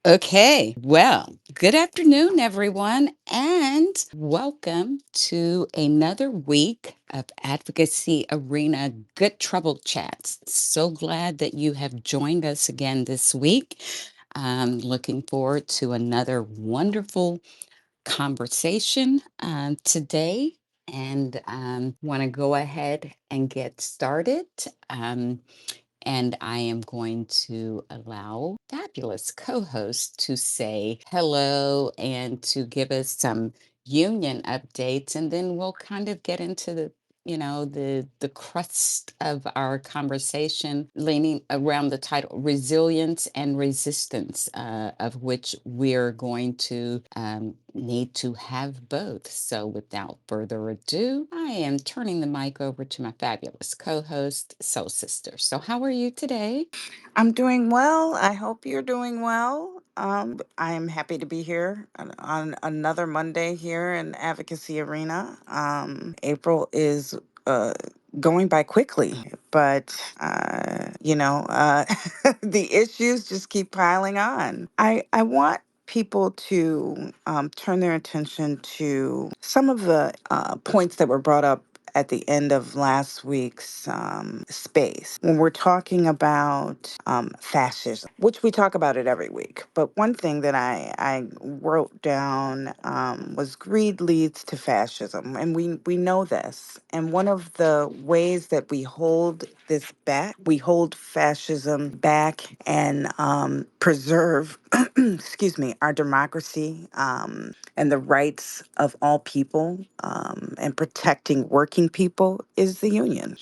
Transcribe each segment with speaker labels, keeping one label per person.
Speaker 1: Okay, well, good afternoon, everyone, and welcome to another week of Advocacy Arena Good Trouble Chats. So glad that you have joined us again this week. I'm looking forward to another wonderful conversation today, and want to go ahead and get started. And I am going to allow fabulous co-host to say hello and to give us some union updates, and then we'll kind of get into the crust of our conversation, leaning around the title "Resilience and Resistance," of which we're going to need to have both. So, without further ado, I am turning the mic over to my fabulous co host, Soul Sister. So, how are you today?
Speaker 2: I'm doing well. I hope you're doing well. I am happy to be here on another Monday here in Advocacy Arena. April is going by quickly, but the issues just keep piling on. I want people to turn their attention to some of the points that were brought up at the end of last week's space when we're talking about fascism, which we talk about it every week. But one thing that I wrote down was greed leads to fascism. And we know this. And one of the ways that we hold this back, we hold fascism back and preserve, excuse me, our democracy and the rights of all people and protecting working people is the union.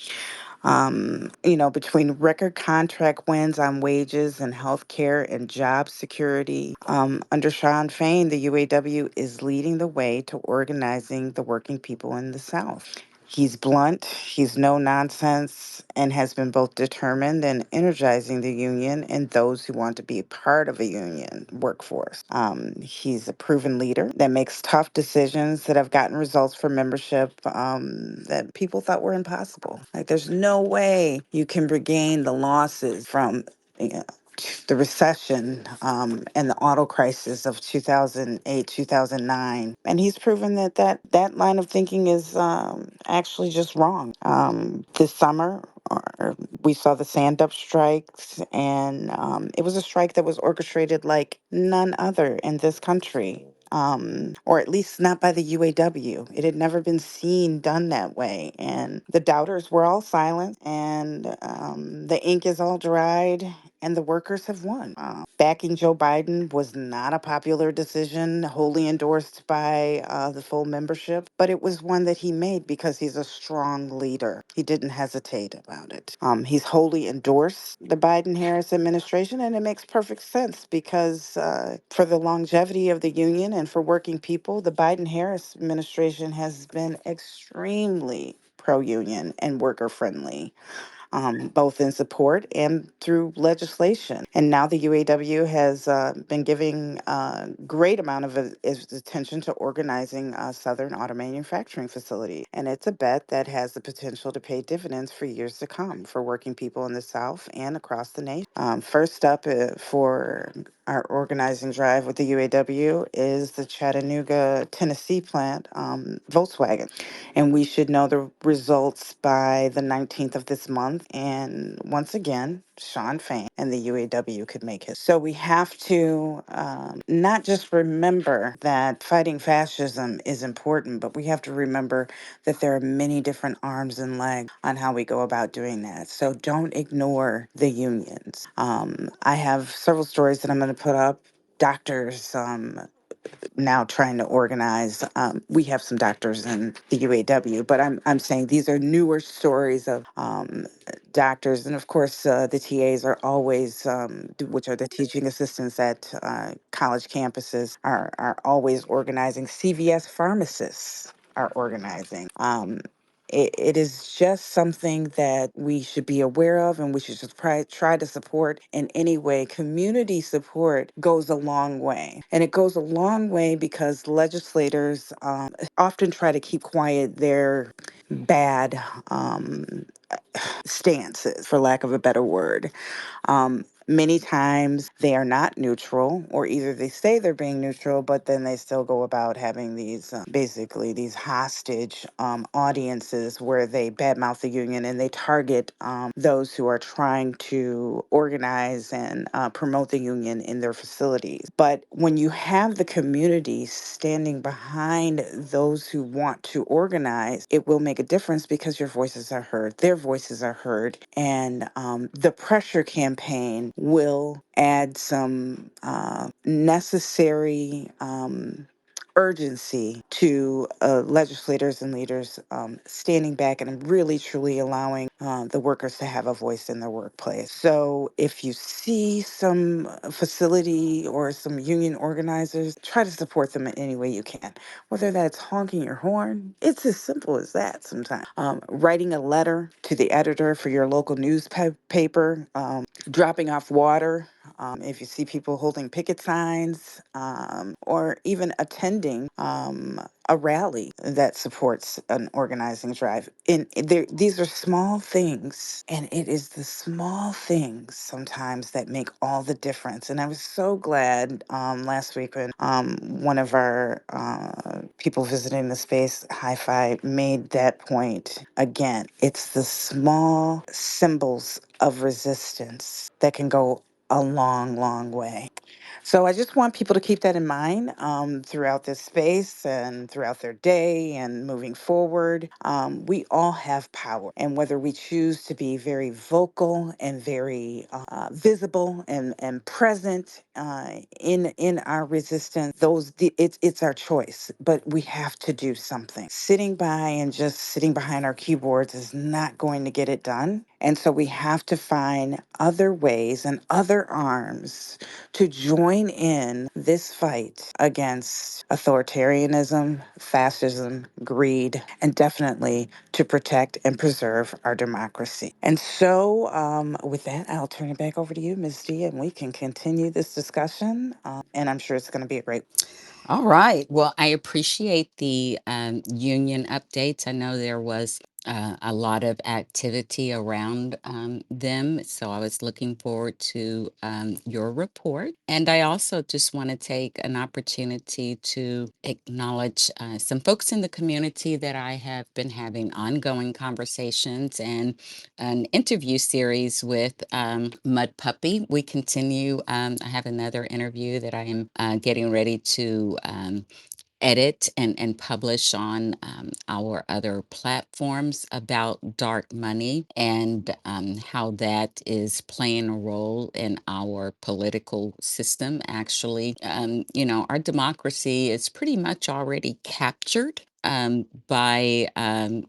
Speaker 2: Between record contract wins on wages and healthcare and job security, under Sean Fain, the UAW is leading the way to organizing the working people in the South. He's blunt, he's no nonsense, and has been both determined and energizing the union and those who want to be part of a union workforce. He's a proven leader that makes tough decisions that have gotten results for membership that people thought were impossible. Like, there's no way you can regain the losses from you know, the recession and the auto crisis of 2008, 2009. And he's proven that line of thinking is actually just wrong. This summer, we saw the stand-up strikes, and it was a strike that was orchestrated like none other in this country. Or at least not by the UAW. It had never been seen done that way. And the doubters were all silent, and the ink is all dried, and the workers have won. Backing Joe Biden was not a popular decision, wholly endorsed by the full membership, but it was one that he made because he's a strong leader. He didn't hesitate about it. He's wholly endorsed the Biden Harris administration, and it makes perfect sense because for the longevity of the union and for working people, the Biden Harris administration has been extremely pro union and worker friendly, both in support and through legislation. And now the UAW has been giving a great amount of its attention to organizing Southern auto manufacturing facilities. And it's a bet that has the potential to pay dividends for years to come for working people in the South and across the nation. First up for our organizing drive with the UAW is the Chattanooga, Tennessee plant, Volkswagen. And we should know the results by the 19th of this month. And once again, Sean Fain and the UAW could make it. So we have to not just remember that fighting fascism is important, but we have to remember that there are many different arms and legs on how we go about doing that. So don't ignore the unions. I have several stories that I'm going to put up. Doctors now trying to organize. We have some doctors in the UAW, but I'm saying these are newer stories of doctors, and of course the TAs are always, which are the teaching assistants at college campuses, are always organizing. CVS pharmacists are organizing. It is just something that we should be aware of, and we should just try to support in any way. Community support goes a long way. And it goes a long way because legislators often try to keep quiet their bad stances, for lack of a better word. Many times they are not neutral, or either they say they're being neutral, but then they still go about having these basically these hostage audiences where they badmouth the union and they target those who are trying to organize and promote the union in their facilities. But when you have the community standing behind those who want to organize, it will make a difference because your voices are heard, their voices are heard, and the pressure campaign will add some necessary urgency to legislators and leaders standing back and really truly allowing the workers to have a voice in their workplace. So if you see some facility or some union organizers, try to support them in any way you can. Whether that's honking your horn, it's as simple as that sometimes. Writing a letter to the editor for your local newspaper, dropping off water, if you see people holding picket signs, or even attending a rally that supports an organizing drive. These are small things, and it is the small things sometimes that make all the difference. And I was so glad last week when one of our people visiting the space, Hi-Fi, made that point again. It's the small symbols of resistance that can go a long, long way. So I just want people to keep that in mind throughout this space and throughout their day and moving forward. We all have power, and whether we choose to be very vocal and very visible and present in our resistance, it's our choice. But we have to do something. Sitting by and just sitting behind our keyboards is not going to get it done. And so we have to find other ways and other arms to join in this fight against authoritarianism, fascism, greed, and definitely to protect and preserve our democracy. And so, with that, I'll turn it back over to you, Ms. D, and we can continue this discussion. And I'm sure it's going to be a great.
Speaker 1: All right. Well, I appreciate the union updates. I know there was a lot of activity around them. So I was looking forward to your report. And I also just want to take an opportunity to acknowledge some folks in the community that I have been having ongoing conversations and an interview series with Mud Puppy. We continue. I have another interview that I am getting ready to edit and publish on our other platforms about dark money and how that is playing a role in our political system. Actually, our democracy is pretty much already captured. By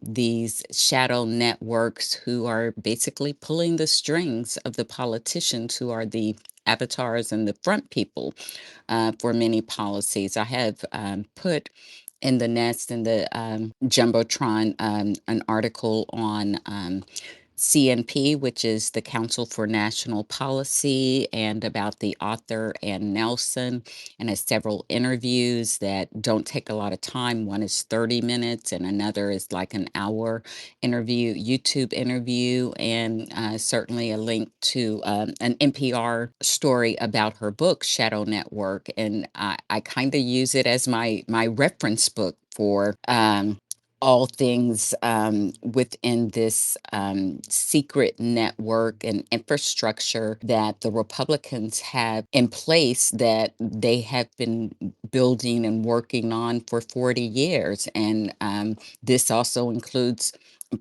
Speaker 1: these shadow networks who are basically pulling the strings of the politicians who are the avatars and the front people for many policies. I have put in the nest in the Jumbotron an article on CNP, which is the Council for National Policy, and about the author Ann Nelson, and has several interviews that don't take a lot of time. One is 30 minutes, and another is like an hour interview, YouTube interview, and certainly a link to an NPR story about her book, Shadow Network. And I kind of use it as my reference book for all things within this secret network and infrastructure that the Republicans have in place that they have been building and working on for 40 years. And this also includes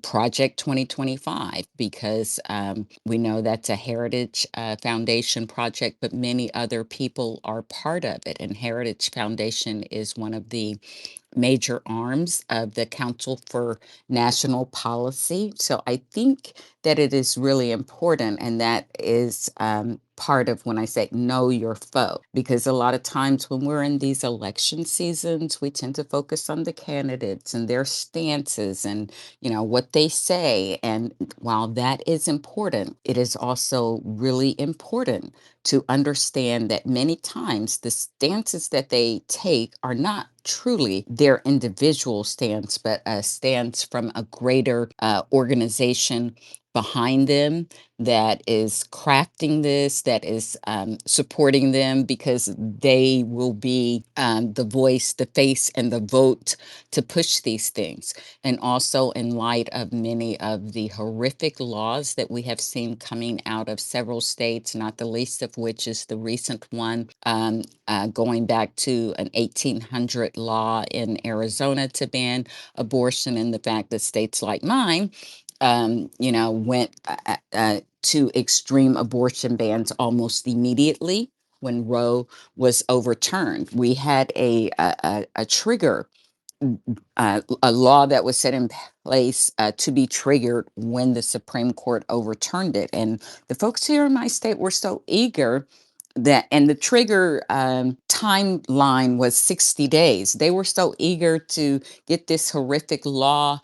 Speaker 1: Project 2025, because we know that's a Heritage Foundation project, but many other people are part of it. And Heritage Foundation is one of the major arms of the Council for National Policy. So I think that it is really important, and that is part of when I say know your foe, because a lot of times when we're in these election seasons, we tend to focus on the candidates and their stances and what they say. And while that is important, it is also really important to understand that many times the stances that they take are not truly their individual stance, but a stance from a greater organization behind them, that is crafting this, that is supporting them, because they will be the voice, the face, and the vote to push these things. And also, in light of many of the horrific laws that we have seen coming out of several states, not the least of which is the recent one going back to an 1800 law in Arizona to ban abortion, and the fact that states like mine went to extreme abortion bans almost immediately when Roe was overturned. We had a trigger, a law that was set in place to be triggered when the Supreme Court overturned it. And the folks here in my state were so eager that, and the trigger timeline was 60 days. They were so eager to get this horrific law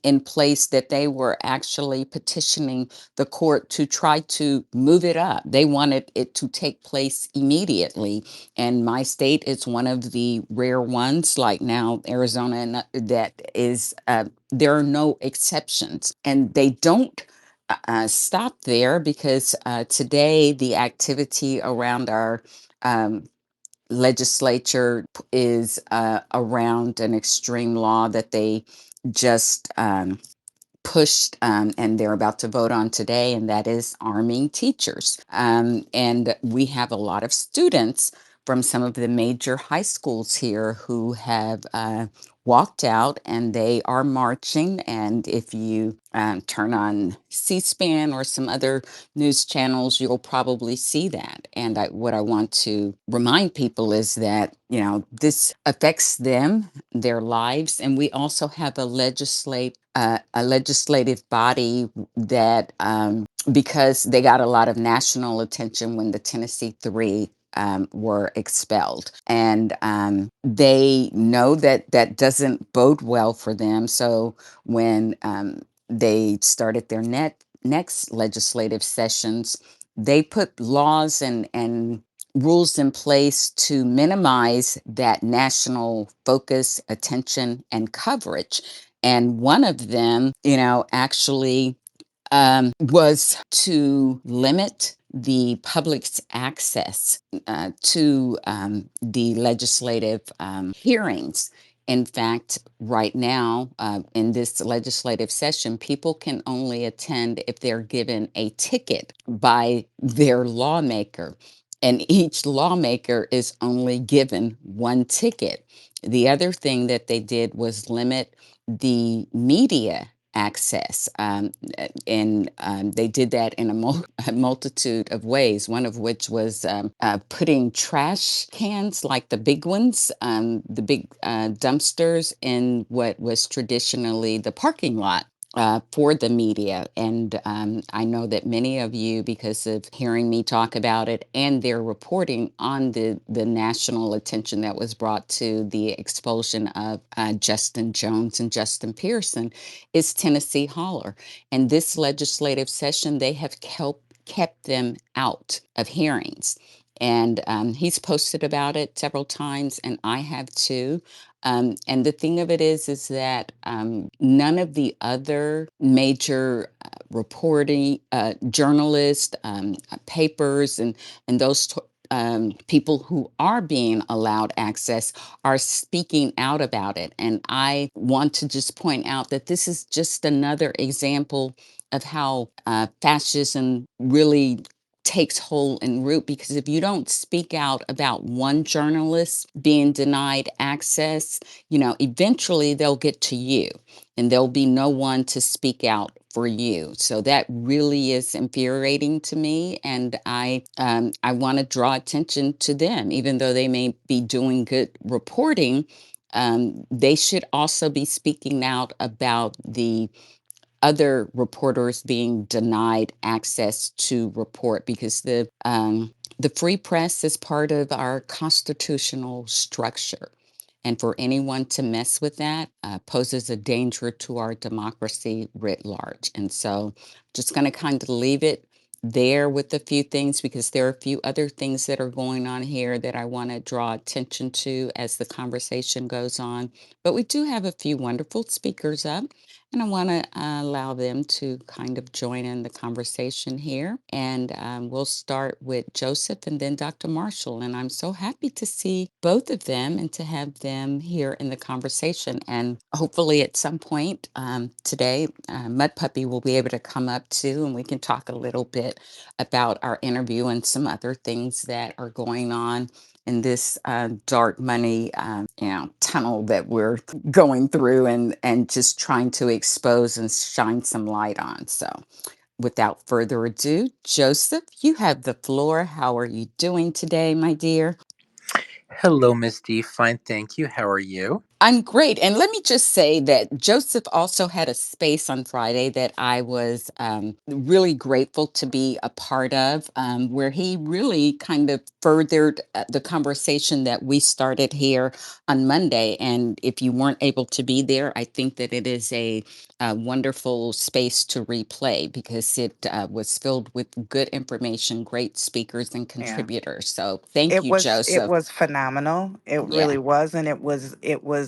Speaker 1: in place that they were actually petitioning the court to try to move it up. They wanted it to take place immediately. And my state is one of the rare ones, like now Arizona, and that is, there are no exceptions. And they don't stop there, because today the activity around our um, legislature is around an extreme law that they just pushed, and they're about to vote on today, and that is arming teachers. And we have a lot of students from some of the major high schools here who have walked out, and they are marching. And if you turn on C-SPAN or some other news channels, you'll probably see that. And what I want to remind people is that, this affects them, their lives. And we also have a legislative body that, because they got a lot of national attention when the Tennessee Three were expelled, and they know that that doesn't bode well for them. So when they started their next legislative sessions, they put laws and rules in place to minimize that national focus, attention, and coverage. And one of them, actually was to limit the public's access to the legislative hearings. In fact, right now, in this legislative session, people can only attend if they're given a ticket by their lawmaker. And each lawmaker is only given one ticket. The other thing that they did was limit the media access. And they did that in a multitude of ways, one of which was putting trash cans, like the big ones, the big dumpsters, in what was traditionally the parking lot. For the media. And I know that many of you, because of hearing me talk about it and their reporting on the national attention that was brought to the expulsion of Justin Jones and Justin Pearson, is Tennessee Holler. And this legislative session, they have kept them out of hearings. And he's posted about it several times, and I have too. And the thing of it is that none of the other major reporting journalists, papers, and those people who are being allowed access are speaking out about it. And I want to just point out that this is just another example of how fascism really takes hold and root, because if you don't speak out about one journalist being denied access, eventually they'll get to you, and there'll be no one to speak out for you. So that really is infuriating to me, and I want to draw attention to them. Even though they may be doing good reporting, they should also be speaking out about the other reporters being denied access to report, because the free press is part of our constitutional structure. And for anyone to mess with that poses a danger to our democracy writ large. And so, just going to kind of leave it there with a few things, because there are a few other things that are going on here that I want to draw attention to as the conversation goes on. But we do have a few wonderful speakers up. and I want to allow them to kind of join in the conversation here. And we'll start with Joseph and then Dr. Marshall. And I'm so happy to see both of them and to have them here in the conversation. And hopefully, at some point today, Mud Puppy will be able to come up too, and we can talk a little bit about our interview and some other things that are going on in this dark money, tunnel that we're going through, and just trying to expose and shine some light on. So, without further ado, Joseph, you have the floor. How are you doing today, my dear?
Speaker 3: Hello, Miss D. Fine, thank you. How are you?
Speaker 1: I'm great. And let me just say that Joseph also had a space on Friday that I was really grateful to be a part of, where he really kind of furthered the conversation that we started here on Monday. And if you weren't able to be there, I think that it is a wonderful space to replay because it was filled with good information, great speakers, and
Speaker 2: Yeah.
Speaker 1: contributors. So thank
Speaker 2: It
Speaker 1: you,
Speaker 2: was it
Speaker 1: Joseph.
Speaker 2: was phenomenal. It
Speaker 1: Yeah.
Speaker 2: really was, and it was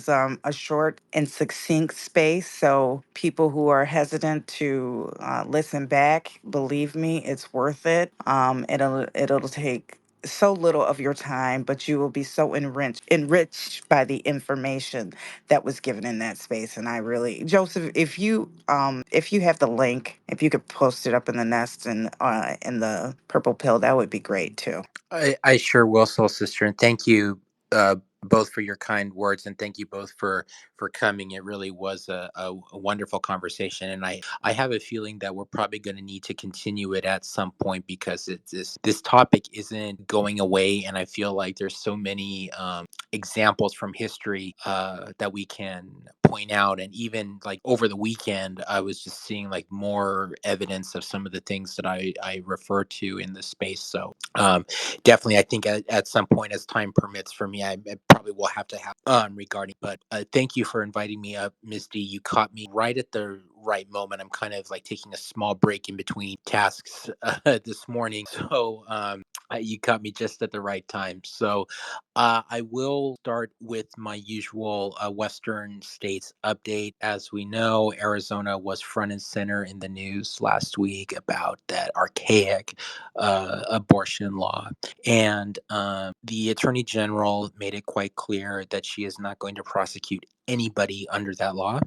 Speaker 2: a short and succinct space. So people who are hesitant to listen back, believe me, it's worth it. It'll take so little of your time, but you will be so enriched by the information that was given in that space. And I really, Joseph, if you have the link, if you could post it up in the nest and in the purple pill, that would be great too.
Speaker 3: I sure will, soul sister, and thank you both for your kind words, and thank you both for coming. It really was a wonderful conversation, and I have a feeling that we're probably going to need to continue it at some point because this topic isn't going away, and I feel like there's so many examples from history that we can point out. And even like over the weekend, I was just seeing like more evidence of some of the things that I refer to in this space. So definitely, I think at some point, as time permits for me, I probably will have to have regarding. But thank you for inviting me up, Ms. D. You caught me right at the right moment. I'm kind of like taking a small break in between tasks this morning, so you caught me just at the right time. So I will start with my usual Western states update. As we know, Arizona was front and center in the news last week about that archaic abortion law. And the attorney general made it quite clear that she is not going to prosecute anybody under that law.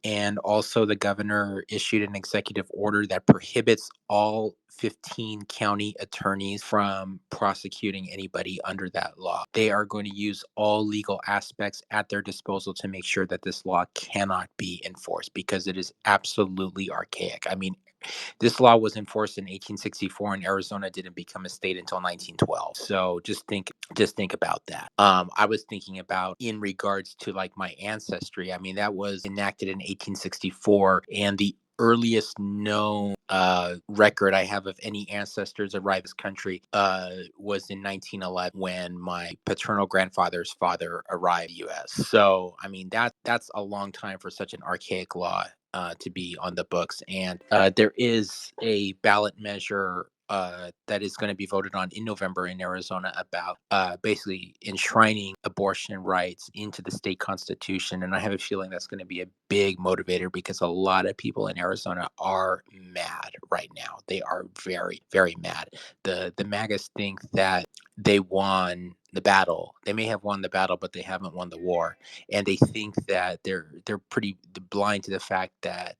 Speaker 3: And also, the governor issued an executive order that prohibits all 15 county attorneys from prosecuting anybody under that law. They are going to use all legal aspects at their disposal to make sure that this law cannot be enforced because it is absolutely archaic. I mean, this law was enforced in 1864, and Arizona didn't become a state until 1912. So just think about that. I was thinking about in regards to like my ancestry. I mean, that was enacted in 1864, and the earliest known record I have of any ancestors arrived this country was in 1911 when my paternal grandfather's father arrived in the U.S. So I mean that's a long time for such an archaic law to be on the books. And there is a ballot measure that is going to be voted on in November in Arizona about basically enshrining abortion rights into the state constitution. And I have a feeling that's going to be a big motivator because a lot of people in Arizona are mad right now. They are very, very mad. The MAGAs think that they won the battle. They may have won the battle, but they haven't won the war, and they think that they're pretty blind to the fact that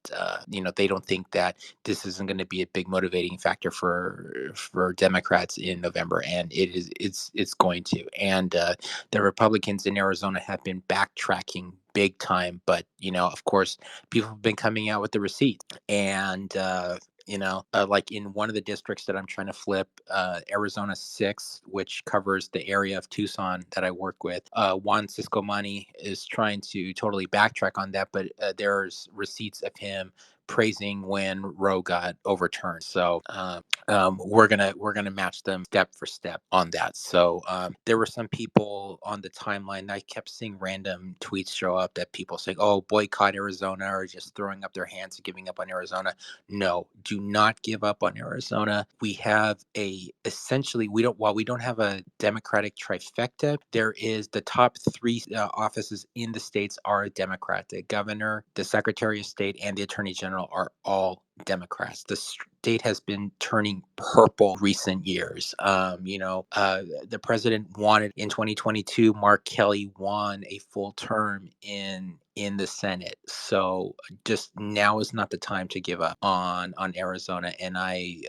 Speaker 3: they don't think that this isn't going to be a big motivating factor for Democrats in November, and it's going to. And the Republicans in Arizona have been backtracking big time, but of course, people have been coming out with the receipts. And like in one of the districts that I'm trying to flip, Arizona 6, which covers the area of Tucson that I work with, Juan Ciscomani is trying to totally backtrack on that, but there's receipts of him praising when Roe got overturned. So we're gonna match them step for step on that. So there were some people on the timeline. I kept seeing random tweets show up that people saying, "Oh, boycott Arizona," or just throwing up their hands and giving up on Arizona. No, do not give up on Arizona. We have a essentially we don't while we don't have a Democratic trifecta, there is the top three offices in the states are a Democrat. The governor, the Secretary of State, and the Attorney General are all Democrats. The state has been turning purple recent years. The president wanted in 2022. Mark Kelly won a full term in the Senate. So just now is not the time to give up on Arizona, and I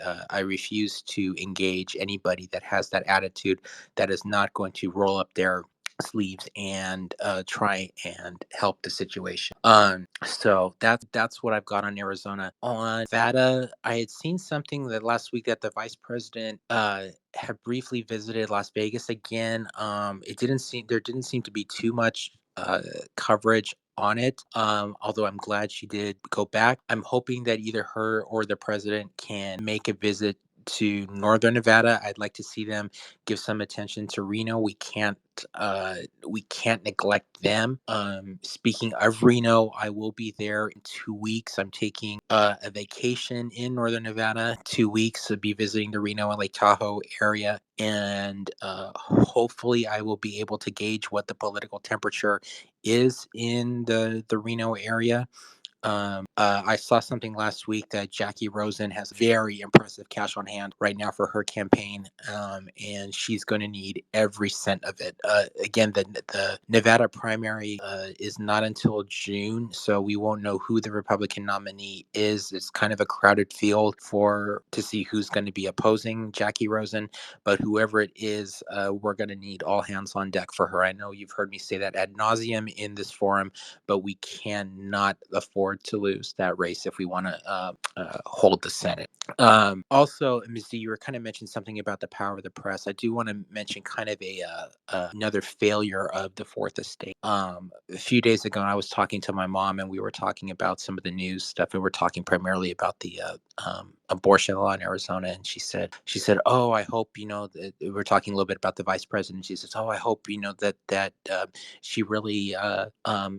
Speaker 3: refuse to engage anybody that has that attitude, that is not going to roll up their sleeves and try and help the situation. So that's what I've got on Arizona. On Nevada, I had seen something that last week that the vice president had briefly visited Las Vegas again. It didn't seem there didn't seem to be too much coverage on it. Although I'm glad she did go back. I'm hoping that either her or the president can make a visit to Northern Nevada. I'd like to see them give some attention to Reno. We can't neglect them. Speaking of Reno, I will be there in 2 weeks. I'm taking a vacation in Northern Nevada, 2 weeks to be visiting the Reno and Lake Tahoe area, and hopefully I will be able to gauge what the political temperature is in the Reno area. I saw something last week that Jackie Rosen has very impressive cash on hand right now for her campaign, and she's going to need every cent of it. Again, the Nevada primary is not until June, so we won't know who the Republican nominee is. It's kind of a crowded field to see who's going to be opposing Jackie Rosen, but whoever it is, we're going to need all hands on deck for her. I know you've heard me say that ad nauseum in this forum, but we cannot afford to lose that race if we want to hold the Senate. Also, Ms. D, you were kind of mentioned something about the power of the press. I do want to mention kind of another failure of the Fourth Estate. A few days ago, I was talking to my mom, and we were talking about some of the news stuff, and we're talking primarily about the abortion law in Arizona. And she said, "Oh, I hope that," we're talking a little bit about the vice president. She says, "Oh, I hope that she really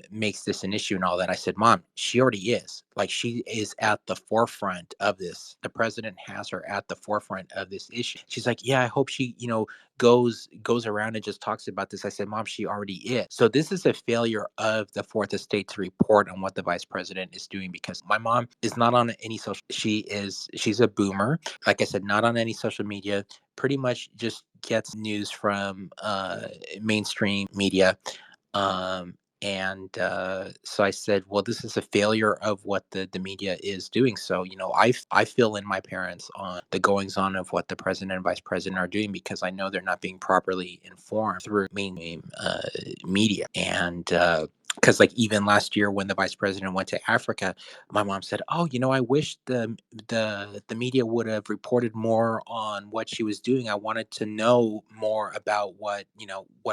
Speaker 3: makes this an issue and all that." I said, "Mom, she already is. Like, she is at the forefront of this. The president has her at the forefront of this issue." She's like, "Yeah, I hope she, goes around and just talks about this." I said, "Mom, she already is." So this is a failure of the Fourth Estate to report on what the vice president is doing, because my mom is not on any social. She's a boomer. Like I said, not on any social media. Pretty much just gets news from mainstream media. So I said, well, this is a failure of what the media is doing. So, I fill in my parents on the goings on of what the president and vice president are doing, because I know they're not being properly informed through mainstream media. And, because like even last year when the vice president went to Africa, my mom said, "Oh, I wish the media would have reported more on what she was doing. I wanted to know more about what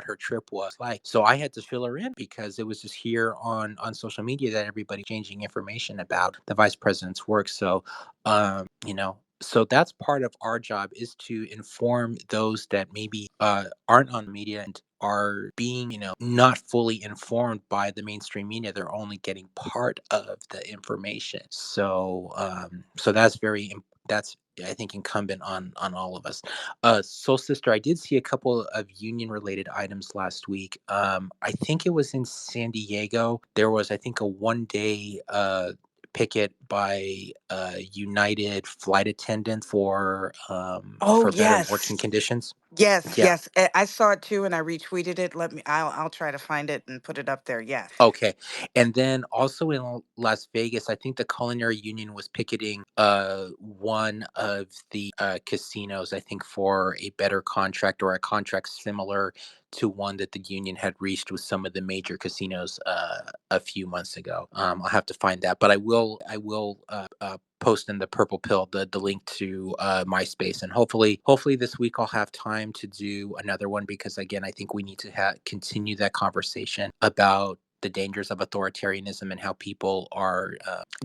Speaker 3: her trip was like." So I had to fill her in, because it was just here on social media that everybody changing information about the vice president's work. So so that's part of our job, is to inform those that maybe aren't on media and are being not fully informed by the mainstream media. They're only getting part of the information. So that's, I think, incumbent on all of us. So, sister, I did see a couple of union related items last week. I think it was in San Diego. There was, I think, a 1 day picket by United flight attendants
Speaker 2: Oh,
Speaker 3: for better working
Speaker 2: yes.
Speaker 3: conditions.
Speaker 2: Yes,
Speaker 3: Yeah.
Speaker 2: yes. I saw it too and I retweeted it. I'll try to find it and put it up there. Yes.
Speaker 3: Okay. And then also in Las Vegas, I think the Culinary Union was picketing one of the casinos, I think, for a better contract, or a contract similar to one that the union had reached with some of the major casinos a few months ago. I'll have to find that, but I will post in the Purple Pill the link to MySpace, and hopefully this week I'll have time to do another one, because again, I think we need to continue that conversation about the dangers of authoritarianism and how people are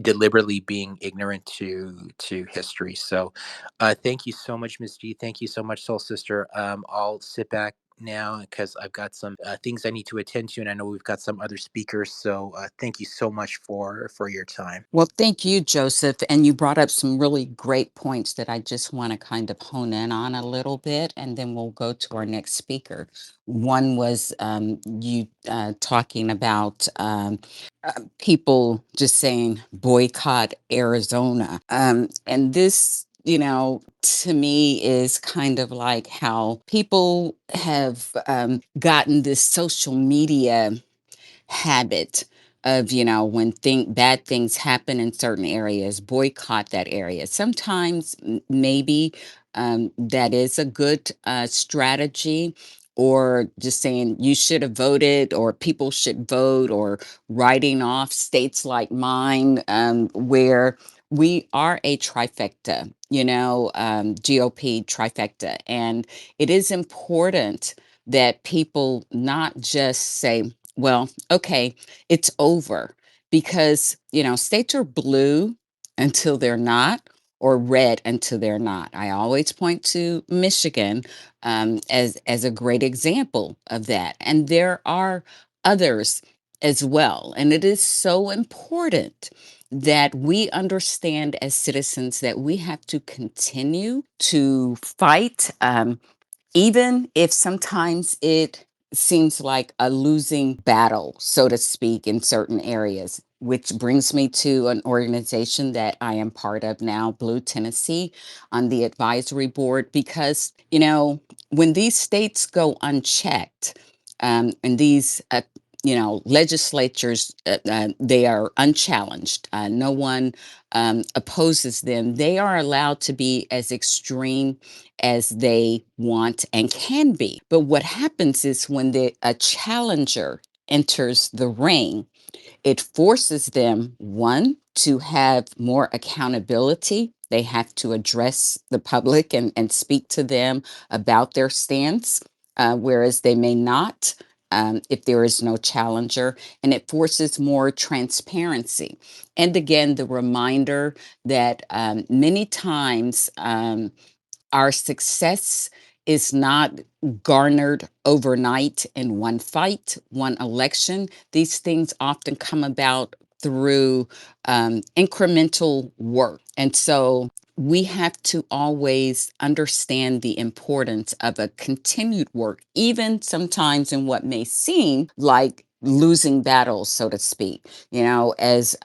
Speaker 3: deliberately being ignorant to history. So, thank you so much, Miss G. Thank you so much, Soul Sister. I'll sit back now because I've got some things I need to attend to, and I know we've got some other speakers. So, thank you so much for your time.
Speaker 1: Well, thank you, Joseph. And you brought up some really great points that I just want to kind of hone in on a little bit, and then we'll go to our next speaker. One was you talking about people just saying boycott Arizona. And this, to me is kind of like how people have gotten this social media habit of, when bad things happen in certain areas, boycott that area. Sometimes maybe that is a good strategy, or just saying you should have voted, or people should vote, or writing off states like mine, where we are a trifecta, GOP trifecta. And it is important that people not just say, well, okay, it's over, because, states are blue until they're not, or red until they're not. I always point to Michigan as a great example of that. And there are others as well. And it is so important that we understand as citizens that we have to continue to fight. Even if sometimes it seems like a losing battle, so to speak, in certain areas, which brings me to an organization that I am part of now, Blue Tennessee, on the advisory board, because, when these states go unchecked, and these, legislatures, they are unchallenged. No one opposes them. They are allowed to be as extreme as they want and can be. But what happens is when a challenger enters the ring, it forces them, one, to have more accountability. They have to address the public and speak to them about their stance, whereas they may not if there is no challenger. And it forces more transparency. And again, the reminder that many times, our success is not garnered overnight in one fight, one election. These things often come about through incremental work. And so we have to always understand the importance of a continued work, even sometimes in what may seem like losing battles, so to speak. As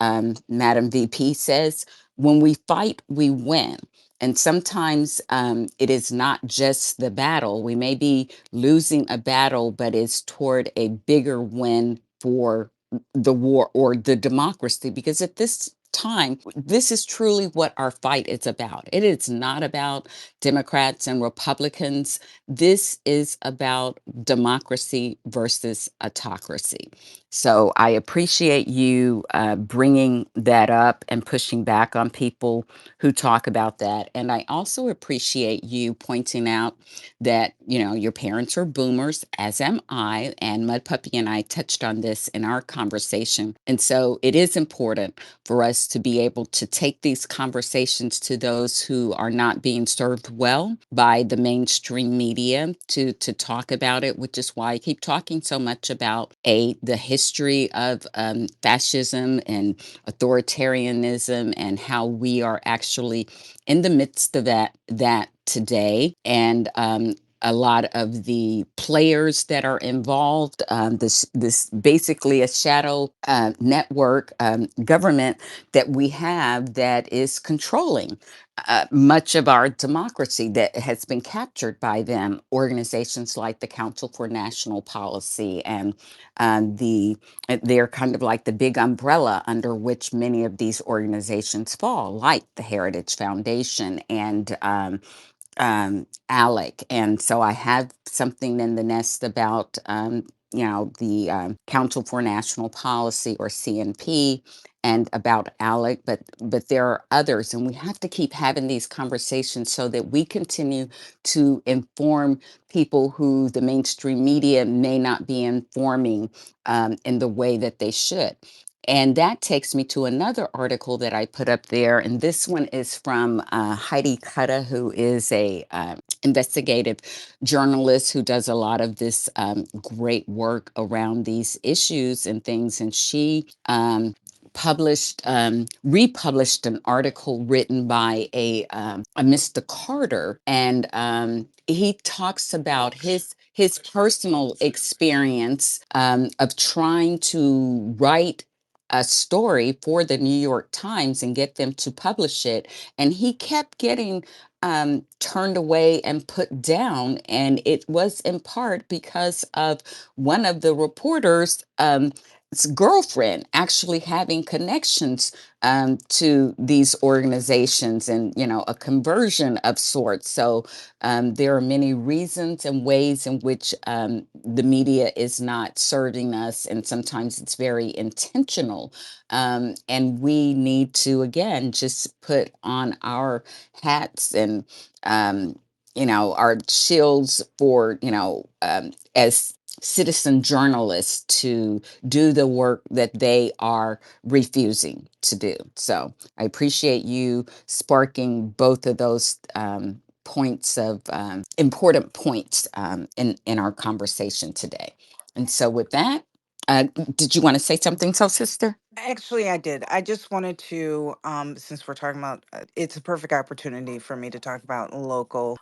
Speaker 1: Madam VP says, when we fight, we win. And sometimes it is not just the battle. We may be losing a battle, but it's toward a bigger win for the war or the democracy. Because at this time, this is truly what our fight is about. It is not about Democrats and Republicans. This is about democracy versus autocracy. So I appreciate you bringing that up and pushing back on people who talk about that. And I also appreciate you pointing out that, your parents are boomers, as am I, and Mud Puppy and I touched on this in our conversation. And so it is important for us to be able to take these conversations to those who are not being served well by the mainstream media to talk about it, which is why I keep talking so much about the history of fascism and authoritarianism, and how we are actually in the midst of that today. And a lot of the players that are involved, this basically a shadow network government that we have that is controlling much of our democracy, that has been captured by them. Organizations like the Council for National Policy, and they're kind of like the big umbrella under which many of these organizations fall, like the Heritage Foundation and ALEC. And so I have something in the nest about, the Council for National Policy, or CNP, and about ALEC, but there are others, and we have to keep having these conversations so that we continue to inform people who the mainstream media may not be informing in the way that they should. And that takes me to another article that I put up there. And this one is from Heidi Kutta, who is a investigative journalist who does a lot of this great work around these issues and things. And she republished an article written by a Mr. Carter, and he talks about his personal experience of trying to write a story for the New York Times and get them to publish it. And he kept getting turned away and put down. And it was in part because of one of the reporters' girlfriend actually having connections to these organizations, and a conversion of sorts. So there are many reasons and ways in which the media is not serving us, and sometimes it's very intentional. And we need to, again, just put on our hats and, our shields for, as citizen journalists, to do the work that they are refusing to do. So I appreciate you sparking both of those points of important points in our conversation today. And so with that, uh, did you want to say something, so sister?
Speaker 2: Actually, I did. I just wanted to, since we're talking about, it's a perfect opportunity for me to talk about a local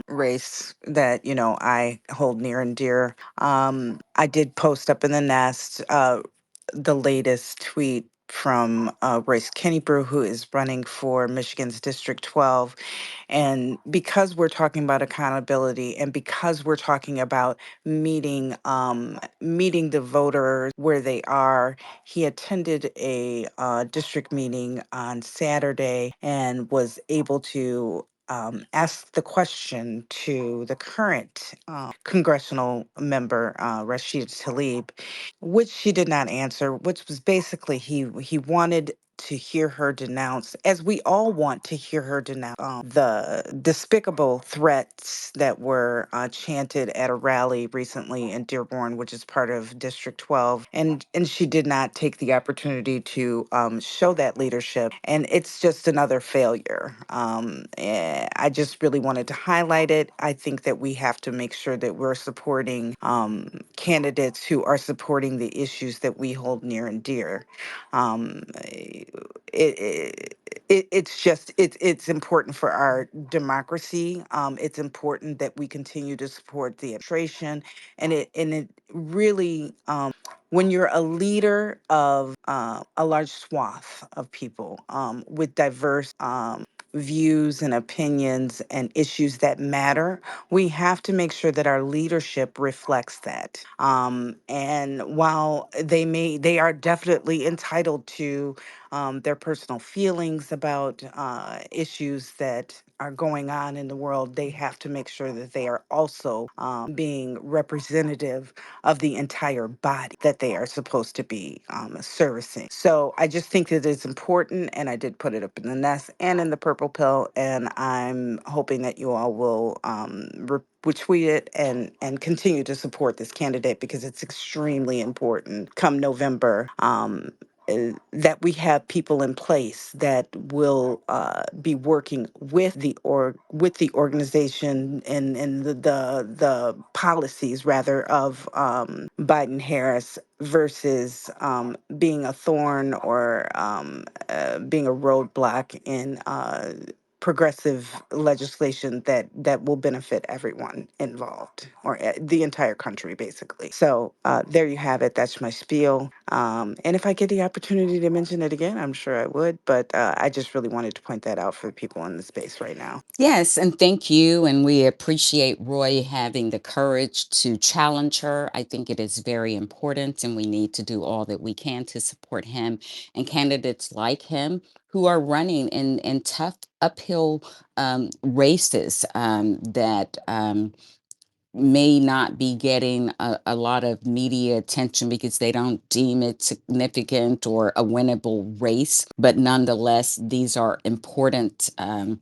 Speaker 2: race that I hold near and dear. I did post up in the nest the latest tweet from Royce Kennebrew, who is running for Michigan's District 12. And because we're talking about accountability, and because we're talking about meeting the voters where they are, he attended a district meeting on Saturday and was able to ask the question to the current congressional member, Rashid Tlaib, which she did not answer, which was basically he wanted to hear her denounce, as we all want to hear her denounce, the despicable threats that were chanted at a rally recently in Dearborn, which is part of District 12. And she did not take the opportunity to show that leadership. And it's just another failure. I just really wanted to highlight it. I think that we have to make sure that we're supporting candidates who are supporting the issues that we hold near and dear. It's just it's important for our democracy. It's important that we continue to support the administration, and it really, when you're a leader of a large swath of people with diverse views and opinions and issues that matter, we have to make sure that our leadership reflects that. And while they are definitely entitled to their personal feelings about issues that are going on in the world, they have to make sure that they are also being representative of the entire body that they are supposed to be servicing. So I just think that it's important, and I did put it up in the nest and in the purple pill, and I'm hoping that you all will retweet it and continue to support this candidate, because it's extremely important come November. That we have people in place that will be working with the organization and the policies, rather, of Biden Harris, versus being a thorn, or being a roadblock in progressive legislation that will benefit everyone involved, or the entire country, basically. So there you have it. That's my spiel. And if I get the opportunity to mention it again, I'm sure I would. But I just really wanted to point that out for the people in the space right now.
Speaker 1: Yes, and thank you. And we appreciate Roy having the courage to challenge her. I think it is very important, and we need to do all that we can to support him and candidates like him. who are running in tough uphill races that may not be getting a lot of media attention because they don't deem it significant or a winnable race. But nonetheless, these are important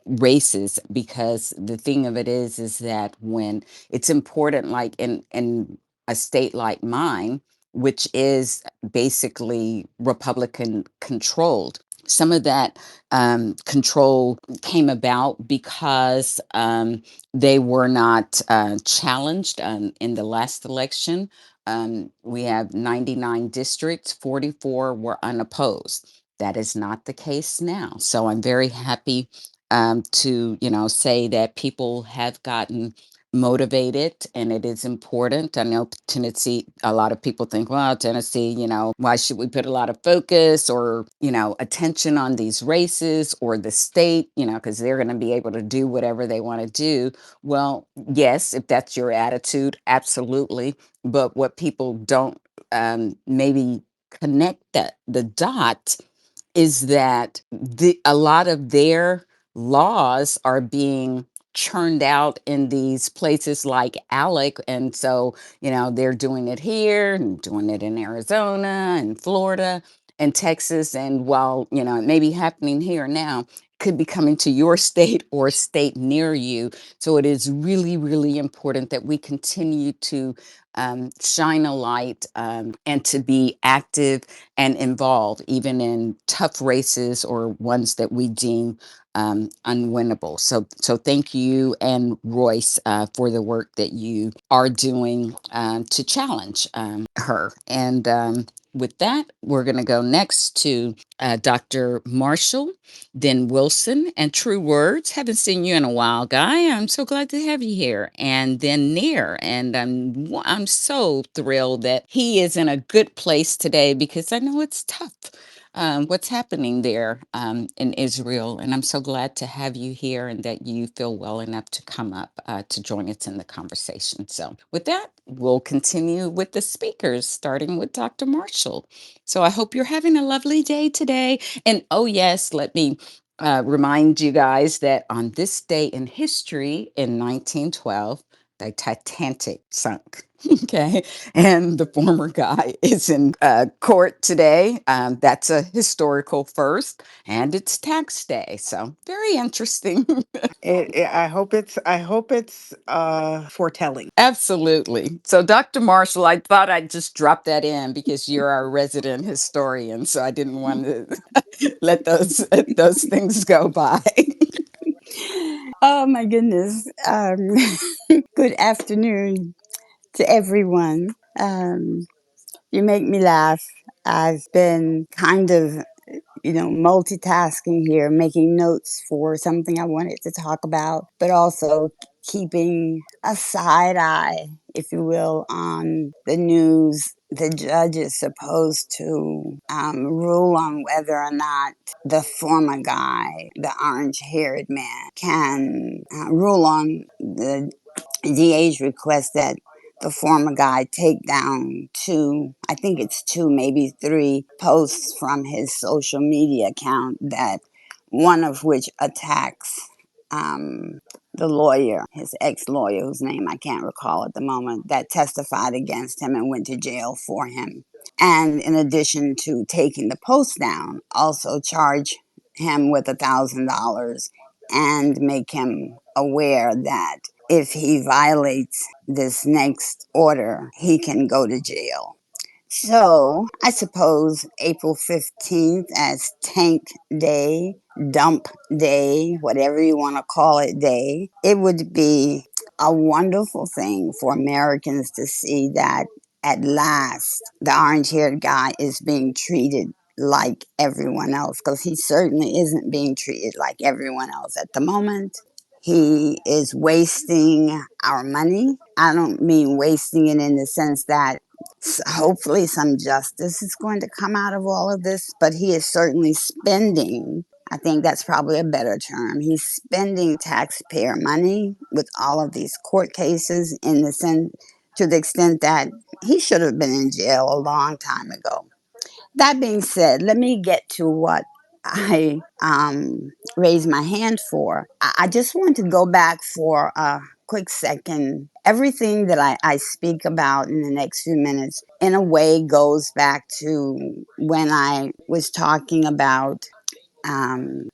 Speaker 1: races, because the thing of it is that when it's important, like in a state like mine, which is basically Republican controlled, some of that control came about because they were not challenged in the last election. We have 99 districts, 44 were unopposed. That is not the case now. So I'm very happy to, say that people have gotten motivated, and it is important. I know Tennessee, a lot of people think, well, Tennessee, why should we put a lot of focus or, attention on these races or the state, because they're going to be able to do whatever they want to do. Well, yes, if that's your attitude, absolutely. But what people don't maybe connect the dot is that a lot of their laws are being churned out in these places like Alec. And so, they're doing it here and doing it in Arizona and Florida and Texas. And while, it may be happening here now, could be coming to your state or a state near you. So it is really, really important that we continue to shine a light and to be active and involved, even in tough races or ones that we deem unwinnable. So thank you and Royce for the work that you are doing to challenge her. And with that, we're going to go next to Dr. Marshall, then Wilson, and True Words. Haven't seen you in a while, Guy. I'm so glad to have you here. And then Near. And I'm so thrilled that he is in a good place today, because I know it's tough. What's happening there in Israel. And I'm so glad to have you here and that you feel well enough to come up to join us in the conversation. So, with that, we'll continue with the speakers, starting with Dr. Marshall. So, I hope you're having a lovely day today. And oh, yes, let me remind you guys that on this day in history in 1912, the Titanic sunk. Okay. And the former guy is in court today. That's a historical first, and it's tax day. So very interesting.
Speaker 2: I hope it's foretelling.
Speaker 1: Absolutely. So, Dr. Marshall, I thought I'd just drop that in because you're our resident historian. So I didn't want to let those things go by.
Speaker 4: Oh my goodness. Good afternoon to everyone. You make me laugh. I've been kind of, multitasking here, making notes for something I wanted to talk about, but also keeping a side eye, if you will, on the news. The judge is supposed to rule on whether or not the former guy, the orange haired man, can rule on the DA's request that the former guy take down I think it's two, maybe three posts from his social media account, that one of which attacks the lawyer, his ex lawyer, whose name I can't recall at the moment, that testified against him and went to jail for him. And in addition to taking the post down, also charge him with $1,000 and make him aware that if he violates this next order, he can go to jail. So I suppose April 15th as Tank Day, Dump Day, whatever you want to call it day, it would be a wonderful thing for Americans to see that at last the orange haired guy is being treated like everyone else, because he certainly isn't being treated like everyone else at the moment. He is wasting our money. I don't mean wasting it in the sense that hopefully some justice is going to come out of all of this, but he is certainly spending. I think that's probably a better term. He's spending taxpayer money with all of these court cases in the sense, to the extent that he should have been in jail a long time ago. That being said, let me get to what I raised my hand for. I just want to go back for a quick second. Everything that I speak about in the next few minutes, in a way, goes back to when I was talking about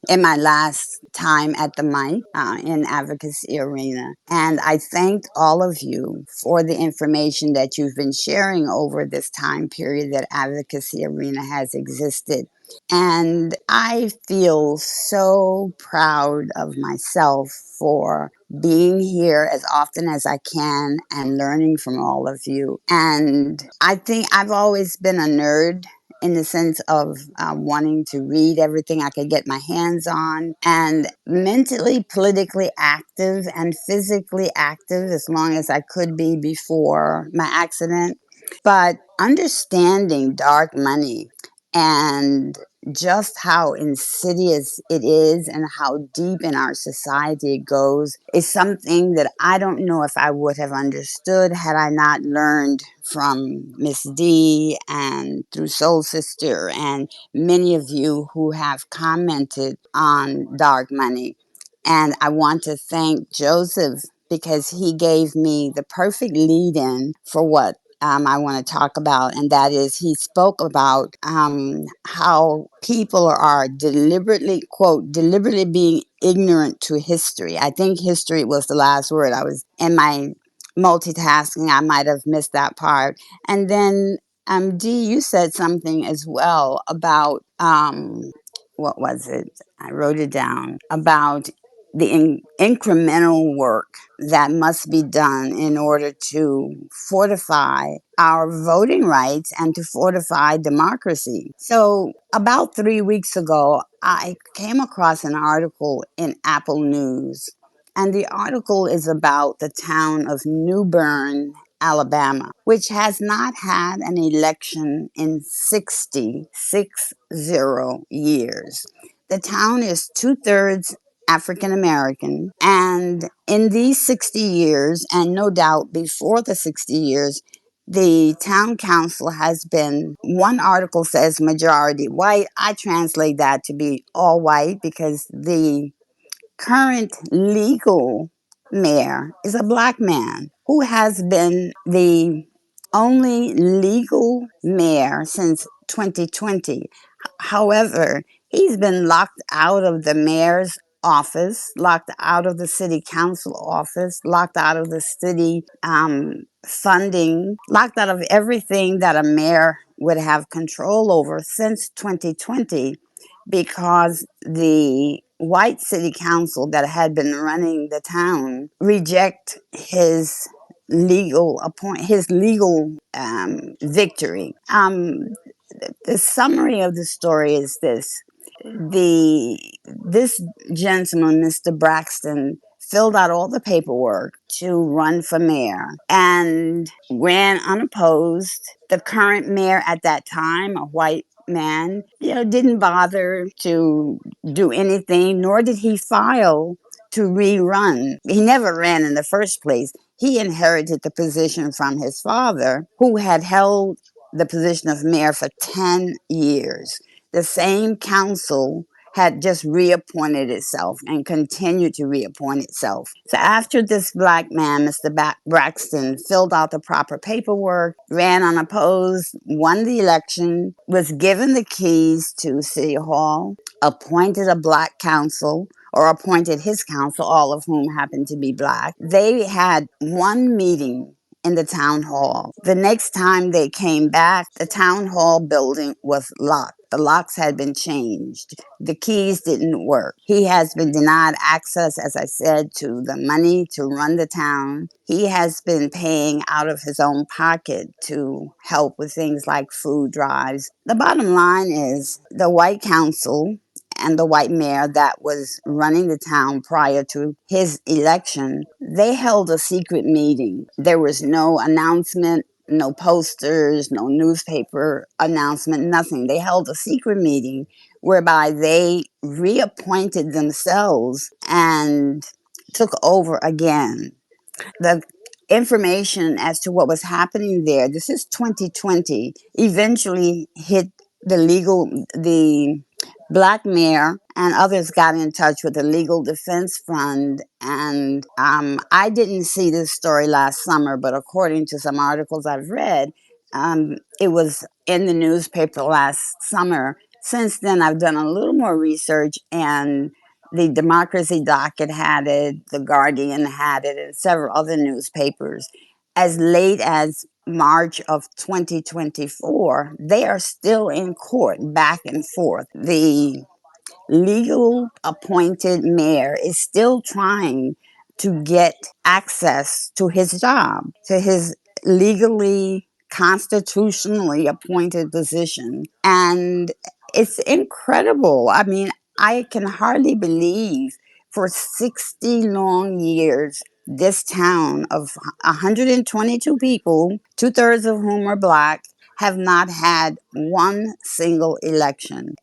Speaker 4: in my last time at the mic in Advocacy Arena. And I thank all of you for the information that you've been sharing over this time period that Advocacy Arena has existed. And I feel so proud of myself for being here as often as I can and learning from all of you. And I think I've always been a nerd in the sense of wanting to read everything I could get my hands on, and mentally, politically active and physically active as long as I could be before my accident. But understanding dark money and just how insidious it is and how deep in our society it goes is something that I don't know if I would have understood had I not learned from Miss D and through Soul Sister and many of you who have commented on dark money. And I want to thank Joseph because he gave me the perfect lead in for what I want to talk about, and that is he spoke about how people are deliberately, quote, deliberately being ignorant to history. I think history was the last word. I was in my multitasking, I might have missed that part. And then, Dee, you said something as well about what was it? I wrote it down about the incremental work that must be done in order to fortify our voting rights and to fortify democracy. So, about 3 weeks ago, I came across an article in Apple News, and the article is about the town of New Bern, Alabama, which has not had an election in 60 years. The town is two-thirds African American. And in these 60 years, and no doubt before the 60 years, the town council has been, one article says majority white. I translate that to be all white because the current legal mayor is a black man who has been the only legal mayor since 2020. However, he's been locked out of the mayor's office, locked out of the city council office, locked out of the city funding, locked out of everything that a mayor would have control over since 2020 because the white city council that had been running the town reject his legal victory. The summary of the story is this gentleman, Mr. Braxton, filled out all the paperwork to run for mayor and ran unopposed. The current mayor at that time, a white man, didn't bother to do anything, nor did he file to rerun. He never ran in the first place. He inherited the position from his father, who had held the position of mayor for 10 years. The same council had just reappointed itself and continued to reappoint itself. So after this black man, Mr. Braxton, filled out the proper paperwork, ran unopposed, won the election, was given the keys to City Hall, appointed a black council, or appointed his council, all of whom happened to be black. They had one meeting in the town hall. The next time they came back, the town hall building was locked. The locks had been changed. The keys didn't work. He has been denied access, as I said, to the money to run the town. He has been paying out of his own pocket to help with things like food drives. The bottom line is the white council and the white mayor that was running the town prior to his election, they held a secret meeting. There was no announcement, no posters, no newspaper announcement, nothing. They held a secret meeting whereby they reappointed themselves and took over again. The information as to what was happening there, this is 2020, eventually hit the Black mayor and others got in touch with the Legal Defense Fund. And I didn't see this story last summer, but according to some articles I've read, it was in the newspaper last summer. Since then, I've done a little more research, and the Democracy Docket had it, The Guardian had it, and several other newspapers. As late as March of 2024, they are still in court back and forth. The legal appointed mayor is still trying to get access to his job, to his legally, constitutionally appointed position. And it's incredible. I mean, I can hardly believe for 60 long years, this town of 122 people, two-thirds of whom are black, have not had one single election.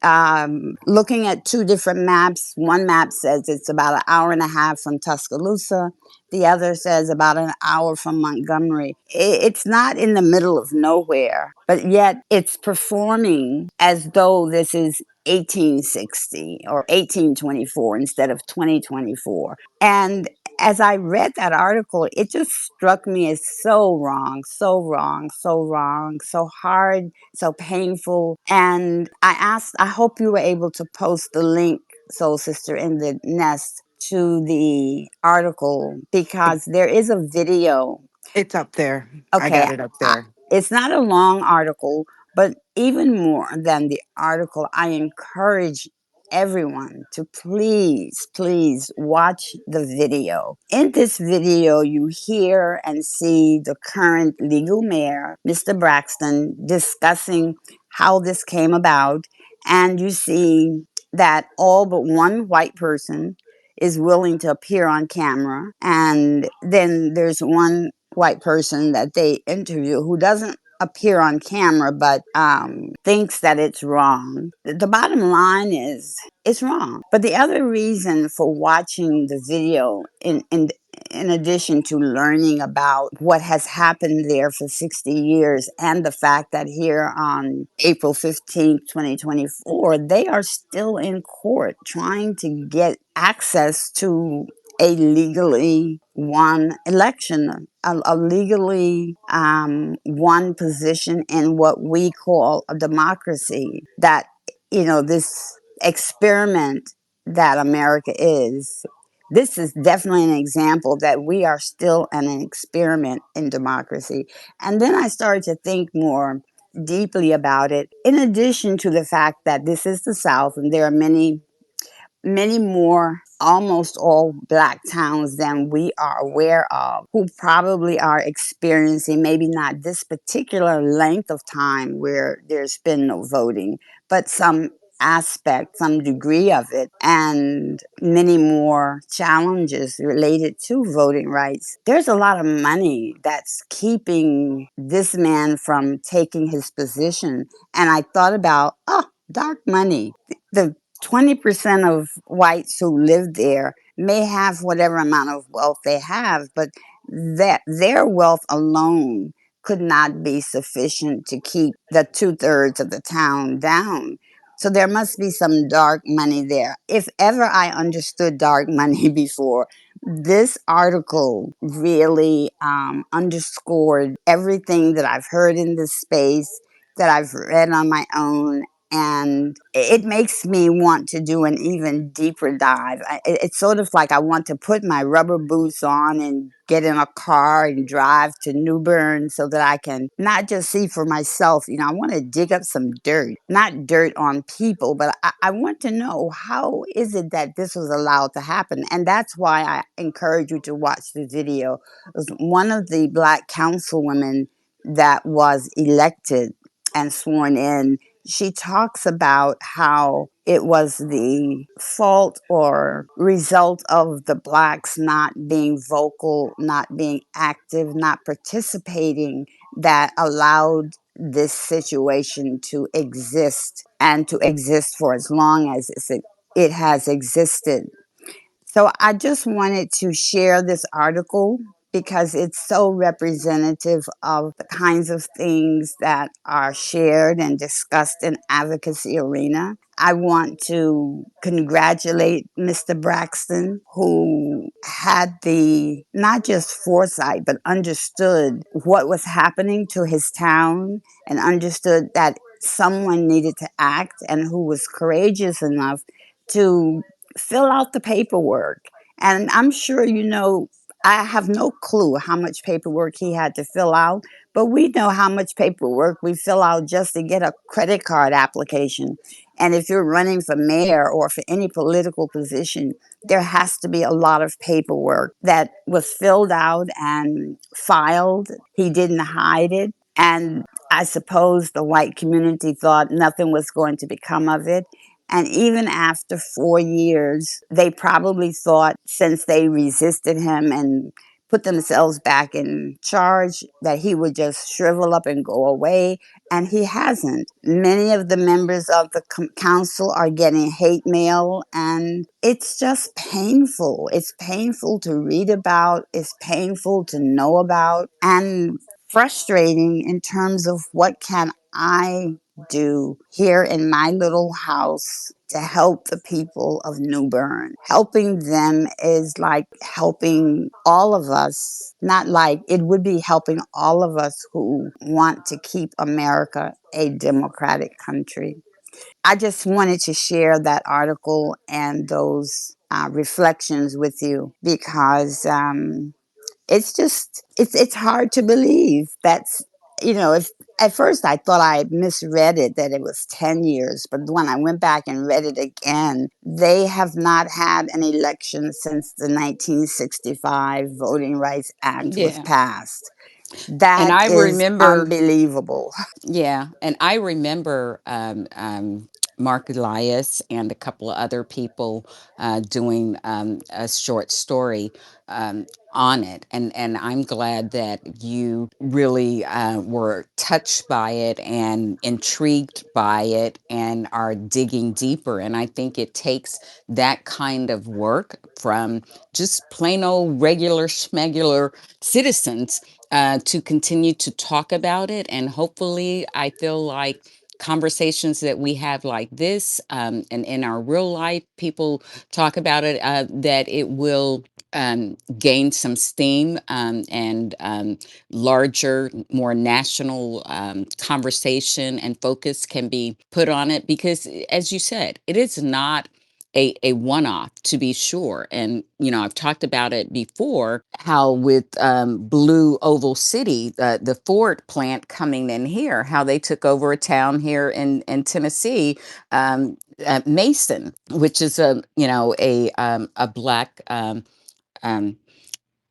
Speaker 4: Looking at two different maps, one map says it's about an hour and a half from Tuscaloosa. The other says about an hour from Montgomery. It's not in the middle of nowhere, but yet it's performing as though this is 1860 or 1824 instead of 2024. And as I read that article, it just struck me as so wrong, so wrong, so wrong, so hard, so painful. And I hope you were able to post the link, Soul Sister, in the nest to the article, because there is a video.
Speaker 2: It's up there. I
Speaker 4: Okay,
Speaker 2: got it up there.
Speaker 4: it's not a long article, but even more than the article, I encourage everyone to please, please watch the video. In this video, you hear and see the current legal mayor, Mr. Braxton, discussing how this came about. And you see that all but one white person is willing to appear on camera. And then there's one white person that they interview who doesn't appear on camera but thinks that it's wrong. The bottom line is it's wrong. But the other reason for watching the video, in addition to learning about what has happened there for 60 years and the fact that here on April 15th, 2024, they are still in court trying to get access to a legally won election, a legally won position in what we call a democracy. That, this experiment that America is, this is definitely an example that we are still an experiment in democracy. And then I started to think more deeply about it, in addition to the fact that this is the South and there are many more, almost all black towns than we are aware of, who probably are experiencing maybe not this particular length of time where there's been no voting, but some aspect, some degree of it, and many more challenges related to voting rights. There's a lot of money that's keeping this man from taking his position. And I thought about, dark money. The 20% of whites who live there may have whatever amount of wealth they have, but that their wealth alone could not be sufficient to keep the two-thirds of the town down. So there must be some dark money there. If ever I understood dark money before, this article really underscored everything that I've heard in this space, that I've read on my own, and it makes me want to do an even deeper dive. It's sort of like I want to put my rubber boots on and get in a car and drive to New Bern so that I can not just see for myself. I want to dig up some dirt, not dirt on people, but I want to know, how is it that this was allowed to happen? And that's why I encourage you to watch the video. It was one of the black councilwomen that was elected and sworn in. She talks about how it was the fault or result of the blacks not being vocal, not being active, not participating, that allowed this situation to exist, and to exist for as long as it has existed. So I just wanted to share this article because it's so representative of the kinds of things that are shared and discussed in advocacy arena. I want to congratulate Mr. Braxton, who had the not just foresight, but understood what was happening to his town and understood that someone needed to act, and who was courageous enough to fill out the paperwork. And I'm sure you know, I have no clue how much paperwork he had to fill out, but we know how much paperwork we fill out just to get a credit card application. And if you're running for mayor or for any political position, there has to be a lot of paperwork that was filled out and filed. He didn't hide it. And I suppose the white community thought nothing was going to become of it. And even after 4 years, they probably thought, since they resisted him and put themselves back in charge, that he would just shrivel up and go away. And he hasn't. Many of the members of the council are getting hate mail, and it's just painful. It's painful to read about, it's painful to know about, and frustrating in terms of what can I do here in my little house to help the people of New Bern. Helping them is like helping all of us, not like it would be helping all of us who want to keep America a democratic country. I just wanted to share that article and those reflections with you because it's just it's hard to believe that's, you know, if at first I thought I misread it, that it was 10 years, but when I went back and read it again, they have not had an election since the 1965 Voting Rights Act was
Speaker 1: Yeah.
Speaker 4: passed.
Speaker 1: And
Speaker 4: That
Speaker 1: I
Speaker 4: is
Speaker 1: remember,
Speaker 4: unbelievable.
Speaker 1: yeah, and I remember Mark Elias and a couple of other people doing a short story um, on it, and I'm glad that you really were touched by it and intrigued by it and are digging deeper. And I think it takes that kind of work from just plain old regular schmegular citizens to continue to talk about it. And hopefully, I feel like conversations that we have like this and in our real life, people talk about it, that it will gain some steam and larger, more national conversation and focus can be put on it. Because, as you said, it is not a one-off, to be sure. And I've talked about it before, how with Blue Oval City, the Ford plant coming in here, how they took over a town here in Tennessee, Mason, which is a black um, an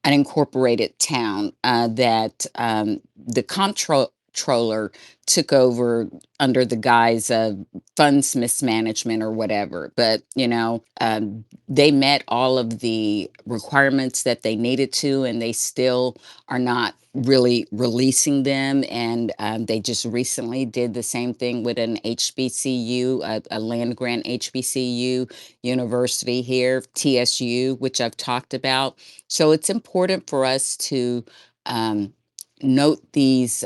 Speaker 1: incorporated town, that the comptroller took over under the guise of funds mismanagement or whatever. But, they met all of the requirements that they needed to, and they still are not really releasing them. And they just recently did the same thing with an HBCU, a land grant HBCU university here, TSU, which I've talked about. So it's important for us to um, note these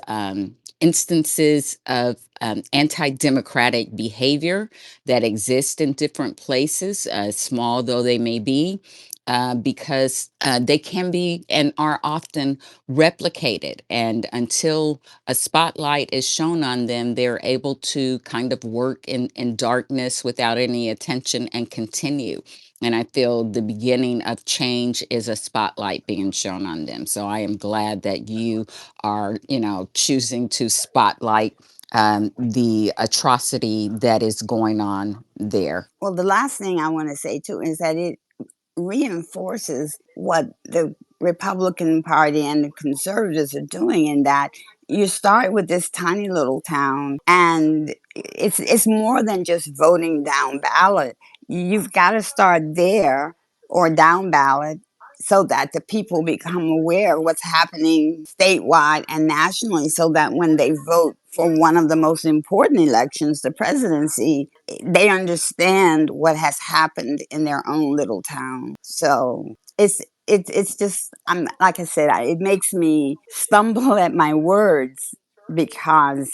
Speaker 1: instances of anti democratic behavior that exist in different places, small though they may be. Because they can be and are often replicated. And until a spotlight is shown on them, they're able to kind of work in darkness without any attention and continue. And I feel the beginning of change is a spotlight being shown on them. So I am glad that you are, choosing to spotlight the atrocity that is going on there.
Speaker 4: Well, the last thing I want to say too is that it reinforces what the Republican Party and the conservatives are doing, in that you start with this tiny little town, and it's more than just voting down ballot. You've got to start there or down ballot so that the people become aware of what's happening statewide and nationally, so that when they vote for one of the most important elections, the presidency, they understand what has happened in their own little town. So it's just, I'm like I said, it makes me stumble at my words because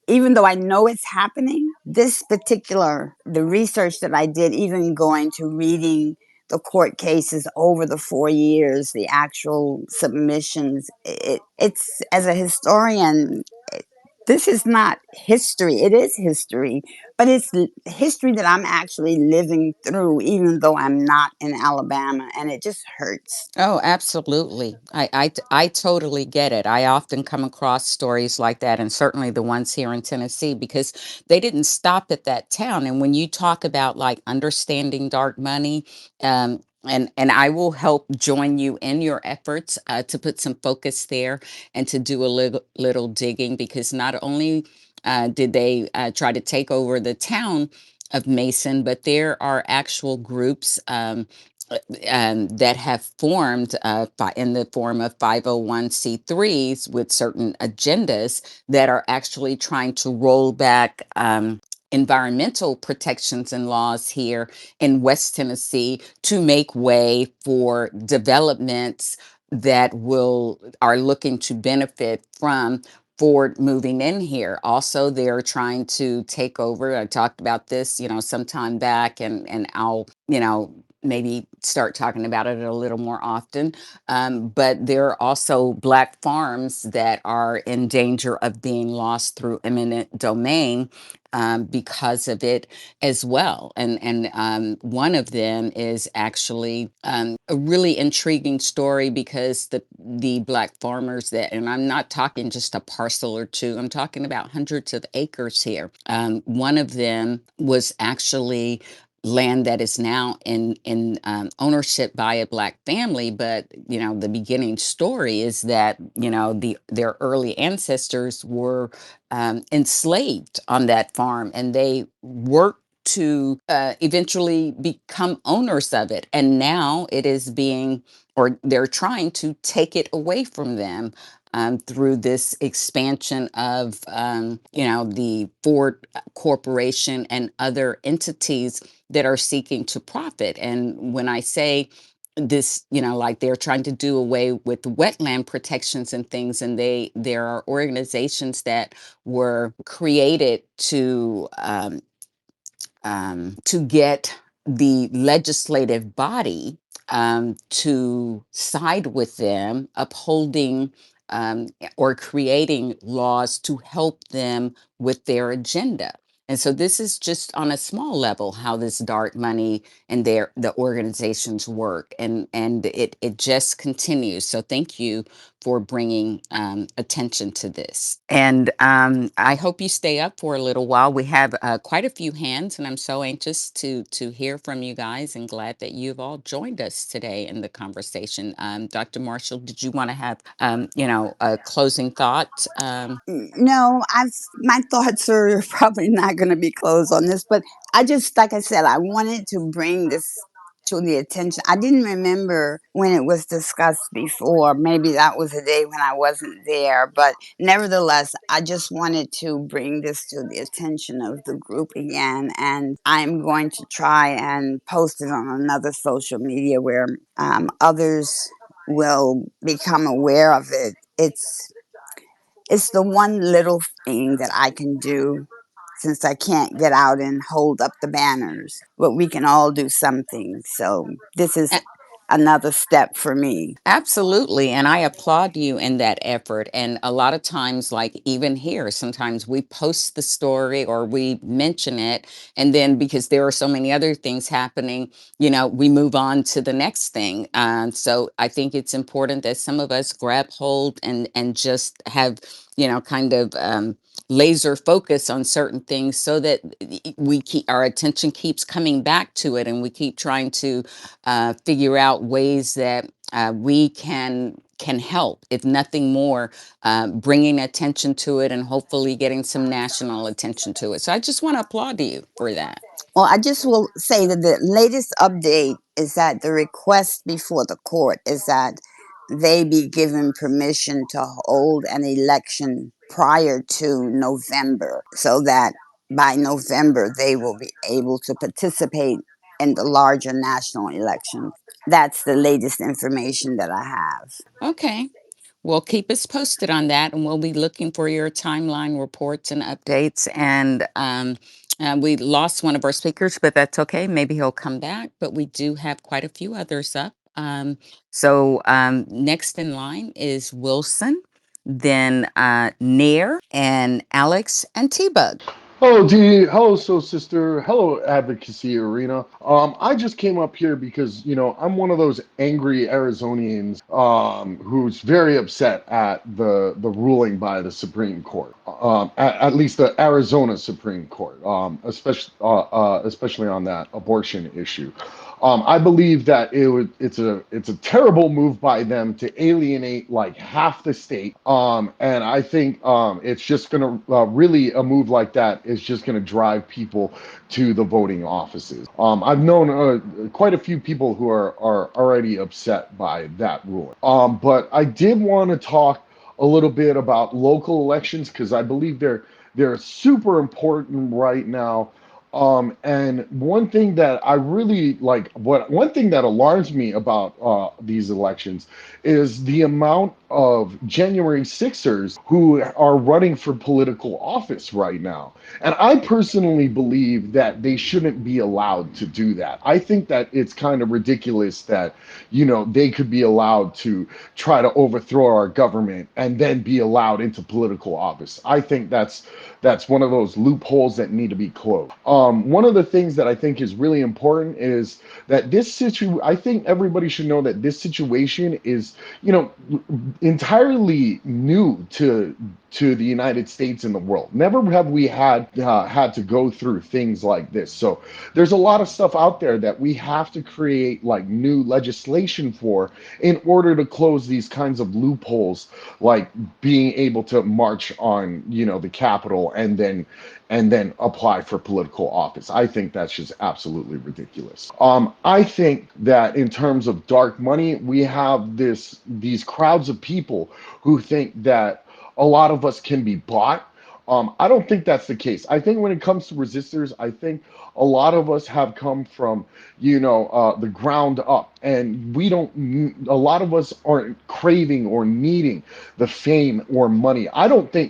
Speaker 4: even though I know it's happening, the research that I did, even going to reading the court cases over the 4 years, the actual submissions, it's, as a historian, this is not history. It is history, but it's history that I'm actually living through, even though I'm not in Alabama, and it just hurts.
Speaker 1: Oh, absolutely. I totally get it. I often come across stories like that, and certainly the ones here in Tennessee, because they didn't stop at that town. And when you talk about like understanding dark money, and I will help join you in your efforts to put some focus there and to do a little digging, because not only did they try to take over the town of Mason, but there are actual groups. That have formed in the form of 501c3s with certain agendas that are actually trying to roll back environmental protections and laws here in West Tennessee to make way for developments that will are looking to benefit from Ford moving in here. Also, they're trying to take over. I talked about this, some time back, and I'll, maybe start talking about it a little more often. But there are also Black farms that are in danger of being lost through eminent domain because of it as well. And one of them is actually a really intriguing story, because the Black farmers that, and I'm not talking just a parcel or two, I'm talking about hundreds of acres here. One of them was actually land that is now in ownership by a Black family, but the beginning story is that their early ancestors were enslaved on that farm, and they worked to eventually become owners of it. And now it is being, or they're trying to take it away from them through this expansion of, the Ford Corporation and other entities that are seeking to profit. And when I say this, like they're trying to do away with wetland protections and things, and there are organizations that were created to get the legislative body to side with them, upholding or creating laws to help them with their agenda. And so this is just on a small level how this dark money and the organizations work, and it just continues. So thank you for bringing attention to this. And I hope you stay up for a little while. We have quite a few hands, and I'm so anxious to hear from you guys, and glad that you've all joined us today in the conversation. Dr. Marshall, did you want to have a closing thought?
Speaker 4: No, my thoughts are probably not going to be closed on this, but I just, like I said, I wanted to bring this to the attention. I didn't remember when it was discussed before. Maybe that was a day when I wasn't there, but nevertheless, I just wanted to bring this to the attention of the group again, and I'm going to try and post it on another social media where others will become aware of it. It's the one little thing that I can do, since I can't get out and hold up the banners. But we can all do something. So this is another step for me.
Speaker 1: Absolutely. And I applaud you in that effort. And a lot of times, like even here, sometimes we post the story or we mention it. And then because there are so many other things happening, we move on to the next thing. So I think it's important that some of us grab hold and just have, kind of laser focus on certain things, so that we keep our attention keeps coming back to it, and we keep trying to figure out ways that we can help, if nothing more, bringing attention to it and hopefully getting some national attention to it. So I just want to applaud you for that.
Speaker 4: Well, I just will say that the latest update is that the request before the court is that they be given permission to hold an election prior to November, so that by November they will be able to participate in the larger national election. That's the latest information that I have.
Speaker 1: Okay. Well, keep us posted on that, and we'll be looking for your timeline reports and updates. And we lost one of our speakers, but that's okay. Maybe he'll come back. But we do have quite a few others up. Next in line is Wilson, then Nair, and Alex and T Bug.
Speaker 5: Hello, D. Hello, Soul Sister. Hello, Advocacy Arena. I just came up here because, I'm one of those angry Arizonians who's very upset at the ruling by the Supreme Court, at least the Arizona Supreme Court, especially on that abortion issue. I believe that it's a terrible move by them to alienate like half the state. And I think it's just gonna really a move like that is just gonna drive people to the voting offices. I've known quite a few people who are already upset by that ruling. But I did want to talk a little bit about local elections because I believe they're super important right now. And one thing that I really like, one thing that alarms me about these elections is the amount of January Sixers who are running for political office right now. And I personally believe that they shouldn't be allowed to do that. I think that it's kind of ridiculous that, they could be allowed to try to overthrow our government and then be allowed into political office. I think that's one of those loopholes that need to be closed. One of the things that I think is really important is that I think everybody should know that this situation is, entirely new to the United States and the world. Never have we had to go through things like this. So there's a lot of stuff out there that we have to create like new legislation for in order to close these kinds of loopholes, like being able to march on, the Capitol and then apply for political office. I think that's just absolutely ridiculous. I think that in terms of dark money, we have these crowds of people who think that a lot of us can be bought. I don't think that's the case. I think when it comes to resistors, I think a lot of us have come from, the ground up, and we don't. A lot of us aren't craving or needing the fame or money. I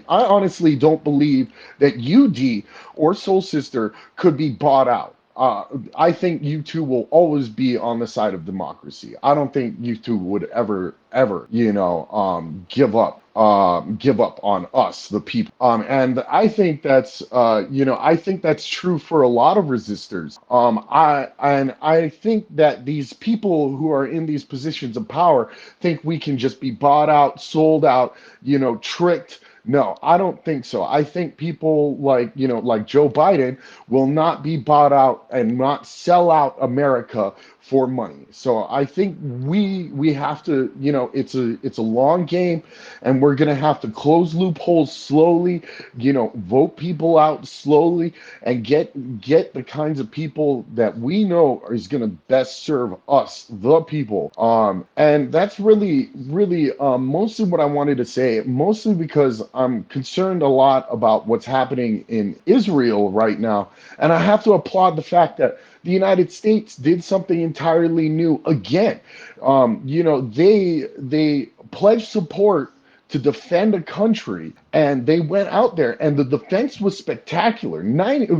Speaker 5: honestly don't believe that UD or Soul Sister could be bought out. I think you two will always be on the side of democracy. I don't think you two would ever, give up on us, the people. And I think that's true for a lot of resistors. I think that these people who are in these positions of power think we can just be bought out, sold out, tricked. No, I don't think so. I think people like Joe Biden will not be bought out and not sell out America for money. So I think we have to, it's a long game, and we're gonna have to close loopholes slowly, vote people out slowly, and get the kinds of people that we know is gonna best serve us, the people. And that's really mostly what I wanted to say, mostly because I'm concerned a lot about what's happening in Israel right now. And I have to applaud the fact that the United States did something entirely new again. They pledged support to defend a country, and they went out there, and the defense was spectacular.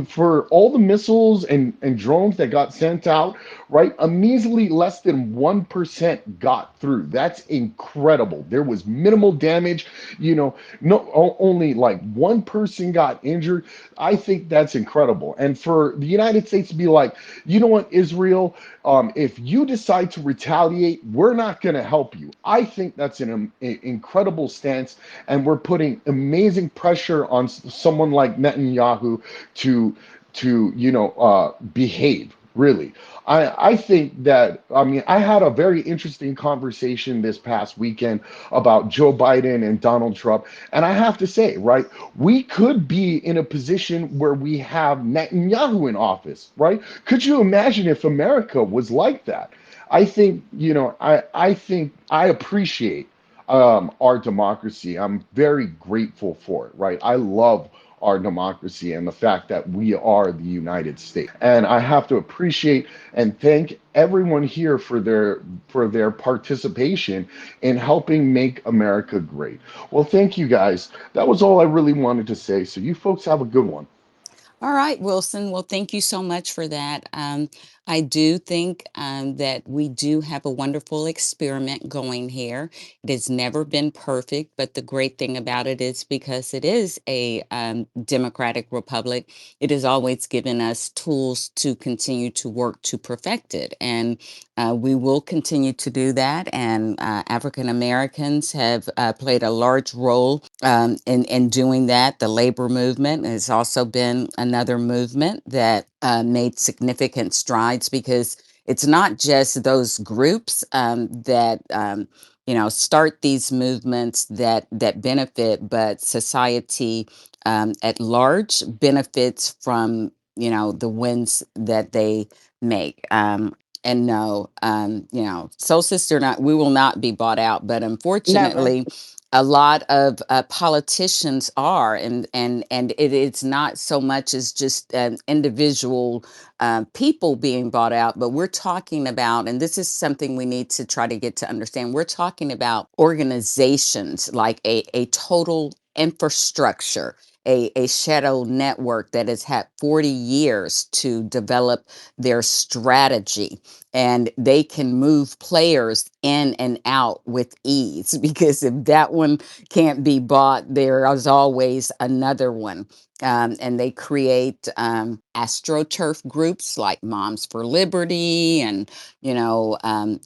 Speaker 5: For all the missiles and drones that got sent out, right? A measly less than 1% got through. That's incredible. There was minimal damage. Only like one person got injured. I think that's incredible. And for the United States to be like, you know what, Israel, if you decide to retaliate, we're not going to help you. I think that's an incredible stance, and we're putting amazing pressure on someone like Netanyahu to behave. Really, I think that, I had a very interesting conversation this past weekend about Joe Biden and Donald Trump, and I have to say, right, we could be in a position where we have Netanyahu in office, right? Could you imagine if America was like that? I think, I think I appreciate our democracy. I'm very grateful for it, right? I love our democracy and the fact that we are the United States. And I have to appreciate and thank everyone here for their participation in helping make America great. Well, thank you guys. That was all I really wanted to say. So you folks have a good one.
Speaker 1: All right, Wilson. Well, thank you so much for that. I do think that we do have a wonderful experiment going here. It has never been perfect, but the great thing about it is because it is a democratic republic, it has always given us tools to continue to work to perfect it. And we will continue to do that. And African Americans have played a large role in doing that. The labor movement has also been another movement that made significant strides because it's not just those groups that start these movements that benefit, but society at large benefits from the wins that they make. And no, Soul Sister, not we will not be bought out, but
Speaker 2: Never.
Speaker 1: unfortunately, a lot of politicians are, and it's not so much as just individual people being bought out, but we're talking about, and this is something we need to try to get to understand. We're talking about organizations like a total infrastructure. A shadow network that has had 40 years to develop their strategy, and they can move players in and out with ease because if that one can't be bought, there is always another one. And they create astroturf groups like Moms for Liberty and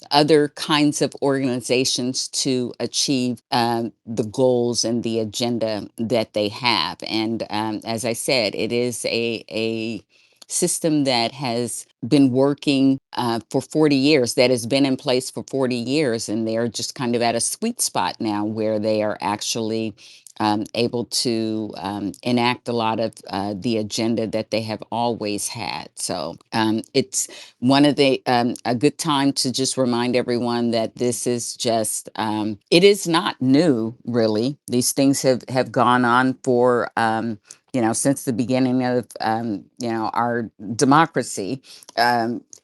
Speaker 1: other kinds of organizations to achieve the goals and the agenda that they have. And as I said, it is a system that has been working for 40 years, that has been in place for 40 years, and they're just kind of at a sweet spot now where they are actually able to enact a lot of the agenda that they have always had. So it's one of the a good time to just remind everyone that this is just it is not new, really. These things have gone on for since the beginning of our democracy.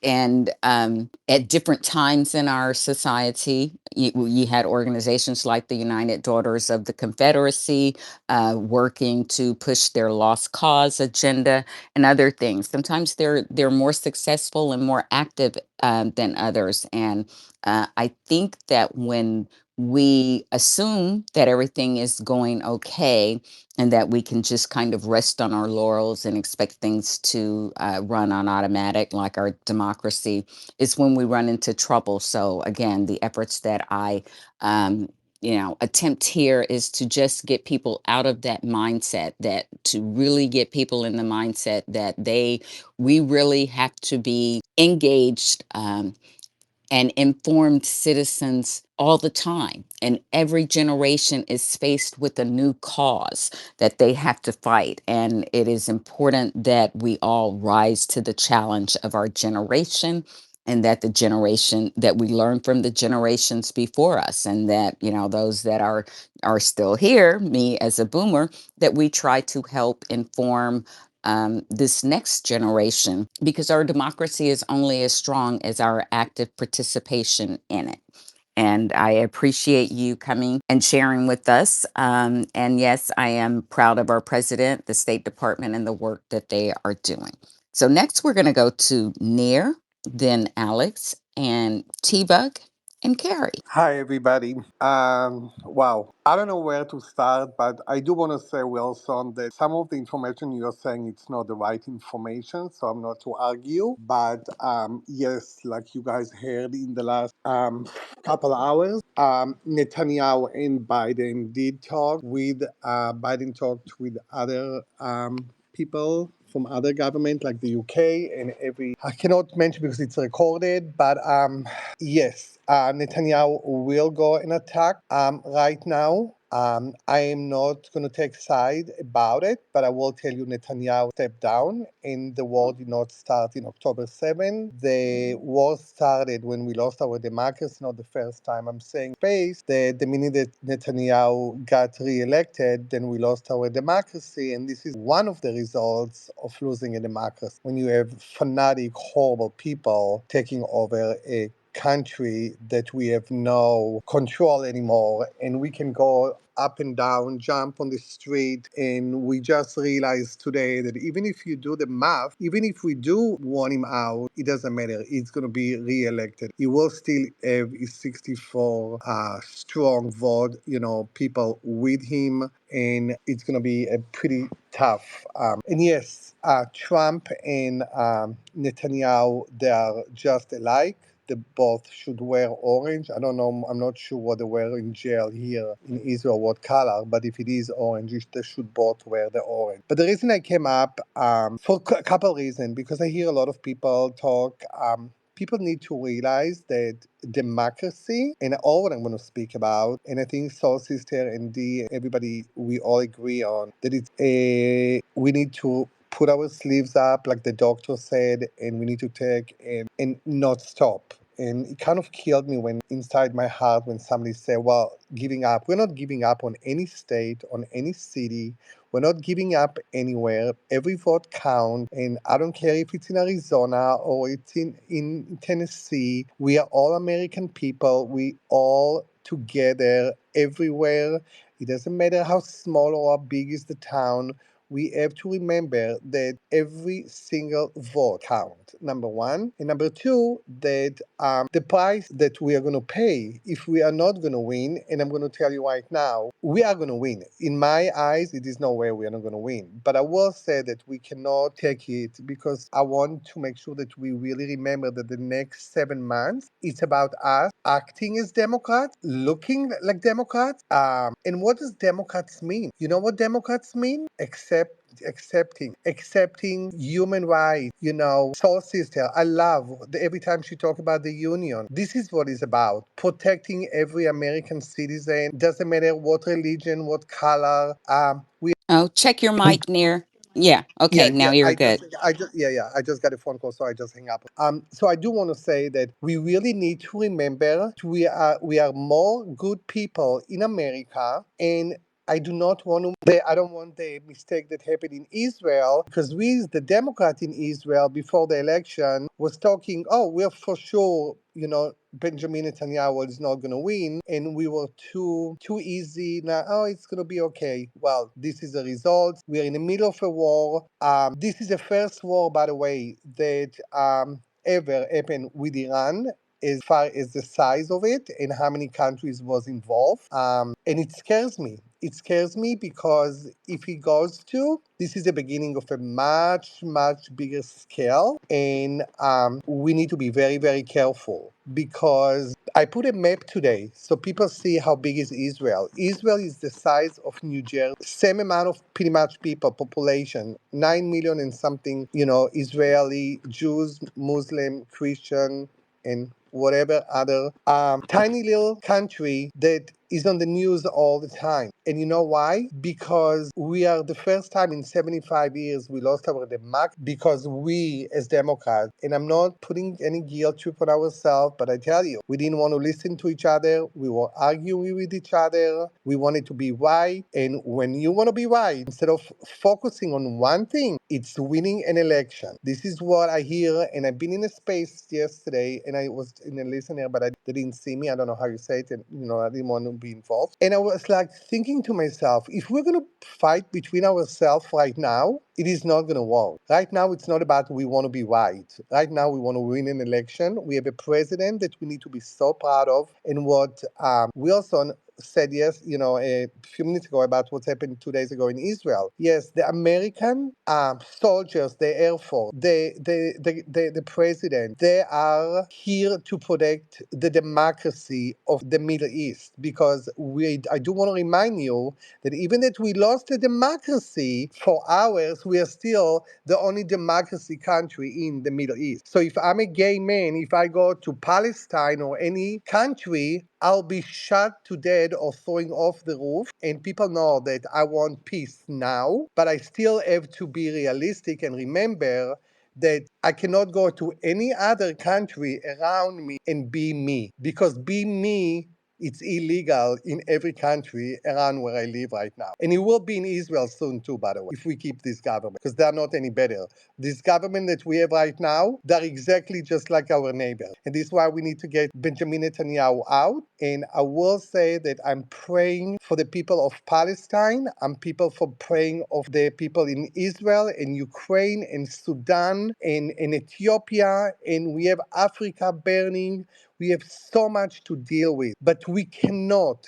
Speaker 1: And at different times in our society, you had organizations like the United Daughters of the Confederacy working to push their lost cause agenda and other things. Sometimes they're more successful and more active than others. And I think that when we assume that everything is going okay and that we can just kind of rest on our laurels and expect things to run on automatic like our democracy is when we run into trouble. So again, the efforts that I attempt here is to just get people out of that mindset, that to really get people in the mindset that we really have to be engaged and informed citizens all the time. And every generation is faced with a new cause that they have to fight. And it is important that we all rise to the challenge of our generation, and that the generation that we learn from the generations before us, and that those that are still here, me as a boomer, that we try to help inform this next generation, because our democracy is only as strong as our active participation in it. And I appreciate you coming and sharing with us. And yes, I am proud of our president, the State Department, and the work that they are doing. So next, we're going to go to Near, then Alex, and T-Bug, and Carrie.
Speaker 6: Hi, everybody. Wow. I don't know where to start, but I do want to say, Wilson, that some of the information you're saying it's not the right information, so I'm not to argue. But yes, like you guys heard in the last couple hours, Netanyahu and Biden did talk with Biden talked with other people from other government like the UK and every I cannot mention because it's recorded, but yes, Netanyahu will go and attack right now. I am not going to take side about it, but I will tell you Netanyahu stepped down and the war did not start in October 7. The war started when we lost our democracy, not the first time I'm saying space. The minute that Netanyahu got re-elected, then we lost our democracy. And this is one of the results of losing a democracy. When you have fanatic, horrible people taking over a country that we have no control anymore, and we can go up and down, jump on the street, and we just realized today that even if you do the math, even if we do want him out, it doesn't matter. He's going to be re-elected. He will still have his 64 strong vote, people with him, and it's going to be a pretty tough. And yes, Trump and Netanyahu, they are just alike. They both should wear orange. I don't know. I'm not sure what they wear in jail here in Israel, what color, but if it is orange, they should both wear the orange. But the reason I came up for a couple of reasons, because I hear a lot of people talk. People need to realize that democracy, and all what I'm going to speak about, and I think Soul Sister and Dee, everybody, we all agree on that we need to put our sleeves up, like the doctor said, and we need to take and not stop. And it kind of killed me when inside my heart when somebody said, well, giving up. We're not giving up on any state, on any city. We're not giving up anywhere. Every vote counts. And I don't care if it's in Arizona or it's in Tennessee. We are all American people. We all together everywhere. It doesn't matter how small or how big is the town. We have to remember that every single vote counts, number one. And number two, that the price that we are going to pay if we are not going to win, and I'm going to tell you right now, we are going to win. In my eyes, it is nowhere we are not going to win. But I will say that we cannot take it because I want to make sure that we really remember that the next 7 months, it's about us acting as Democrats, looking like Democrats. And what does Democrats mean? You know what Democrats mean? Accepting human rights. Soul Sister, I love every time she talk about the union. This is what it's about: protecting every American citizen. Doesn't matter what religion, what color.
Speaker 1: Oh, check your mic near. Yeah.
Speaker 6: Yeah,
Speaker 1: Okay. Now
Speaker 6: yeah.
Speaker 1: you're good.
Speaker 6: Yeah. I just got a phone call, so I just hang up. So I do want to say that we really need to remember we are more good people in America, and I don't want the mistake that happened in Israel, because we, the Democrat in Israel, before the election, was talking, oh, we're for sure, Benjamin Netanyahu is not going to win, and we were too easy. Now, oh, it's going to be okay. Well, this is the result. We are in the middle of a war. This is the first war, by the way, that ever happened with Iran, as far as the size of it and how many countries was involved. And it scares me. It scares me because if he goes to, this is the beginning of a much, much bigger scale. And we need to be very, very careful, because I put a map today so people see how big is Israel. Israel is the size of New Jersey, same amount of pretty much people, population, 9 million and something, Israeli, Jews, Muslim, Christian, and whatever other tiny little country that is on the news all the time. And you know why? Because we are the first time in 75 years we lost our democracy, because we as Democrats, and I'm not putting any guilt trip on ourselves, but I tell you, we didn't want to listen to each other. We were arguing with each other. We wanted to be right. And when you want to be right, instead of focusing on one thing, it's winning an election. This is what I hear. And I've been in a space yesterday, and I was in a listener, but they didn't see me. I don't know how you say it. And, I didn't want to be involved. And I was like thinking to myself, if we're going to fight between ourselves right now, it is not going to work. Right now, it's not about we want to be right. Right now, we want to win an election. We have a president that we need to be so proud of. And what Wilson said a few minutes ago about what's happened 2 days ago in Israel. Yes, the American soldiers, the Air Force, the president, they are here to protect the democracy of the Middle East, because I do want to remind you that even that we lost the democracy for hours, we are still the only democracy country in the Middle East. So if I'm a gay man, if I go to Palestine or any country, I'll be shot to death head or throwing off the roof. And people know that I want peace now, but I still have to be realistic and remember that I cannot go to any other country around me and be me. Because being me, it's illegal in every country around where I live right now. And it will be in Israel soon too, by the way, if we keep this government, because they're not any better. This government that we have right now, they're exactly just like our neighbors. And this is why we need to get Benjamin Netanyahu out. And I will say that I'm praying for the people of Palestine. I'm people for praying of the people in Israel and Ukraine and Sudan and Ethiopia. And we have Africa burning. We have so much to deal with, but we cannot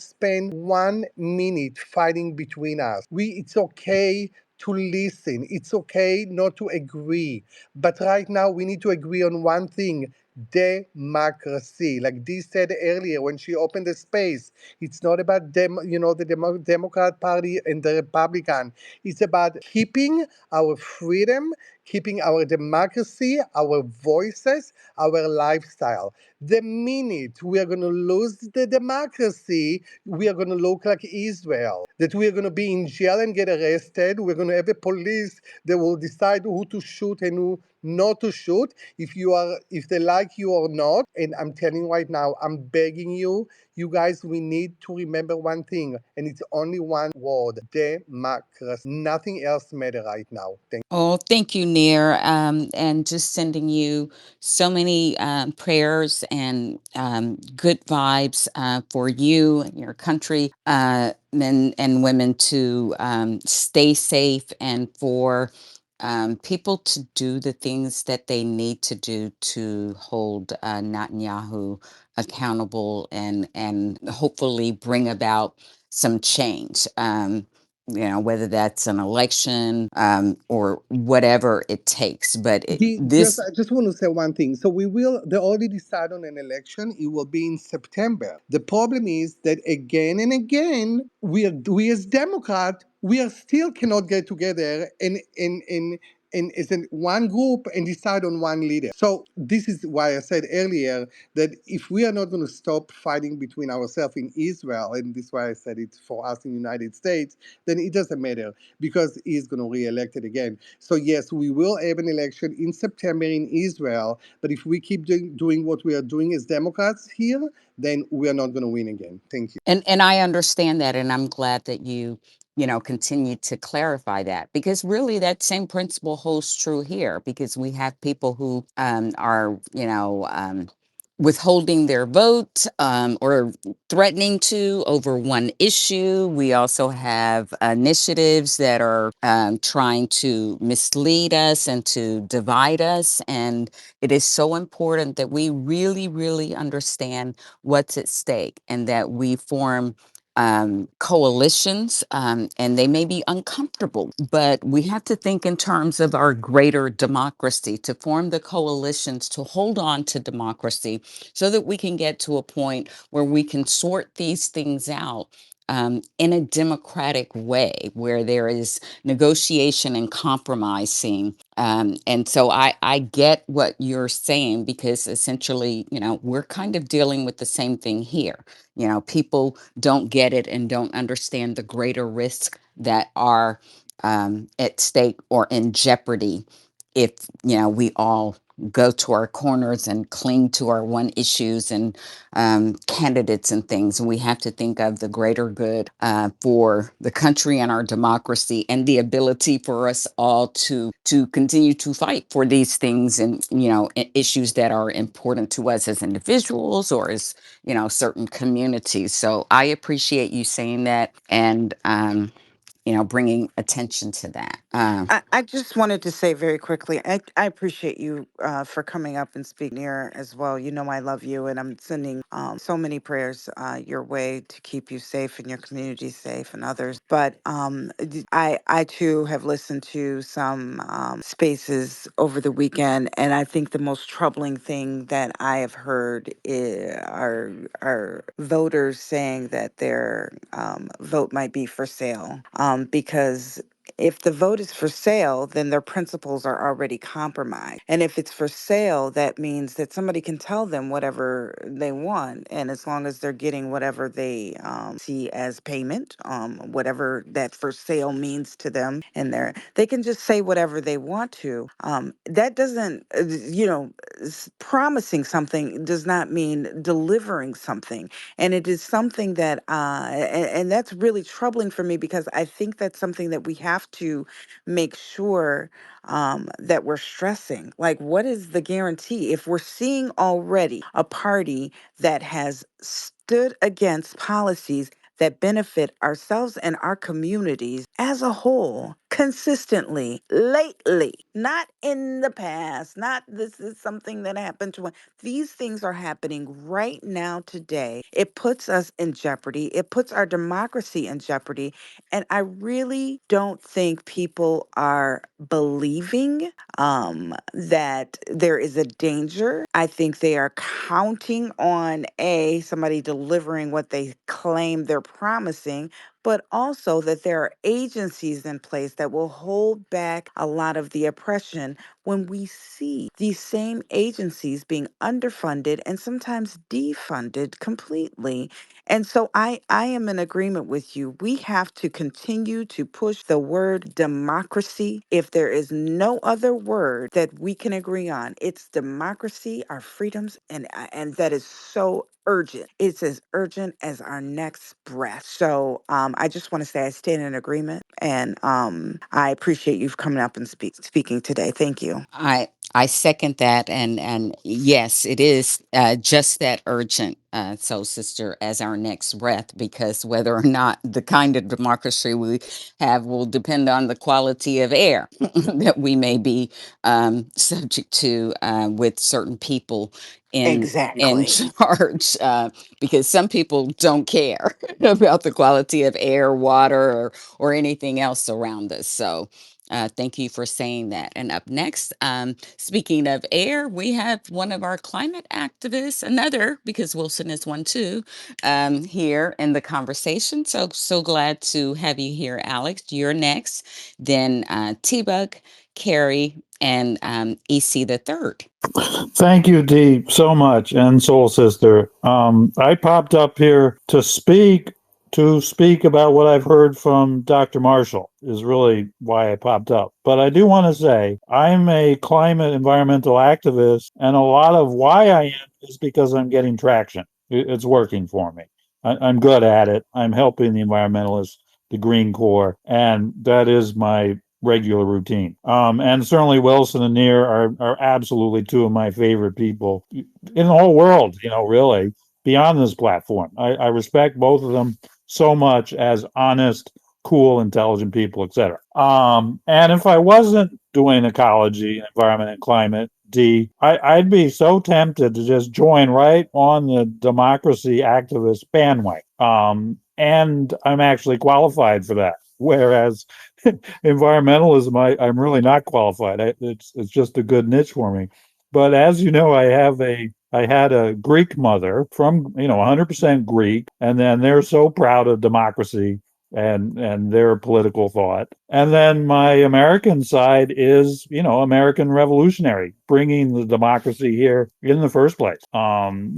Speaker 6: spend 1 minute fighting between us. It's okay to listen. It's okay not to agree. But right now we need to agree on one thing: democracy. Like Dee said earlier when she opened the space, it's not about the Democrat Party and the Republican. It's about keeping our freedom, keeping our democracy, our voices, our lifestyle. The minute we are going to lose the democracy, we are going to look like Israel. That we are going to be in jail and get arrested. We're going to have a police that will decide who to shoot and who not to shoot, if they like you or not. And I'm telling you right now, I'm begging you, you guys, we need to remember one thing, and it's only one word: democracy. Nothing else matters right now.
Speaker 1: Oh, thank you, Neer. And just sending you so many prayers and good vibes for you and your country, men and women, to stay safe, and for people to do the things that they need to do to hold Netanyahu accountable, and hopefully bring about some change. Whether that's an election, or whatever it takes. But
Speaker 6: I just want to say one thing. So they already decide on an election. It will be in September. The problem is that again and again, we as Democrat, we are still cannot get together and as in one group and decide on one leader. So this is why I said earlier that if we are not going to stop fighting between ourselves in Israel, and this is why I said it's for us in the United States, then it doesn't matter because he's going to re-elect it again. So yes, we will have an election in September in Israel, but if we keep doing what we are doing as Democrats here, then we are not going to win again. Thank you.
Speaker 1: And I understand that, and I'm glad that continue to clarify that, because really that same principle holds true here, because we have people who are withholding their vote, or threatening to, over one issue. We also have initiatives that are trying to mislead us and to divide us, and it is so important that we really, really understand what's at stake, and that we form coalitions, and they may be uncomfortable, but we have to think in terms of our greater democracy, to form the coalitions to hold on to democracy, so that we can get to a point where we can sort these things out in a democratic way, where there is negotiation and compromising. And so I get what you're saying, because essentially, we're kind of dealing with the same thing here. People don't get it and don't understand the greater risks that are at stake or in jeopardy if, we all go to our corners and cling to our one issues and candidates and things. And we have to think of the greater good for the country and our democracy, and the ability for us all to continue to fight for these things, and issues that are important to us as individuals, or as certain communities. So I appreciate you saying that, and bringing attention to that.
Speaker 2: I just wanted to say very quickly, I appreciate you for coming up and speaking here as well. You know I love you, and I'm sending so many prayers your way to keep you safe and your community safe and others. But I too have listened to some spaces over the weekend, and I think the most troubling thing that I have heard are voters saying that their vote might be for sale, because If the vote is for sale, then their principles are already compromised. And if it's for sale, that means that somebody can tell them whatever they want. And as long as they're getting whatever they see as payment, whatever that for sale means to them, and they can just say whatever they want to. That doesn't, promising something does not mean delivering something. And it is something that, and that's really troubling for me, because I think that's something that we have to make sure that we're stressing. Like, what is the guarantee? If we're seeing already a party that has stood against policies that benefit ourselves and our communities as a whole consistently lately, not in the past, not this is something that happened to these things are happening right now today. It puts us in jeopardy. It puts our democracy in jeopardy. And I really don't think people are believing that there is a danger. I think they are counting on somebody delivering what they claim they're promising, but also that there are agencies in place that will hold back a lot of the oppression when we see these same agencies being underfunded and sometimes defunded completely. And so I am in agreement with you. We have to continue to push the word democracy. If there is no other word that we can agree on, it's democracy, our freedoms, and that is so urgent. It's as urgent as our next breath. So I just want to say I stand in agreement, and I appreciate you coming up and speaking today. Thank you.
Speaker 1: I second that, and yes, it is just that urgent. So, sister, as our next breath, because whether or not the kind of democracy we have will depend on the quality of air that we may be subject to with certain people in
Speaker 2: Exactly.
Speaker 1: charge, because some people don't care about the quality of air, water, or anything else around us. So. Thank you for saying that. And up next, speaking of air, we have one of our climate activists, another, because Wilson is one too, here in the conversation. So glad to have you here, Alex. You're next. Then T-Bug, Carrie, and EC the third.
Speaker 7: Thank you, Dee, so much, and Soul Sister. I popped up here to speak about what I've heard from Dr. Marshall. Is really why I popped up. But I do want to say I'm a climate environmental activist, and a lot of why I am is because I'm getting traction. It's working for me. I'm good at it. I'm helping the environmentalists, the Green Corps, and that is my regular routine. And certainly Wilson and Near are absolutely two of my favorite people in the whole world, really, beyond this platform. I respect both of them so much as honest, cool, intelligent people, etc. And if I wasn't doing ecology, environment, and climate, I'd be so tempted to just join right on the democracy activist bandwagon. And I'm actually qualified for that. Whereas environmentalism, I'm really not qualified. It's just a good niche for me. But as you know, I had a Greek mother from 100% Greek, and then they're so proud of democracy and their political thought. And then my American side is American revolutionary, bringing the democracy here in the first place.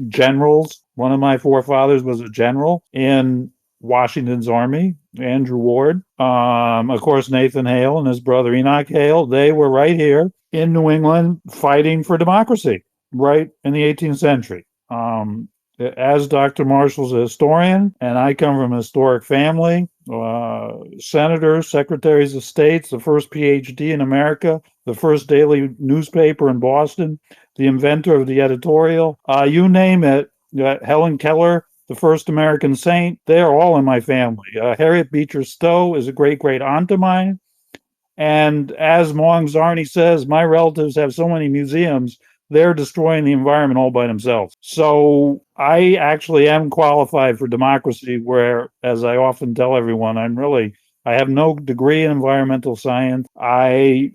Speaker 7: Generals. One of my forefathers was a general in Washington's Army, Andrew Ward. Of course, Nathan Hale and his brother Enoch Hale, they were right here in New England fighting for democracy, right in the 18th century. As Dr. Marshall's a historian, and I come from a historic family, senators, secretaries of states, the first PhD in America, the first daily newspaper in Boston, the inventor of the editorial, you name it, Helen Keller, the first American saint, they're all in my family. Harriet Beecher Stowe is a great great aunt of mine. And as Maung Zarni says, my relatives have so many museums, they're destroying the environment all by themselves. So I actually am qualified for democracy, where, as I often tell everyone, I have no degree in environmental science. I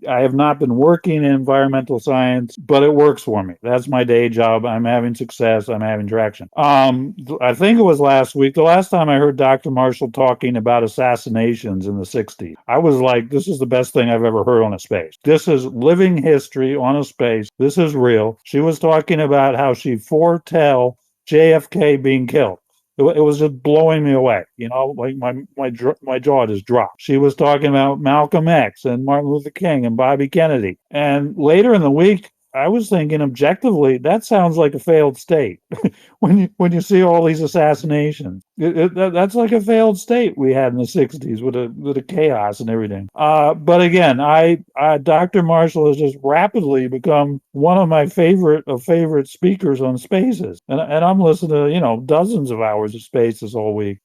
Speaker 7: have not been working in environmental science, but it works for me. That's my day job. I'm having success. I'm having traction. I think it was last week, the last time I heard Dr. Marshall talking about assassinations in the 60s. I was like, this is the best thing I've ever heard on a space. This is living history on a space. This is real. She was talking about how she foretell JFK being killed. It was just blowing me away. Like my jaw just dropped. She was talking about Malcolm X and Martin Luther King and Bobby Kennedy. And later in the week, I was thinking objectively, that sounds like a failed state. When you see all these assassinations, that's like a failed state we had in the '60s with a chaos and everything. But again, Dr. Marshall has just rapidly become one of my favorite speakers on Spaces, and I'm listening to dozens of hours of Spaces all week.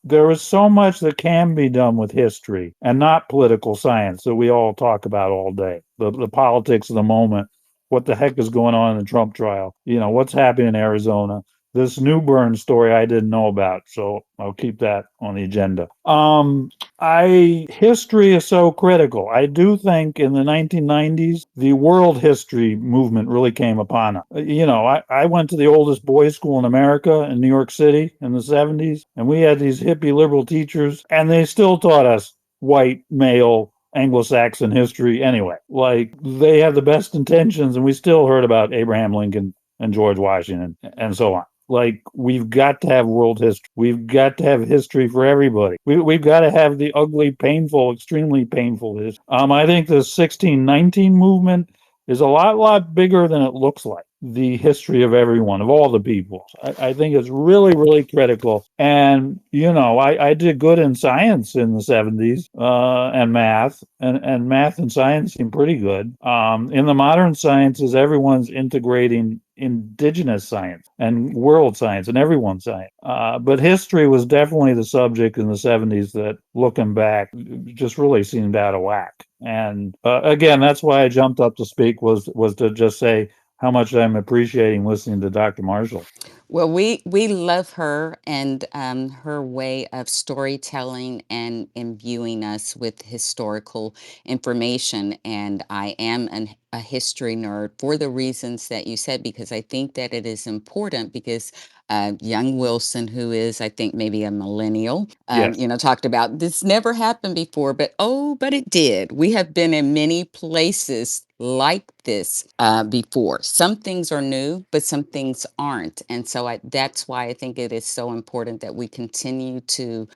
Speaker 7: There is so much that can be done with history and not political science that we all talk about all day. The politics of the moment, what the heck is going on in the Trump trial? What's happening in Arizona? This Newburn story I didn't know about, so I'll keep that on the agenda. I History is so critical. I do think in the 1990s the world history movement really came upon us. I went to the oldest boys' school in America in New York City in the 70s, and we had these hippie liberal teachers, and they still taught us white male Anglo-Saxon history anyway. Like, they had the best intentions, and we still heard about Abraham Lincoln and George Washington and so on. Like, we've got to have world history. We've got to have history for everybody. We've got to have the ugly, painful, extremely painful history. I think the 1619 movement is a lot bigger than it looks like. The history of everyone, of all the people. I think it's really, really critical. And, I did good in science in the 70s, and math, and math and science seem pretty good. In the modern sciences, everyone's integrating indigenous science and world science and everyone's science. But history was definitely the subject in the 70s that, looking back, just really seemed out of whack. And again, that's why I jumped up to speak, was to just say how much I'm appreciating listening to Dr. Marshall.
Speaker 1: Well, we love her and her way of storytelling and imbuing us with historical information. And I am a history nerd for the reasons that you said, because I think that it is important. Because young Wilson, who is, I think, maybe a millennial,
Speaker 7: Yes.
Speaker 1: talked about this never happened before, but it did. We have been in many places like this before. Some things are new, but some things aren't. And so that's why I think it is so important that we continue to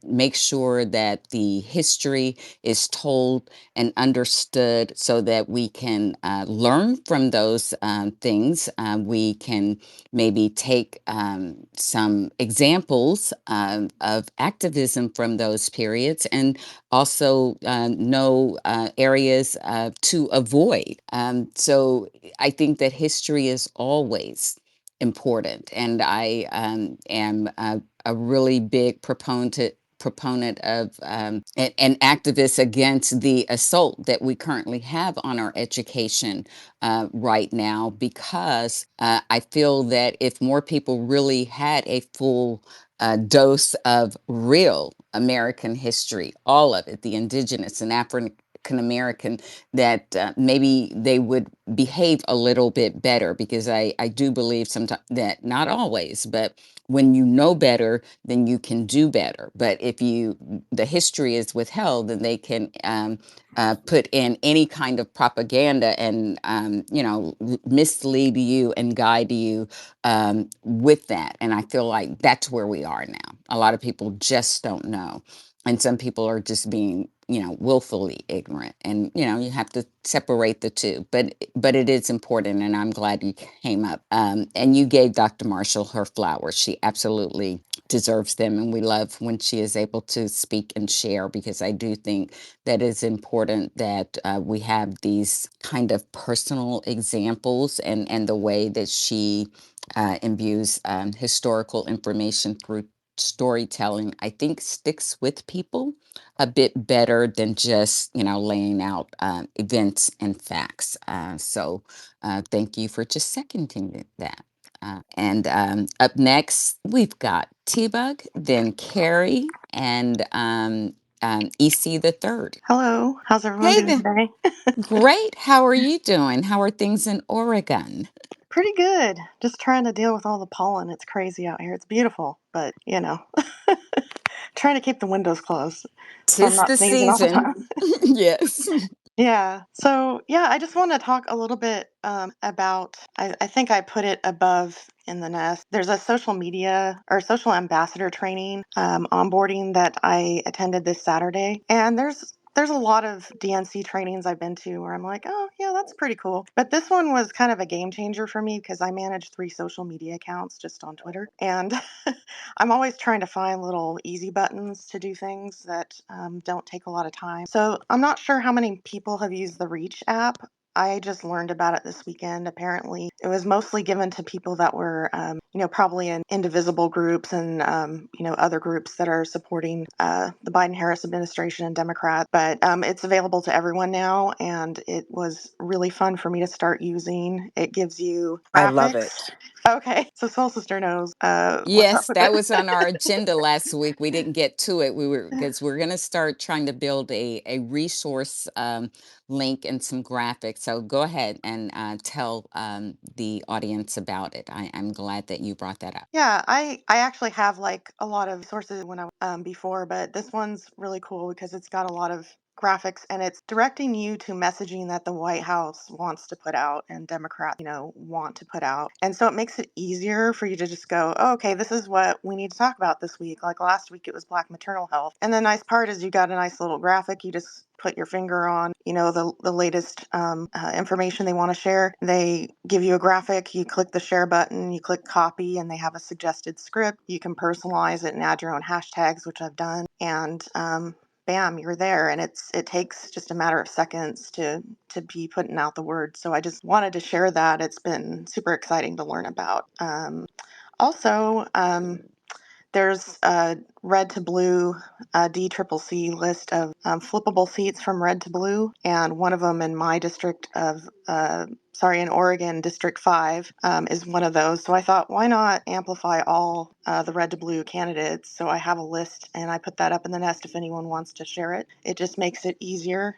Speaker 1: make sure that the history is told and understood, so that we can learn from those things. We can maybe take some examples of activism from those periods, and also know areas to avoid. So I think that history is always important, and I am a really big proponent of an activist against the assault that we currently have on our education right now, because I feel that if more people really had a full dose of real American history, all of it, the indigenous and African American, that maybe they would behave a little bit better. Because I do believe sometimes that, not always, but when you know better, then you can do better. But if the history is withheld, then they can put in any kind of propaganda and mislead you and guide you with that. And I feel like that's where we are now. A lot of people just don't know, and some people are just being willfully ignorant. And you have to separate the two. But it is important, and I'm glad you came up, and you gave Dr. Marshall her flowers. She absolutely deserves them, and we love when she is able to speak and share, because I do think that it's important that we have these kind of personal examples, and the way that she imbues historical information through storytelling, I think, sticks with people a bit better than just laying out events and facts. So thank you for just seconding that. And up next, we've got T-Bug, then Carrie, and EC the third.
Speaker 8: Hello, how's everyone
Speaker 1: Hey
Speaker 8: doing
Speaker 1: there.
Speaker 8: today?
Speaker 1: Great. How are you doing? How are things in Oregon?
Speaker 8: Pretty good. Just trying to deal with all the pollen. It's crazy out here. It's beautiful, but trying to keep the windows closed so I'm
Speaker 1: Tis
Speaker 8: not
Speaker 1: the
Speaker 8: sneezing all the
Speaker 1: season.
Speaker 8: time.
Speaker 1: Yes.
Speaker 8: Yeah. So, yeah, I just want to talk a little bit about, I think I put it above in the nest. There's a social media or social ambassador training onboarding that I attended this Saturday. And there's a lot of DNC trainings I've been to where I'm like, oh, yeah, that's pretty cool. But this one was kind of a game changer for me because I manage 3 social media accounts just on Twitter. And I'm always trying to find little easy buttons to do things that don't take a lot of time. So I'm not sure how many people have used the Reach app. I just learned about it this weekend. Apparently, it was mostly given to people that were, probably in indivisible groups and, other groups that are supporting the Biden-Harris administration and Democrats. But it's available to everyone now, and it was really fun for me to start using. It gives you
Speaker 2: I love
Speaker 8: graphics.
Speaker 2: it.
Speaker 8: Okay, so Soul Sister knows what's up
Speaker 1: Yes,
Speaker 8: with
Speaker 1: that
Speaker 8: it.
Speaker 1: was on our agenda last week. We didn't get to it. We were because we're going to start trying to build a resource link and some graphics. So go ahead and tell the audience about it. I'm glad that you brought that up.
Speaker 8: Yeah, I actually have like a lot of sources when I before, but this one's really cool because it's got a lot of graphics and it's directing you to messaging that the White House wants to put out and Democrats, want to put out. And so it makes it easier for you to just go, oh, okay, this is what we need to talk about this week. Like last week it was Black maternal health. And the nice part is you got a nice little graphic. You just put your finger on, the latest information they want to share. They give you a graphic. You click the share button, you click copy, and they have a suggested script. You can personalize it and add your own hashtags, which I've done. And bam, you're there. And it takes just a matter of seconds to be putting out the word. So I just wanted to share that. It's been super exciting to learn about. Also, there's a red to blue DCCC list of flippable seats from red to blue, and one of them in my district in Oregon, District 5 is one of those. So I thought, why not amplify all the red to blue candidates? So I have a list and I put that up in the nest if anyone wants to share it. It just makes it easier,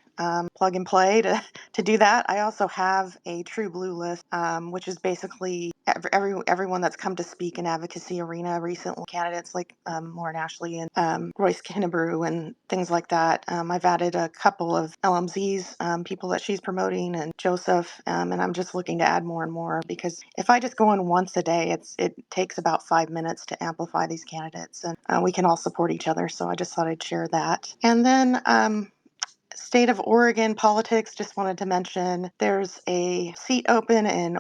Speaker 8: plug and play to do that. I also have a true blue list, which is basically everyone that's come to speak in advocacy arena recently, candidates like Lauren Ashley and Royce Kinnebrew and things like that. I've added a couple of LMZs, people that she's promoting, and Joseph, and I'm just looking to add more and more because if I just go in once a day, it takes about 5 minutes to amplify these candidates, and we can all support each other. So I just thought I'd share that. And then state of Oregon politics, just wanted to mention there's a seat open in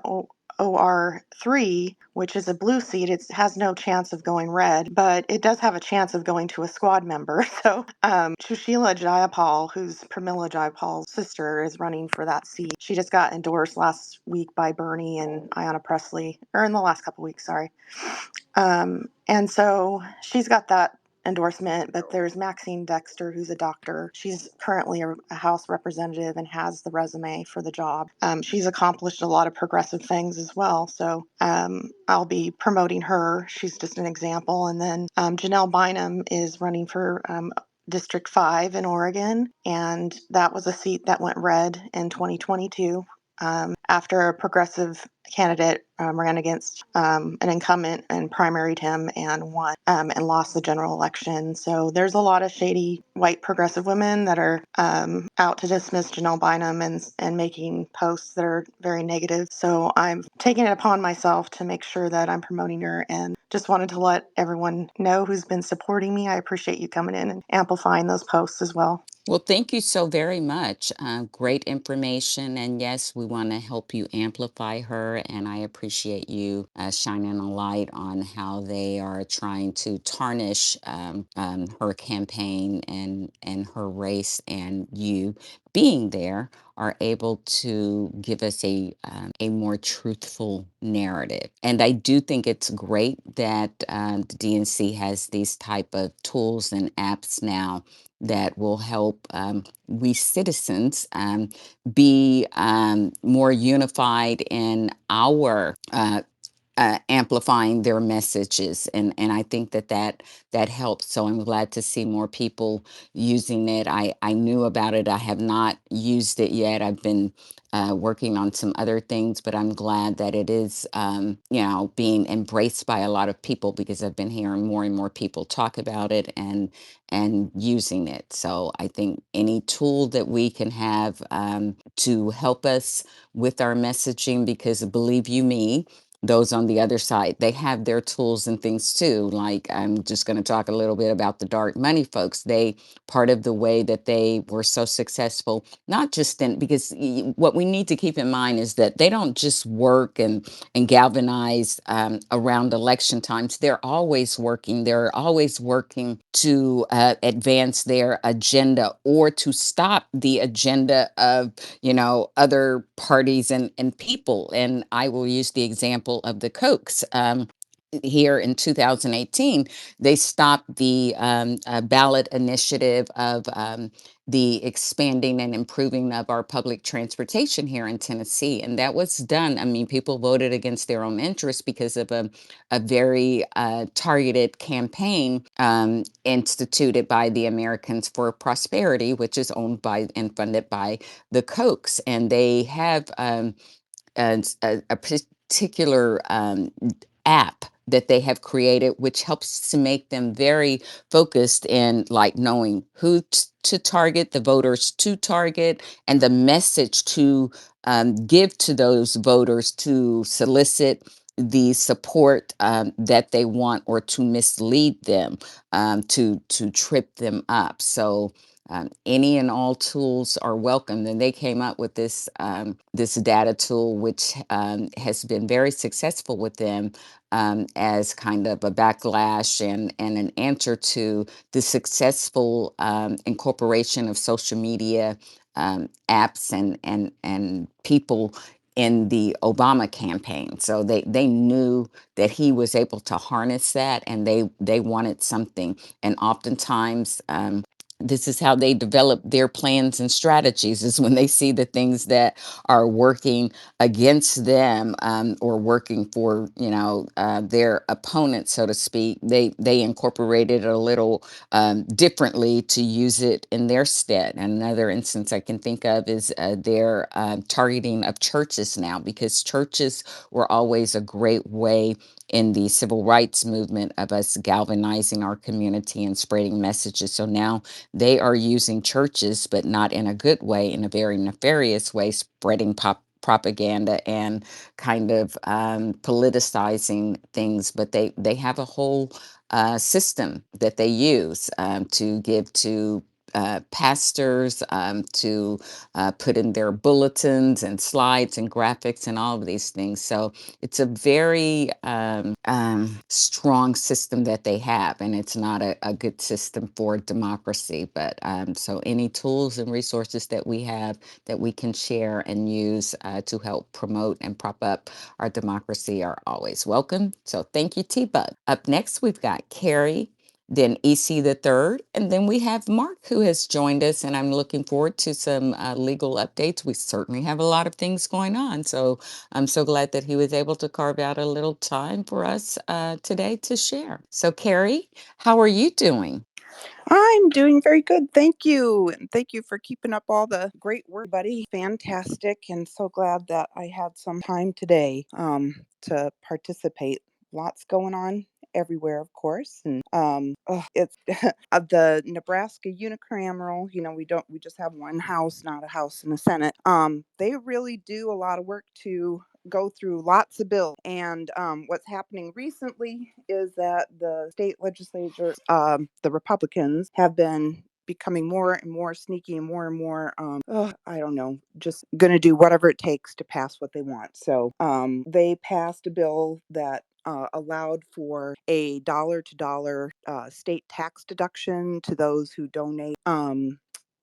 Speaker 8: OR3, which is a blue seat. It has no chance of going red, but it does have a chance of going to a squad member. So Shushila Jayapal, who's Pramila Jayapal's sister, is running for that seat. She just got endorsed last week by Bernie and Ayanna Pressley, or in the last couple weeks, sorry. And so she's got that endorsement, but there's Maxine Dexter, who's a doctor. She's currently a House representative and has the resume for the job. She's accomplished a lot of progressive things as well. So I'll be promoting her. She's just an example. And then Janelle Bynum is running for District 5 in Oregon, and that was a seat that went red in 2022 after a progressive candidate ran against an incumbent and primaried him and won and lost the general election. So there's a lot of shady white progressive women that are out to dismiss Janelle Bynum and making posts that are very negative. So I'm taking it upon myself to make sure that I'm promoting her, and just wanted to let everyone know who's been supporting me. I appreciate you coming in and amplifying those posts as well.
Speaker 1: Well, thank you so very much. Great information. And yes, we want to help you amplify her. And I appreciate you shining a light on how they are trying to tarnish her campaign and her race. And you being there are able to give us a more truthful narrative. And I do think it's great that the DNC has these type of tools and apps now that will help we citizens be more unified in our amplifying their messages, and I think that helps. So I'm glad to see more people using it. I knew about it. I have not used it yet. I've been working on some other things, but I'm glad that it is, being embraced by a lot of people, because I've been hearing more and more people talk about it and using it. So I think any tool that we can have to help us with our messaging, because believe you me, those on the other side, they have their tools and things too. Like, I'm just going to talk a little bit about the dark money folks. They, part of the way that they were so successful, not just in, because what we need to keep in mind is that they don't just work and galvanize around election times. They're always working. They're always working to advance their agenda, or to stop the agenda of, other parties and people. And I will use the example of the Kochs. Here in 2018, they stopped the ballot initiative of the expanding and improving of our public transportation here in Tennessee. And that was done. I mean, people voted against their own interests because of a very targeted campaign instituted by the Americans for Prosperity, which is owned by and funded by the Kochs. And they have a particular app that they have created, which helps to make them very focused in, like, knowing who to target, the voters to target, and the message to give to those voters to solicit the support that they want, or to mislead them, to trip them up. So any and all tools are welcome. And they came up with this data tool, which has been very successful with them, as kind of a backlash and an answer to the successful incorporation of social media apps and people in the Obama campaign. So they knew that he was able to harness that, and they wanted something. And oftentimes, this is how they develop their plans and strategies, is when they see the things that are working against them, or working for, their opponent, so to speak. They incorporated a little differently to use it in their stead. Another instance I can think of is their targeting of churches now, because churches were always a great way in the civil rights movement of us galvanizing our community and spreading messages. So now they are using churches, but not in a good way, in a very nefarious way, spreading propaganda and kind of politicizing things. But they have a whole system that they use to give to pastors, to put in their bulletins and slides and graphics and all of these things. So it's a very strong system that they have, and it's not a good system for democracy. But so any tools and resources that we have that we can share and use to help promote and prop up our democracy are always welcome. So thank you, T-Bug. Up next, we've got Carrie, then EC the third, and then we have Mark, who has joined us, and I'm looking forward to some legal updates. We certainly have a lot of things going on, so I'm so glad that he was able to carve out a little time for us today to share. So Carrie, how are you doing?
Speaker 9: I'm doing very good. Thank you. And thank you for keeping up all the great work, buddy. Fantastic. And so glad that I had some time today to participate. Lots going on everywhere, of course. And it's the Nebraska unicameral, we just have one house, not a house and a Senate. They really do a lot of work to go through lots of bills. And what's happening recently is that the state legislature, the Republicans, have been becoming more and more sneaky and more, I don't know, just going to do whatever it takes to pass what they want. So they passed a bill that allowed for a dollar to dollar state tax deduction to those who donate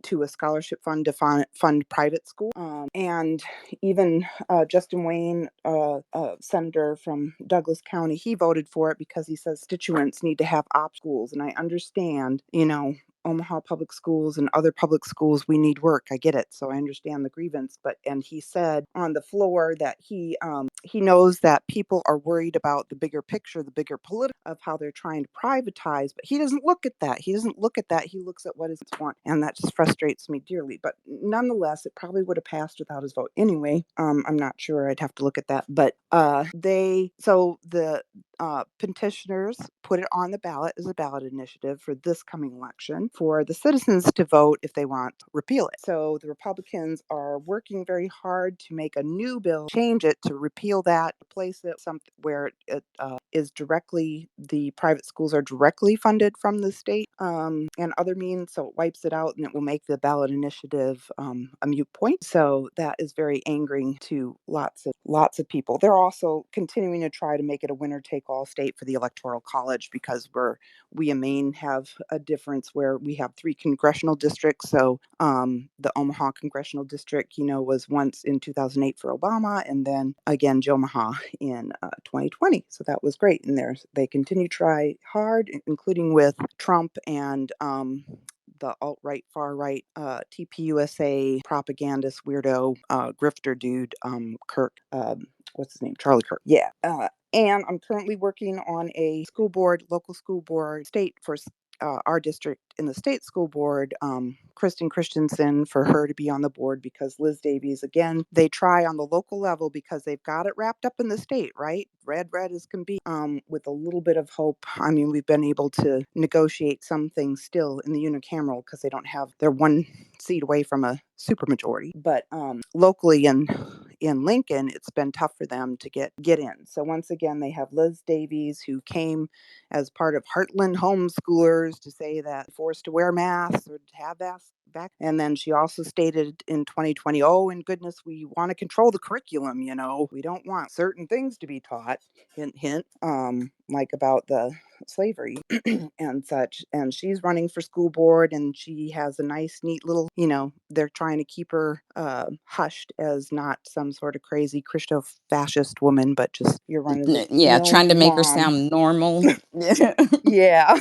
Speaker 9: to a scholarship fund to fund private school. And even Justin Wayne, senator from Douglas County, he voted for it because he says constituents need to have op schools. And I understand, Omaha Public Schools and other public schools, we need work. I get it. So I understand the grievance. And he said on the floor that he knows that people are worried about the bigger picture, the bigger political of how they're trying to privatize, but he doesn't look at that. He doesn't look at that. He looks at what his want. And that just frustrates me dearly. But nonetheless, it probably would have passed without his vote anyway. I'm not sure. I'd have to look at that. But the petitioners put it on the ballot as a ballot initiative for this coming election for the citizens to vote if they want to repeal it. So the Republicans are working very hard to make a new bill, change it to repeal that, replace it something where it is directly, the private schools are directly funded from the state and other means. So it wipes it out and it will make the ballot initiative a moot point. So that is very angering to lots of people. They're also continuing to try to make it a winner take all state for the electoral college because we in Maine have a difference where we have 3 congressional districts. So the Omaha congressional district, was once in 2008 for Obama, and then again Jomaha in 2020. So that was great. And they continue to try hard, including with Trump and the alt-right, far-right TPUSA propagandist weirdo grifter dude, Kirk. What's his name? Charlie Kirk. Yeah. And I'm currently working on a local school board, state for our district in the state school board, Kristen Christensen, for her to be on the board because Liz Davies, again, they try on the local level because they've got it wrapped up in the state, right? Red as can be, with a little bit of hope. I mean, we've been able to negotiate some things still in the unicameral because they're one seat away from a supermajority. But locally in Lincoln, it's been tough for them to get in. So once again, they have Liz Davies, who came as part of Heartland homeschoolers to say that forced to wear masks or to have masks back. And then she also stated in 2020, oh, and goodness, we want to control the curriculum. We don't want certain things to be taught. Hint, hint. Like about the slavery and such. And she's running for school board, and she has a nice, neat little, they're trying to keep her hushed as not some sort of crazy Christo fascist woman, but just you're running the
Speaker 1: Yeah,
Speaker 9: mill
Speaker 1: trying to make her
Speaker 9: mom.
Speaker 1: sound normal.
Speaker 9: Yeah.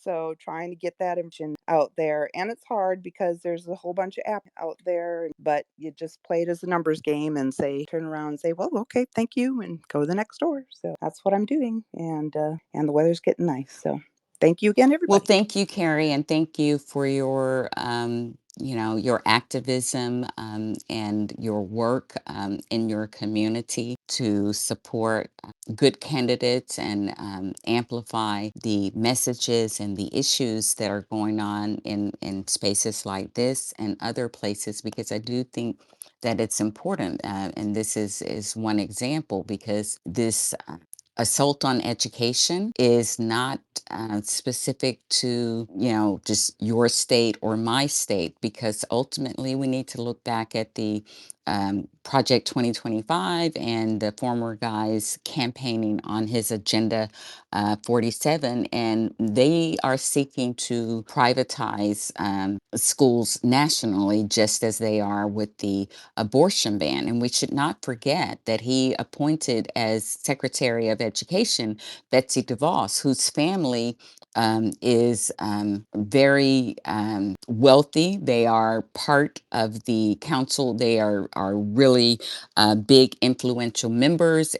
Speaker 9: So trying to get that information out there, and it's hard because there's a whole bunch of apps out there, but you just play it as a numbers game and turn around and say, well, okay, thank you, and go to the next door. So that's what I'm doing, and the weather's getting nice. So thank you again,
Speaker 1: Well,
Speaker 9: everybody.
Speaker 1: thank you, Carrie, and thank you for your, your activism and your work in your community to support good candidates and amplify the messages and the issues that are going on in spaces like this and other places, because I do think that it's important. And this is one example, because this assault on education is not specific to, just your state or my state, because ultimately we need to look back at the Project 2025 and the former guy's campaigning on his Agenda 47, and they are seeking to privatize schools nationally, just as they are with the abortion ban. And we should not forget that he appointed as Secretary of Education Betsy DeVos, whose family is very wealthy. They are part of the council. They are really big, influential members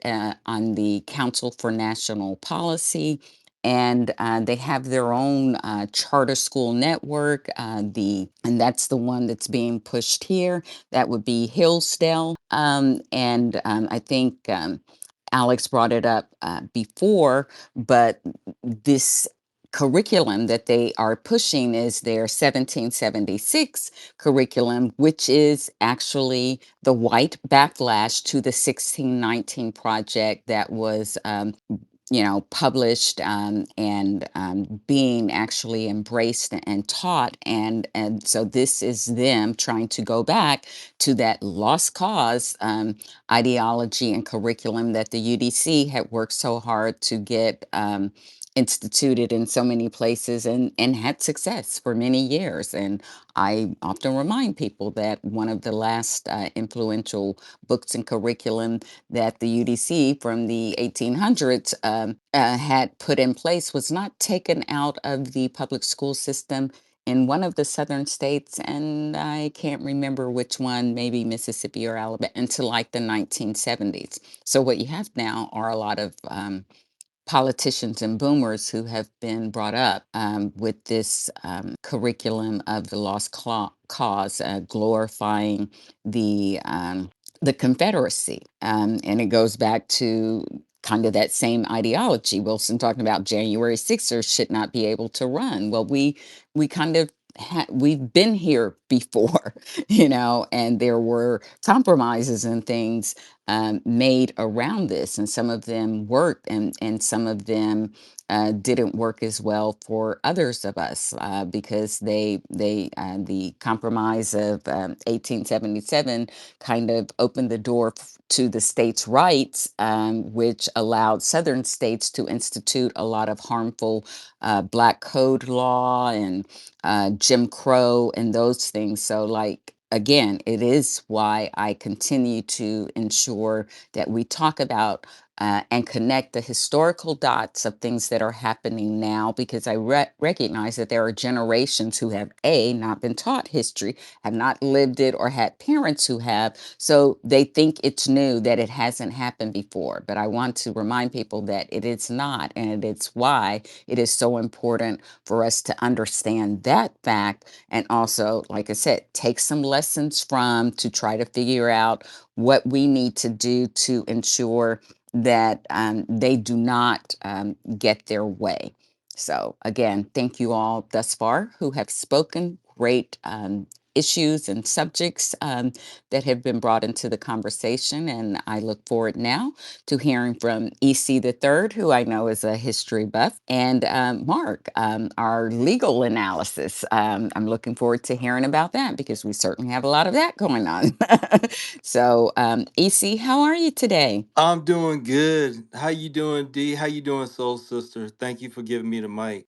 Speaker 1: on the Council for National Policy. And they have their own charter school network. And that's the one that's being pushed here. That would be Hillsdale. And I think Alex brought it up before, but this curriculum that they are pushing is their 1776 curriculum, which is actually the white backlash to the 1619 project that was published and being actually embraced and taught. And so this is them trying to go back to that lost cause ideology and curriculum that the UDC had worked so hard to get instituted in so many places and had success for many years. And I often remind people that one of the last influential books and curriculum that the UDC from the 1800s had put in place was not taken out of the public school system in one of the southern states, and I can't remember which one, maybe Mississippi or Alabama, until like the 1970s. So what you have now are a lot of politicians and boomers who have been brought up with this curriculum of the cause, glorifying the um, the Confederacy, and it goes back to kind of that same ideology. Wilson talking about January Sixers should not be able to run. Well, we kind of we've been here before, and there were compromises and things made around this, and some of them worked, and some of them didn't work as well for others of us because the compromise of 1877 kind of opened the door to the states' rights, which allowed Southern states to institute a lot of harmful Black Code law and Jim Crow and those things. So, like, again, it is why I continue to ensure that we talk about and connect the historical dots of things that are happening now, because I recognize that there are generations who have not been taught history, have not lived it, or had parents who have. So they think it's new, that it hasn't happened before. But I want to remind people that it is not, and it's why it is so important for us to understand that fact, and also, like I said, take some lessons from to try to figure out what we need to do to ensure that they do not get their way. So, again, thank you all thus far who have spoken. Great issues and subjects that have been brought into the conversation. And I look forward now to hearing from EC the Third, who I know is a history buff, and Mark, our legal analysis. I'm looking forward to hearing about that because we certainly have a lot of that going on. So, EC, how are you today?
Speaker 10: I'm doing good. How you doing, D? How you doing, Soul Sister? Thank you for giving me the mic.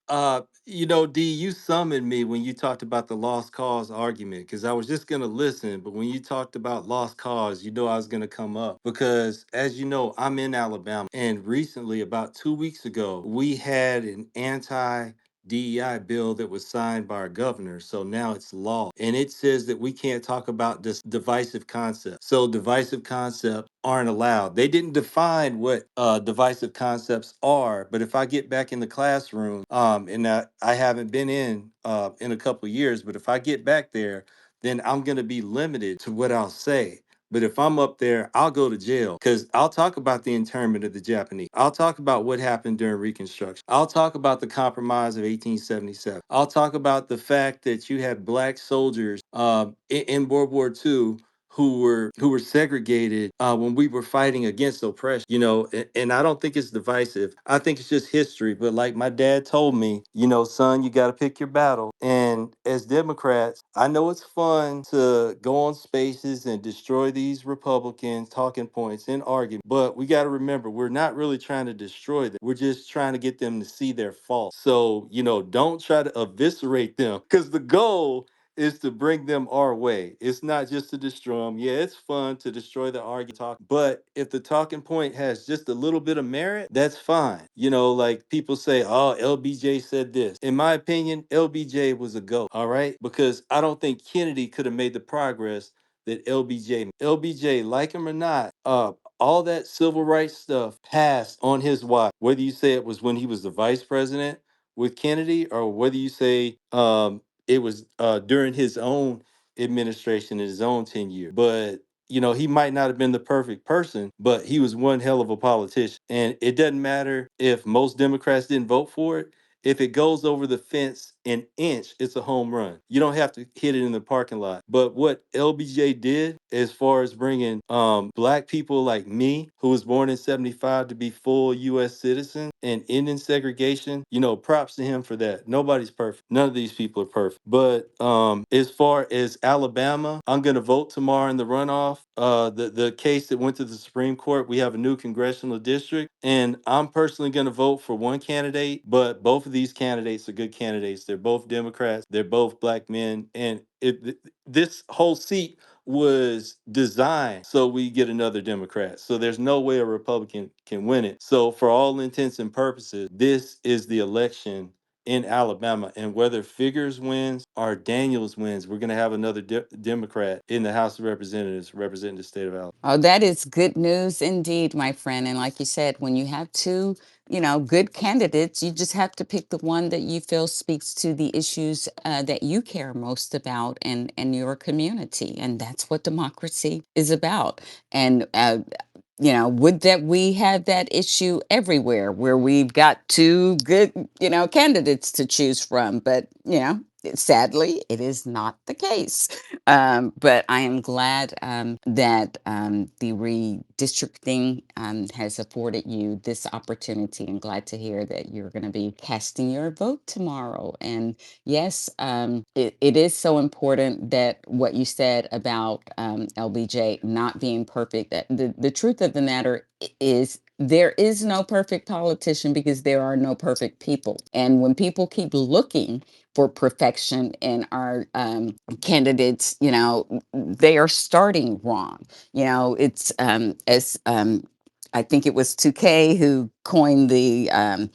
Speaker 10: D, you summoned me when you talked about the lost cause argument because I was just gonna listen, but when you talked about lost cause, you know I was gonna come up because, as you know, I'm in Alabama, and recently, about 2 weeks ago, we had an anti DEI bill that was signed by our governor. So now it's law. And it says that we can't talk about this divisive concept. So divisive concepts aren't allowed. They didn't define what divisive concepts are, but if I get back in the classroom, and I haven't been in a couple of years, but if I get back there, then I'm going to be limited to what I'll say. But if I'm up there, I'll go to jail because I'll talk about the internment of the Japanese. I'll talk about what happened during Reconstruction. I'll talk about the Compromise of 1877. I'll talk about the fact that you had black soldiers in World War II who were segregated when we were fighting against oppression, and I don't think it's divisive. I think it's just history. But like my dad told me, son, you got to pick your battle. And as Democrats, I know it's fun to go on spaces and destroy these Republicans talking points and arguing, but we got to remember, we're not really trying to destroy them. We're just trying to get them to see their fault. So, don't try to eviscerate them because the goal is to bring them our way. It's not just to destroy them. Yeah, it's fun to destroy the argument talk, but if the talking point has just a little bit of merit, that's fine. Like people say, oh, LBJ said this. In my opinion, LBJ was a goat, all right? Because I don't think Kennedy could have made the progress that LBJ made. LBJ, like him or not, all that civil rights stuff passed on his watch. Whether you say it was when he was the vice president with Kennedy, or whether you say it was during his own administration in his own tenure. But he might not have been the perfect person, but he was one hell of a politician. And it doesn't matter if most Democrats didn't vote for it. If it goes over the fence an inch, it's a home run. You don't have to hit it in the parking lot. But what LBJ did as far as bringing black people like me, who was born in 75, to be full U.S. citizens and ending segregation, props to him for that. Nobody's perfect. None of these people are perfect. But as far as Alabama, I'm going to vote tomorrow in the runoff. The case that went to the Supreme Court, we have a new congressional district, and I'm personally going to vote for one candidate, but both of these candidates are good candidates. They're both Democrats. They're both black men. And this whole seat was designed so we get another Democrat. So there's no way a Republican can win it. So for all intents and purposes, this is the election in Alabama. And whether Figures wins or Daniels wins, we're going to have another Democrat in the House of Representatives representing the state of Alabama.
Speaker 1: Oh, that is good news indeed, my friend. And like you said, when you have two, good candidates, you just have to pick the one that you feel speaks to the issues that you care most about and your community. And that's what democracy is about. And would that we have that issue everywhere where we've got two good, candidates to choose from. But, sadly, it is not the case. But I am glad that the redistricting has afforded you this opportunity, and glad to hear that you're going to be casting your vote tomorrow. And yes, it is so important that what you said about LBJ not being perfect. That the truth of the matter is there is no perfect politician because there are no perfect people. And when people keep looking for perfection in our candidates, they are starting wrong. It's as I think it was 2K who coined the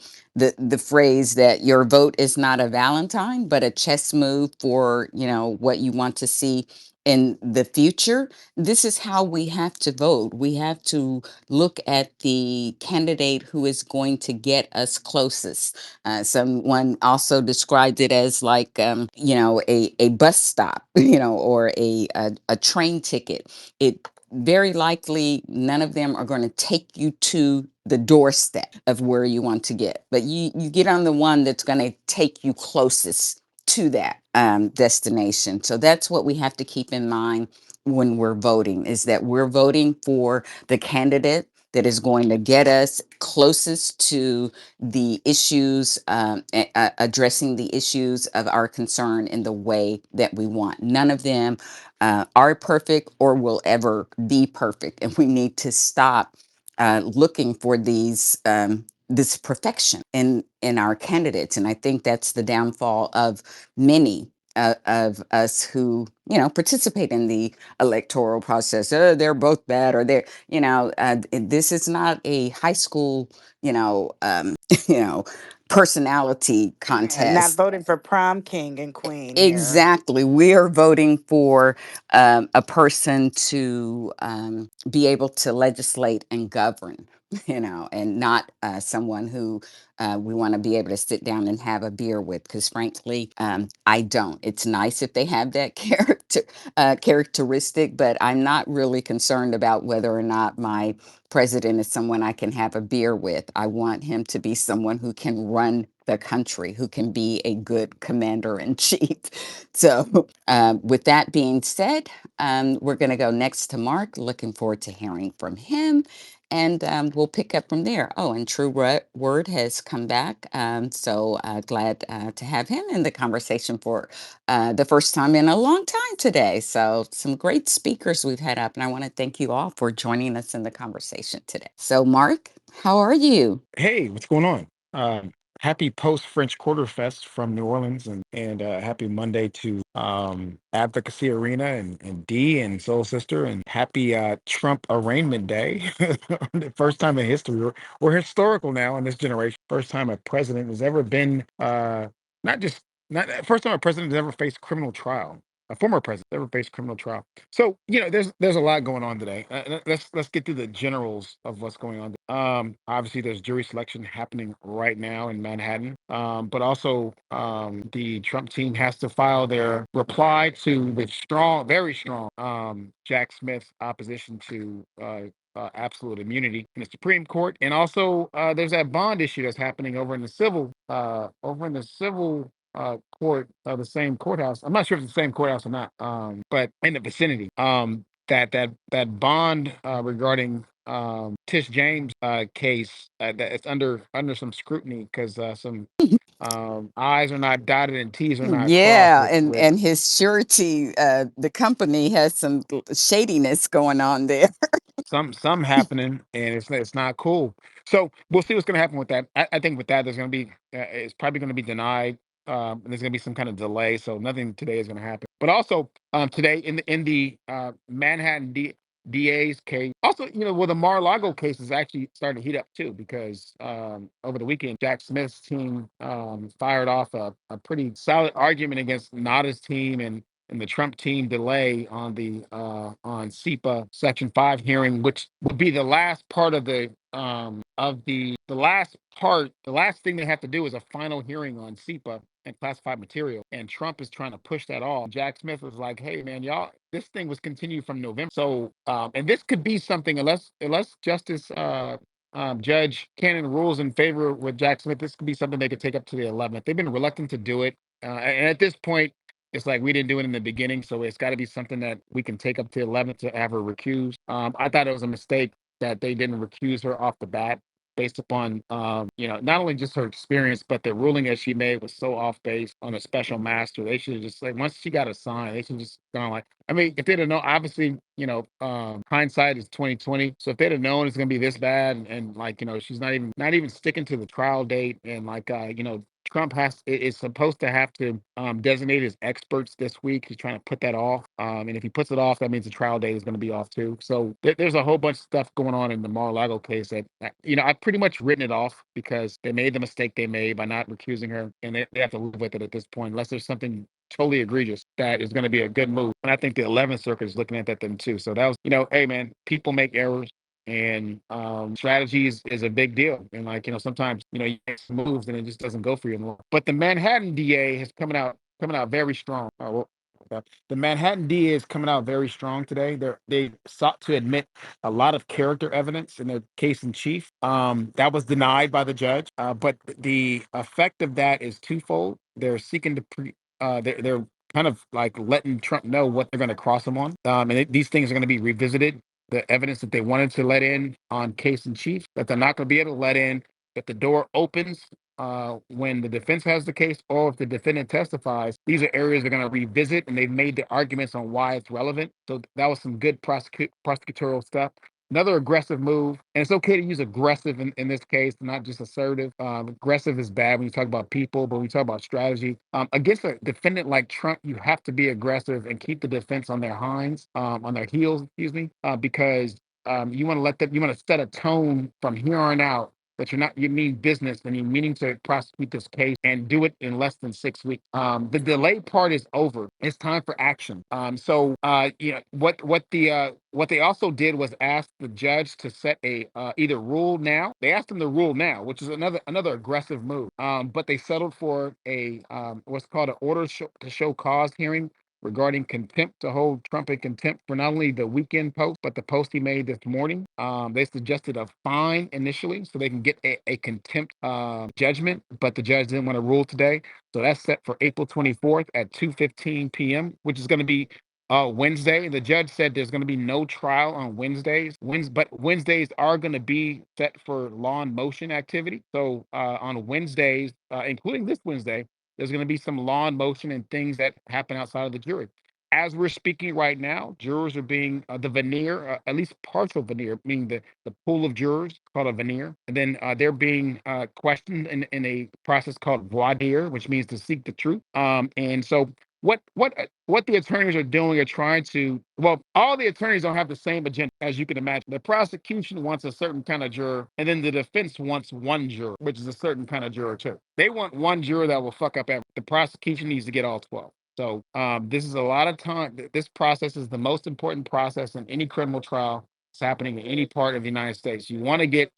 Speaker 1: phrase that your vote is not a Valentine, but a chess move for what you want to see in the future. This is how we have to vote. We have to look at the candidate who is going to get us closest. Someone also described it as like, a bus stop, or a train ticket. It very likely none of them are going to take you to the doorstep of where you want to get, but you get on the one that's going to take you closest to that destination. So that's what we have to keep in mind when we're voting, is that we're voting for the candidate that is going to get us closest to the issues, addressing the issues of our concern in the way that we want. None of them are perfect or will ever be perfect. And we need to stop looking for this perfection in our candidates. And I think that's the downfall of many of us who participate in the electoral process. They're both bad, or they're this is not a high school you know personality
Speaker 2: And not
Speaker 1: contest.
Speaker 2: voting for prom king and queen here.
Speaker 1: Exactly. We are voting for a person to be able to legislate and govern, and not someone who we want to be able to sit down and have a beer with. Because frankly, I don't. It's nice if they have that characteristic, but I'm not really concerned about whether or not my president is someone I can have a beer with. I want him to be someone who can run the country, who can be a good commander in chief. So, with that being said, we're going to go next to Mark. Looking forward to hearing from him. And we'll pick up from there. Oh, and True Word has come back. So glad to have him in the conversation for the first time in a long time today. So, some great speakers we've had up. And I want to thank you all for joining us in the conversation today. So, Mark, how are you?
Speaker 11: Hey, what's going on? Happy post French Quarter Fest from New Orleans, and happy Monday to Advocacy Arena and D and Soul Sister, and happy Trump arraignment day. The first time in history. We're historical now in this generation. First time a president has ever been not just not first time a president has ever faced criminal trial. A former president ever faced criminal trial. So there's a lot going on today. Let's get through the generals of what's going on. Obviously, there's jury selection happening right now in Manhattan. But also, the Trump team has to file their reply to the very strong Jack Smith opposition to absolute immunity in the Supreme Court. And also, there's that bond issue that's happening over in the civil court, the same courthouse. I'm not sure if it's the same courthouse or not, but in the vicinity. That bond regarding Tish James case, that it's under some scrutiny because some I's are not dotted and T's are not crossed
Speaker 1: Yeah,
Speaker 11: with
Speaker 1: and his surety, the company has some shadiness going on there.
Speaker 11: some happening, and it's not cool. So we'll see what's going to happen with that. I think with that, there's going to be it's probably going to be denied. And there's going to be some kind of delay, so nothing today is going to happen. But also today in the Manhattan DA's case, also well, the Mar-a-Lago case is actually starting to heat up too, because over the weekend Jack Smith's team fired off a pretty solid argument against Nada's team and the Trump team delay on the on SEPA Section 5 hearing, which would be the last part of the last thing they have to do is a final hearing on SEPA and classified material. And Trump is trying to push that off. Jack Smith was like, "Hey, man, y'all, this thing was continued from November. So, and this could be something unless Justice Judge Cannon rules in favor with Jack Smith. This could be something they could take up to the 11th. They've been reluctant to do it, and at this point, it's like we didn't do it in the beginning, so it's got to be something that we can take up to 11th to have her recused. I thought it was a mistake that they didn't recuse her off the bat, based upon not only just her experience, but the ruling that she made was so off base on a special master. They should have just like once she got assigned, they should just gone like, I mean, if they'd have known, obviously, hindsight is 2020. So if they'd have known it's gonna be this bad, and like she's not even sticking to the trial date, and like Trump is supposed to have to designate his experts this week. He's trying to put that off. And if he puts it off, that means the trial date is going to be off too. So there's a whole bunch of stuff going on in the Mar-a-Lago case that, I've pretty much written it off because they made the mistake they made by not recusing her. And they have to live with it at this point, unless there's something totally egregious that is going to be a good move. And I think the 11th Circuit is looking at that then too. So that was, hey man, people make errors, and strategies is a big deal, and like sometimes you make some moves and it just doesn't go for you anymore. But the Manhattan DA is coming out very strong. The Manhattan DA is coming out very strong today. They sought to admit a lot of character evidence in their case in chief. That was denied by the judge, but the effect of that is twofold. They're seeking to they're kind of like letting Trump know what they're going to cross him on, these things are going to be revisited. The evidence that they wanted to let in on case in chief, that they're not going to be able to let in if the door opens when the defense has the case, or if the defendant testifies. These are areas they're going to revisit, and they've made the arguments on why it's relevant. So that was some good prosecutorial stuff. Another aggressive move, and it's okay to use aggressive in this case, not just assertive. Aggressive is bad when you talk about people, but when you talk about strategy, against a defendant like Trump, you have to be aggressive and keep the defense on their on their heels, excuse me, because you want to you want to set a tone from here on out that you mean business and you're meaning to prosecute this case and do it in less than 6 weeks. The delay part is over. It's time for action. So what they also did was ask the judge to set a either rule now. They asked him to rule now, which is another aggressive move. But they settled for a what's called an to show cause hearing regarding contempt, to hold Trump in contempt for not only the weekend post, but the post he made this morning. They suggested a fine initially so they can get a contempt judgment, but the judge didn't want to rule today. So that's set for April 24th at 2:15 p.m., which is going to be Wednesday. The judge said there's going to be no trial on Wednesdays. But Wednesdays are going to be set for law and motion activity. So on Wednesdays, including this Wednesday, there's going to be some law in motion and things that happen outside of the jury. As we're speaking right now, jurors are being the veneer, at least partial veneer, meaning the pool of jurors called a veneer, and then they're being questioned in a process called voir dire, which means to seek the truth. And so what the attorneys are doing are trying to, well, all the attorneys don't have the same agenda, as you can imagine. The prosecution wants a certain kind of juror, and then the defense wants one juror, which is a certain kind of juror too. They want one juror that will fuck up everything. The prosecution needs to get all 12. So this is a lot of time. This process is the most important process in any criminal trial that's happening in any part of the United States. You want to get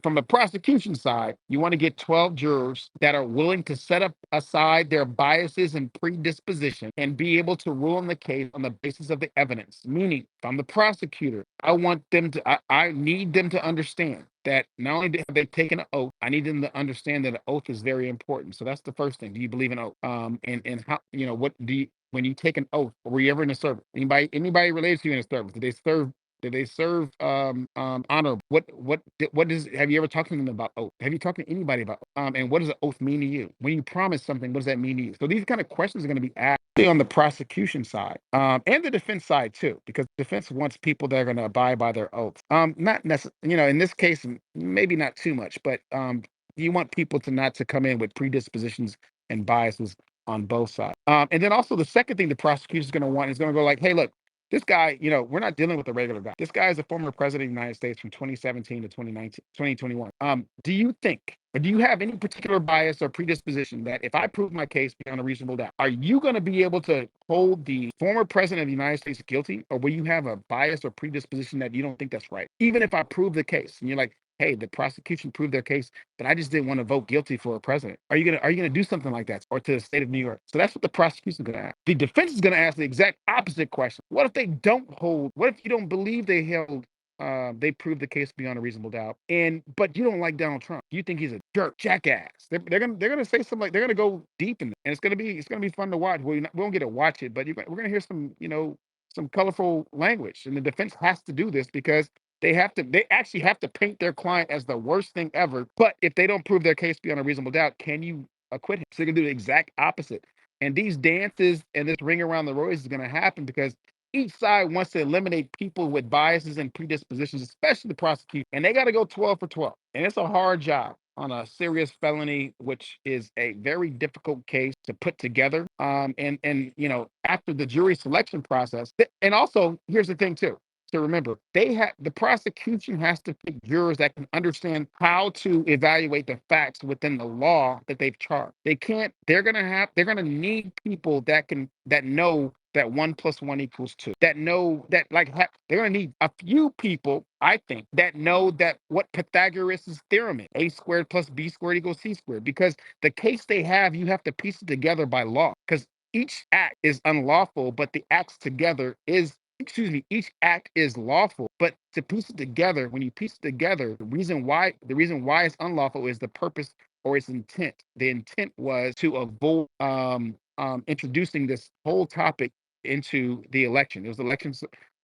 Speaker 11: from the prosecution side, you want to get 12 jurors that are willing to set up aside their biases and predisposition and be able to rule on the case on the basis of the evidence. Meaning, if I'm the prosecutor, I need them to understand that not only have they taken an oath, I need them to understand that an oath is very important. So that's the first thing. Do you believe in oath? And how, what do you, when you take an oath, were you ever in a service? Anybody related to you in a service? Did they serve honor? What is, have you ever talked to them about oath? Have you talked to anybody about and what does an oath mean to you? When you promise something, what does that mean to you? So these kind of questions are going to be asked on the prosecution side, and the defense side too, because defense wants people that are going to abide by their oaths. Not necessarily, in this case, maybe not too much, but you want people to not to come in with predispositions and biases on both sides. And then also the second thing the prosecution is going to want is going to go like, hey, look, this guy, we're not dealing with a regular guy. This guy is a former president of the United States from 2017 to 2019, 2021. Do you think, or do you have any particular bias or predisposition that if I prove my case beyond a reasonable doubt, are you going to be able to hold the former president of the United States guilty? Or will you have a bias or predisposition that you don't think that's right? Even if I prove the case and you're like, hey, the prosecution proved their case, but I just didn't want to vote guilty for a president. Are you gonna do something like that, or to the state of New York? So that's what the prosecution is gonna ask. The defense is gonna ask the exact opposite question. What if they don't hold? What if you don't believe they held? They proved the case beyond a reasonable doubt, but you don't like Donald Trump. You think he's a jerk, jackass. They're gonna say something like they're gonna go deep in it, and it's gonna be fun to watch. We won't get to watch it, but we're gonna hear some colorful language, and the defense has to do this because they actually have to paint their client as the worst thing ever. But if they don't prove their case beyond a reasonable doubt, can you acquit him? So they can do the exact opposite. And these dances and this ring around the roses is going to happen because each side wants to eliminate people with biases and predispositions, especially the prosecution. And they got to go 12 for 12. And it's a hard job on a serious felony, which is a very difficult case to put together. And after the jury selection process, and also here's the thing too, to remember, the prosecution has to pick jurors that can understand how to evaluate the facts within the law that they've charged. They're gonna need people that know that 1 + 1 = 2, that know that they're gonna need a few people, I think, that know that what Pythagoras' theorem is, a² + b² = c², because the case they have, you have to piece it together by law, because each act is unlawful, but the acts together is, excuse me, each act is lawful, but to piece it together, when you piece it together, the reason why it's unlawful is the purpose or its intent. The intent was to avoid introducing this whole topic into the election. It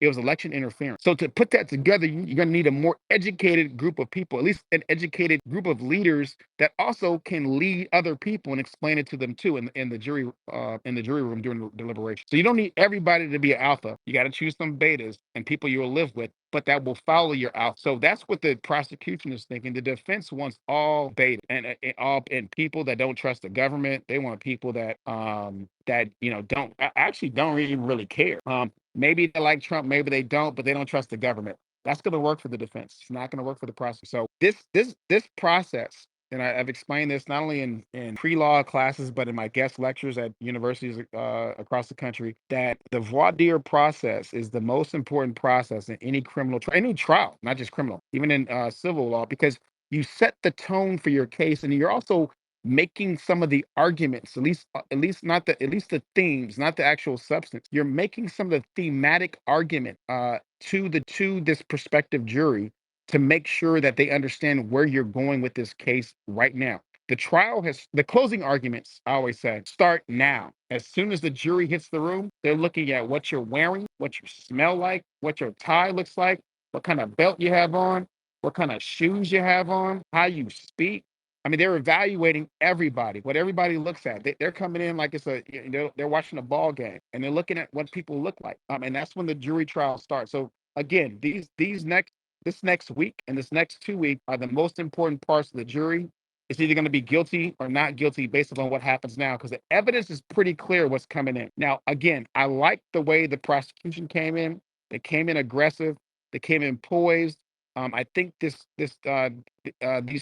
Speaker 11: was election interference. So to put that together, you're going to need a more educated group of people, at least an educated group of leaders that also can lead other people and explain it to them too in the jury room during the deliberation. So you don't need everybody to be an alpha. You got to choose some betas and people you'll live with, but that will follow your alpha. So that's what the prosecution is thinking. The defense wants all beta and people that don't trust the government. They want people that actually don't even really care. Maybe they like Trump, maybe they don't, but they don't trust the government. That's going to work for the defense. It's not going to work for the prosecutor. So this process, and I've explained this not only in pre-law classes, but in my guest lectures at universities across the country, that the voir dire process is the most important process in any any trial, not just criminal, even in civil law, because you set the tone for your case, and you're also making some of the arguments, at least the themes, not the actual substance. You're making some of the thematic argument to this prospective jury to make sure that they understand where you're going with this case right now. The closing arguments, I always say, start now. As soon as the jury hits the room, they're looking at what you're wearing, what you smell like, what your tie looks like, what kind of belt you have on, what kind of shoes you have on, how you speak. I mean, they're evaluating everybody, what everybody looks at. They're coming in like they're watching a ball game, and they're looking at what people look like. And that's when the jury trial starts. So again, this next week and this next 2 weeks are the most important parts of the jury. It's either going to be guilty or not guilty based upon what happens now, because the evidence is pretty clear what's coming in. Now, again, I like the way the prosecution came in. They came in aggressive. They came in poised. I think these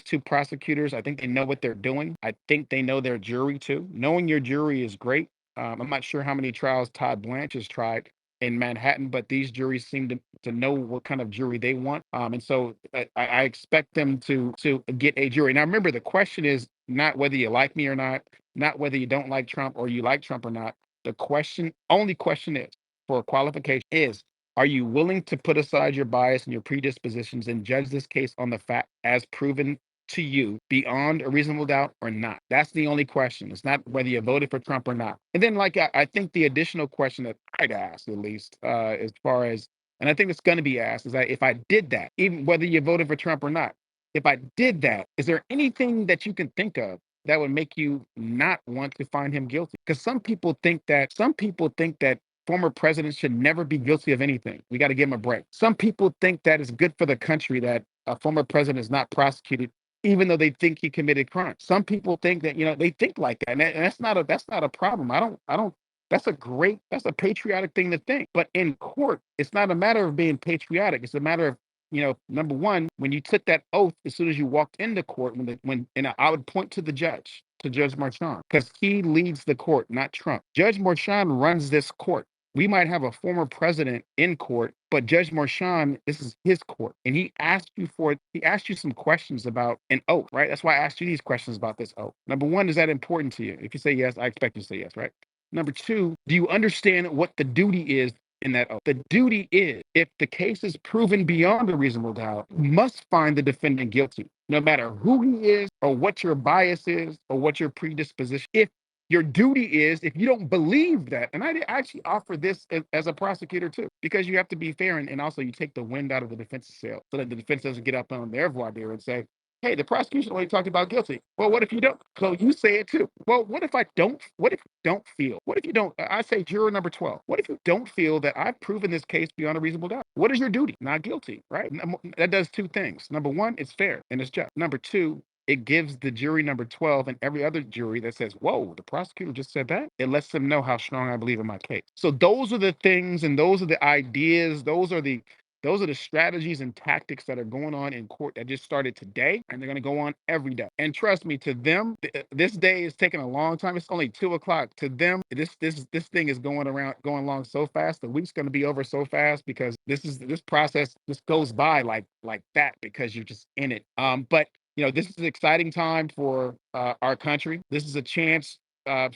Speaker 11: two prosecutors, I think they know what they're doing. I think they know their jury too. Knowing your jury is great. I'm not sure how many trials Todd Blanche has tried in Manhattan, but these juries seem to know what kind of jury they want. And so I expect them to get a jury. Now, remember, the question is not whether you like me or not whether you don't like Trump or you like Trump or not. The only question is for qualification is, are you willing to put aside your bias and your predispositions and judge this case on the fact as proven to you beyond a reasonable doubt or not? That's the only question. It's not whether you voted for Trump or not. And then, like, I think the additional question that I'd ask, at least, as far as, and I think it's going to be asked, is that if I did that, even whether you voted for Trump or not, if I did that, is there anything that you can think of that would make you not want to find him guilty? Because some people think that former presidents should never be guilty of anything. We got to give them a break. Some people think that it's good for the country that a former president is not prosecuted, even though they think he committed crime. Some people think that, they think like that, and that's not a problem. I don't. That's a patriotic thing to think. But in court, it's not a matter of being patriotic. It's a matter of, number one, when you took that oath, as soon as you walked into court, and I would point to the judge, to Judge Marchand, because he leads the court, not Trump. Judge Marchand runs this court. We might have a former president in court, but Judge Marchand, this is his court, and he asked you some questions about an oath, right? That's why I asked you these questions about this oath. Number one, is that important to you? If you say yes, I expect you to say yes, right? Number two, do you understand what the duty is in that oath? The duty is, if the case is proven beyond a reasonable doubt, you must find the defendant guilty, no matter who he is or what your bias is or what your predisposition. If your duty is, if you don't believe that, and I actually offer this as a prosecutor too, because you have to be fair, and also you take the wind out of the defense's sail so that the defense doesn't get up on their voir dire and say, hey, the prosecution only talked about guilty. Well, what if you don't? So you say it too. Well, what if I don't? What if you don't feel? What if you don't? I say juror number 12. What if you don't feel that I've proven this case beyond a reasonable doubt? What is your duty? Not guilty, right? That does two things. Number one, it's fair and it's just. Number two, it gives the jury number 12 and every other jury that says, whoa, the prosecutor just said that, it lets them know how strong I believe in my case. So those are the things, and those are the ideas, those are the strategies and tactics that are going on in court that just started today, and they're going to go on every day. And trust me, to them, this day is taking a long time. It's only 2:00. To them, this thing is going along so fast. The week's going to be over so fast because this process just goes by like that because you're just in it. But this is an exciting time for our country. This is a chance this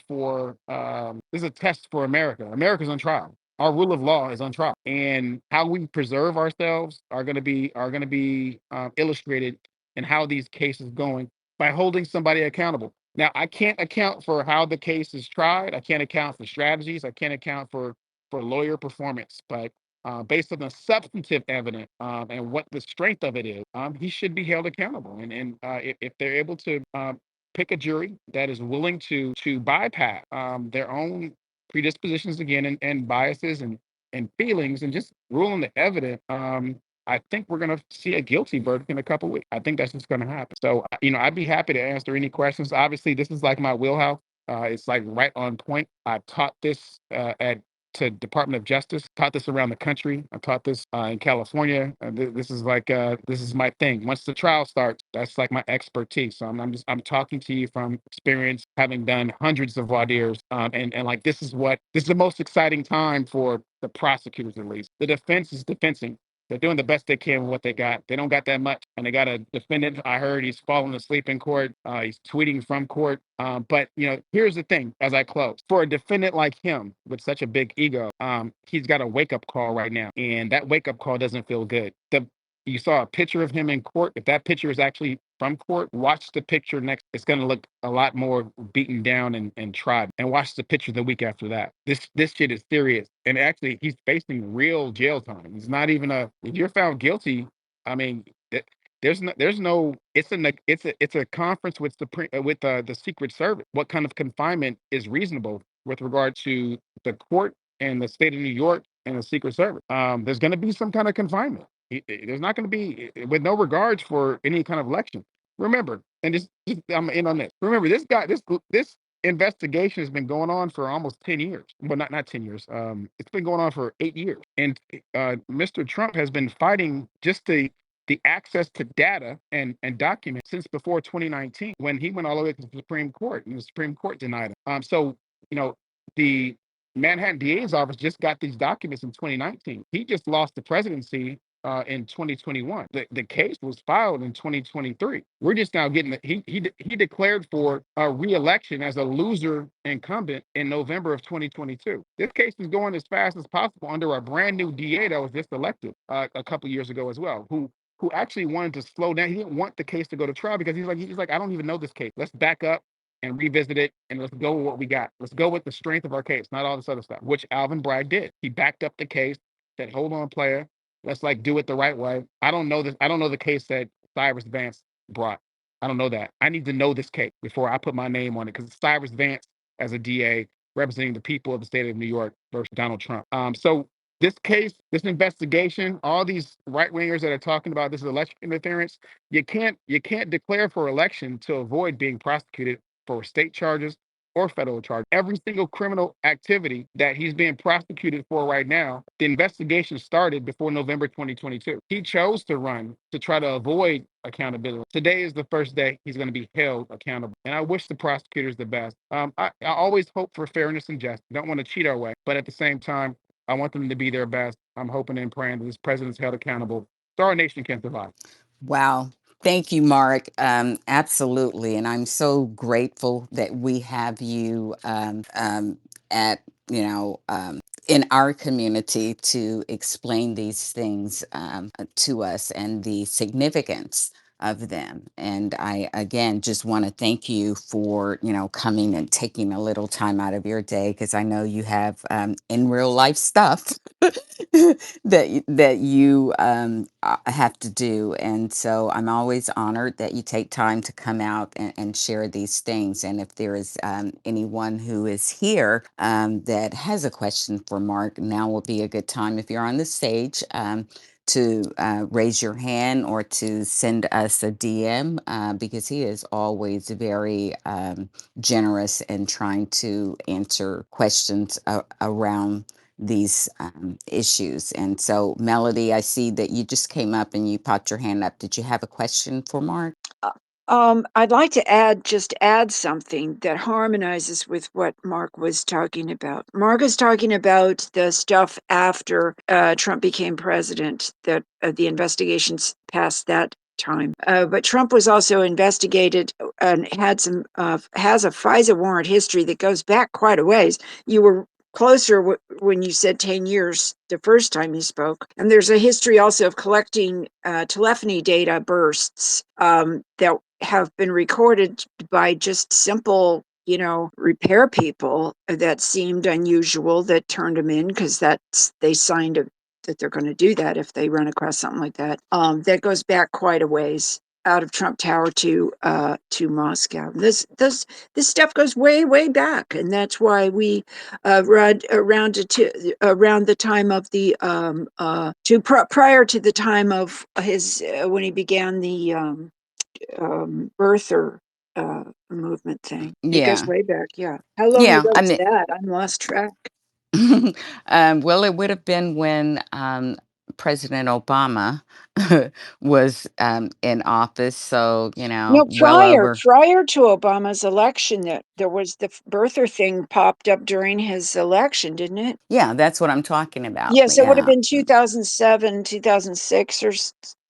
Speaker 11: is a test for America. America's on trial. Our rule of law is on trial, and how we preserve ourselves are going to be illustrated in how these cases going by holding somebody accountable. Now, I can't account for how the case is tried. I can't account for strategies. I can't account for lawyer performance, but based on the substantive evidence and what the strength of it is, he should be held accountable. And if they're able to pick a jury that is willing to bypass their own predispositions again and biases and feelings and just rule on the evidence, I think we're going to see a guilty verdict in a couple of weeks. I think that's just going to happen. So, I'd be happy to answer any questions. Obviously, this is like my wheelhouse. It's like right on point. I taught this to Department of Justice, taught this around the country. I taught this in California. This is this is my thing. Once the trial starts, that's like my expertise. So I'm talking to you from experience, having done hundreds of voir dires, and like this is the most exciting time for the prosecutors, at least. The defense is defending. They're doing the best they can with what they got. They don't got that much, and they got a defendant. I heard he's falling asleep in court. He's tweeting from court. But here's the thing. As I close, for a defendant like him with such a big ego, he's got a wake up call right now, and that wake up call doesn't feel good. You saw a picture of him in court. If that picture is actually from court, watch the picture next. It's going to look a lot more beaten down and tried. And watch the picture the week after that. This shit is serious. And actually, he's facing real jail time. It's not even if you're found guilty, I mean, there's no. It's a conference with the Secret Service. What kind of confinement is reasonable with regard to the court and the state of New York and the Secret Service? There's going to be some kind of confinement. There's not going to be, with no regards for any kind of election. Remember, and I'm in on this. Remember, this investigation has been going on for almost 10 years. Well, not 10 years. It's been going on for 8 years. And Mr. Trump has been fighting just the access to data and documents since before 2019, when he went all the way to the Supreme Court and the Supreme Court denied him. So, the Manhattan DA's office just got these documents in 2019. He just lost the presidency in 2021. The case was filed in 2023. We're just now getting he declared for a re-election as a loser incumbent in November of 2022. This case is going as fast as possible under a brand new DA that was just elected a couple years ago as well, who actually wanted to slow down. He didn't want the case to go to trial because he's like, I don't even know this case. Let's back up and revisit it, and let's go with what we got. Let's go with the strength of our case, not all this other stuff, which Alvin Bragg did. He backed up the case, said, hold on, player. Let's like do it the right way. I don't know this. I don't know the case that Cyrus Vance brought. I don't know that. I need to know this case before I put my name on it, because Cyrus Vance as a DA representing the people of the state of New York versus Donald Trump. So this case, this investigation, all these right wingers that are talking about this election interference, you can't declare for election to avoid being prosecuted for state charges or federal charge. Every single criminal activity that he's being prosecuted for right now, the investigation started before November 2022. He chose to run to try to avoid accountability. Today is the first day he's going to be held accountable. And I wish the prosecutors the best. I always hope for fairness and justice. Don't want to cheat our way. But at the same time, I want them to be their best. I'm hoping and praying that this president's held accountable so our nation can survive.
Speaker 1: Wow. Thank you, Mark. Absolutely. And I'm so grateful that we have you at, you know, in our community to explain these things to us and the significance of them. And I, again, just want to thank you for, coming and taking a little time out of your day, because I know you have in real life stuff that you have to do. And so I'm always honored that you take time to come out and share these things. And if there is anyone who is here that has a question for Mark, now will be a good time, if you're on the stage, to raise your hand or to send us a DM, because he is always very generous in trying to answer questions around these issues. And so, Melody, I see that you just came up and you popped your hand up. Did you have a question for Mark?
Speaker 12: I'd like to add something that harmonizes with what Mark was talking about. Mark is talking about the stuff after Trump became president, that the investigations past that time. But Trump was also investigated and has a FISA warrant history that goes back quite a ways. You were closer when you said 10 years the first time you spoke. And there's a history also of collecting telephony data bursts that have been recorded by just simple repair people that seemed unusual, that turned them in because they signed that they're going to do that if they run across something like that. That goes back quite a ways, out of Trump Tower to Moscow. This stuff goes way back, and that's why we read around the time of the prior to the time of his when he began the birther movement thing. It goes
Speaker 1: Yeah.
Speaker 12: way back. Yeah. How long
Speaker 1: Yeah.
Speaker 12: ago
Speaker 1: I
Speaker 12: was
Speaker 1: mean,
Speaker 12: that? I'm lost track.
Speaker 1: well, it would have been when President Obama was in office. So,
Speaker 12: No,
Speaker 1: well over.
Speaker 12: prior to Obama's election, that there was the birther thing popped up during his election, didn't it?
Speaker 1: Yeah, that's what I'm talking about.
Speaker 12: Yes, it would have
Speaker 1: Yeah.
Speaker 12: been 2007, 2006 or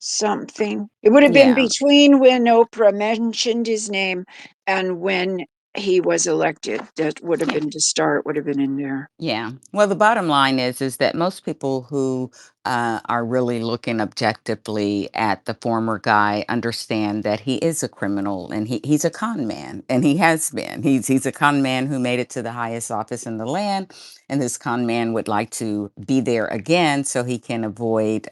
Speaker 12: something. It would have been
Speaker 1: Yeah.
Speaker 12: between when Oprah mentioned his name and when he was elected. That would have
Speaker 1: Yeah.
Speaker 12: been to start, would have been in there.
Speaker 1: Yeah. Well, the bottom line is that most people who are really looking objectively at the former guy understand that he is a criminal, and he's a con man, and he has been. He's a con man who made it to the highest office in the land, and this con man would like to be there again so he can avoid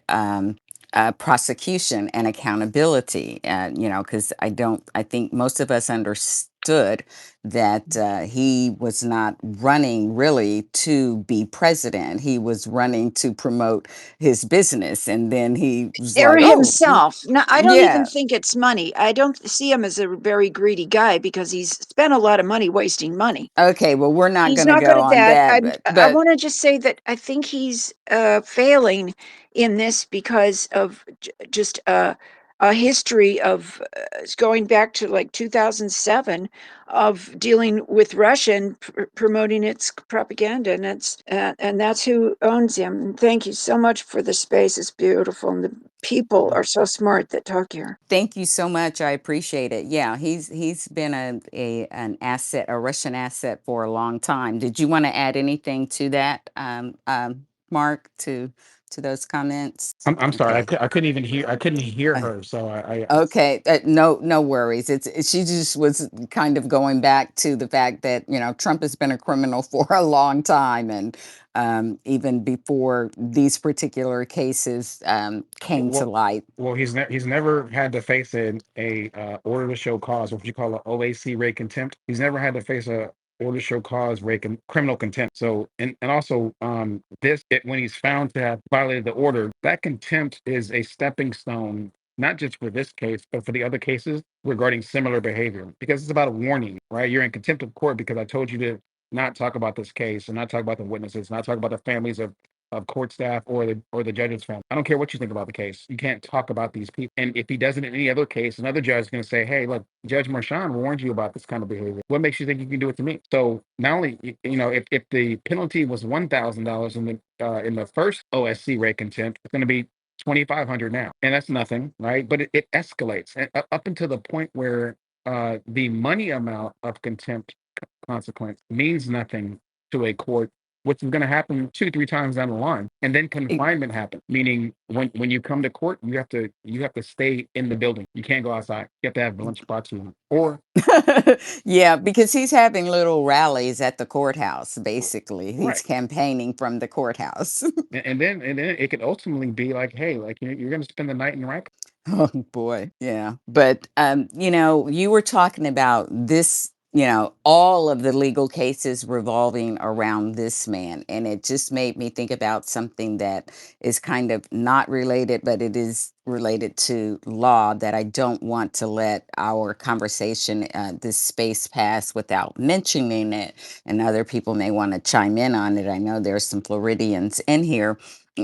Speaker 1: prosecution and accountability. Because I think most of us understood that he was not running really to be president. He was running to promote his business. And then he was
Speaker 12: Or
Speaker 1: like, oh,
Speaker 12: himself. No, I don't even
Speaker 1: yeah.
Speaker 12: think it's money. I don't see him as a very greedy guy because he's spent a lot of money wasting money.
Speaker 1: Okay, well, we're not
Speaker 12: He's
Speaker 1: going to
Speaker 12: not good
Speaker 1: go
Speaker 12: at
Speaker 1: on
Speaker 12: that.
Speaker 1: that,
Speaker 12: I
Speaker 1: but
Speaker 12: want to just say that I think he's failing in this because of just a history of going back to like 2007 of dealing with Russia and promoting its propaganda, and that's who owns him. Thank you so much for the space. It's beautiful, and the people are so smart that talk here.
Speaker 1: Thank you so much. I appreciate it. Yeah, he's been an asset, a Russian asset for a long time. Did you want to add anything to that, Mark, to those comments?
Speaker 11: I'm sorry,
Speaker 1: Okay.
Speaker 11: I couldn't even hear. I couldn't hear
Speaker 1: Uh,
Speaker 11: her, so I
Speaker 1: Okay, no worries. She just was kind of going back to the fact that Trump has been a criminal for a long time, and even before these particular cases came to
Speaker 11: well,
Speaker 1: light.
Speaker 11: he's never had to face order to show cause, what you call a OAC rate contempt. He's never had to face a order to show cause criminal contempt. So and also when he's found to have violated the order, that contempt is a stepping stone, not just for this case, but for the other cases regarding similar behavior, because it's about a warning, right? You're in contempt of court because I told you to not talk about this case and not talk about the witnesses, not talk about the families of court staff or the judge's family. I don't care what you think about the case. You can't talk about these people. And if he does it in any other case, another judge is going to say, "Hey, look, Judge Marchand warned you about this kind of behavior. What makes you think you can do it to me?" So not only if the penalty was $1,000 in the first OSC rate contempt, it's going to be 2,500 now, and that's nothing, right? But it escalates up until the point where the money amount of contempt consequence means nothing to a court, which is going to happen 2, 3 times down the line, and then confinement happens. Meaning, when you come to court, you have to stay in the building. You can't go outside. You have to have lunch box room, or
Speaker 1: Yeah, because he's having little rallies at the courthouse, basically. He's
Speaker 11: right.
Speaker 1: campaigning from the courthouse.
Speaker 11: And then it could ultimately be like, hey, like you're going to spend the night in Rikers.
Speaker 1: Oh boy, yeah. But you were talking about this, all of the legal cases revolving around this man, and it just made me think about something that is kind of not related, but it is related to law that I don't want to let our conversation, this space pass without mentioning it, and other people may want to chime in on it. I know there's some Floridians in here,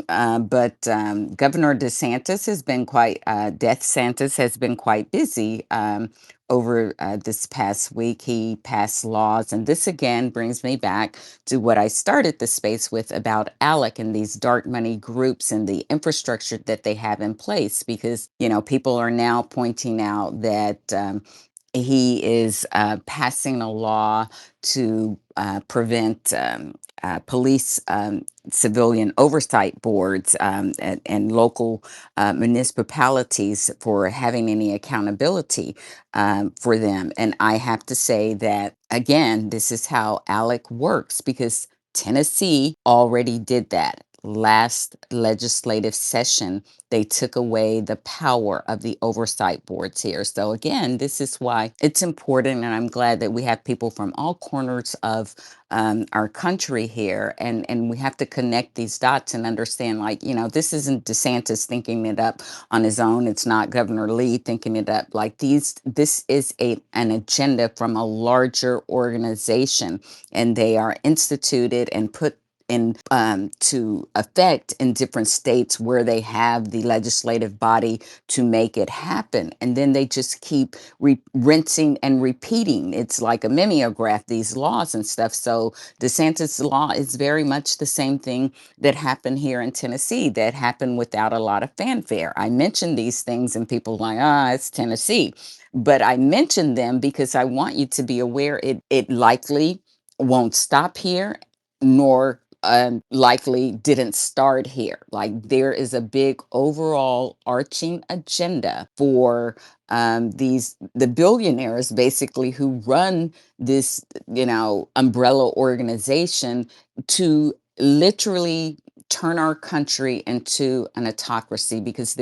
Speaker 1: but Governor DeSantis has been DeSantis has been quite busy over this past week. He passed laws, and this again brings me back to what I started the space with about ALEC and these dark money groups and the infrastructure that they have in place. Because people are now pointing out that he is passing a law to prevent police civilian oversight boards and local municipalities for having any accountability for them. And I have to say that, again, this is how ALEC works, because Tennessee already did that. Last legislative session, they took away the power of the oversight boards here. So, again, this is why it's important. And I'm glad that we have people from all corners of our country here, and we have to connect these dots and understand, like, this isn't DeSantis thinking it up on his own. It's not Governor Lee thinking it up. Like, this is an agenda from a larger organization, and they are instituted and put to effect in different states where they have the legislative body to make it happen. And then they just keep rinsing and repeating. It's like a mimeograph, these laws and stuff. So DeSantis' law is very much the same thing that happened here in Tennessee, that happened without a lot of fanfare. I mentioned these things and people like, it's Tennessee. But I mentioned them because I want you to be aware it likely won't stop here, nor likely didn't start here. Like, there is a big overall arching agenda for the billionaires, basically, who run this umbrella organization, to literally turn our country into an autocracy, because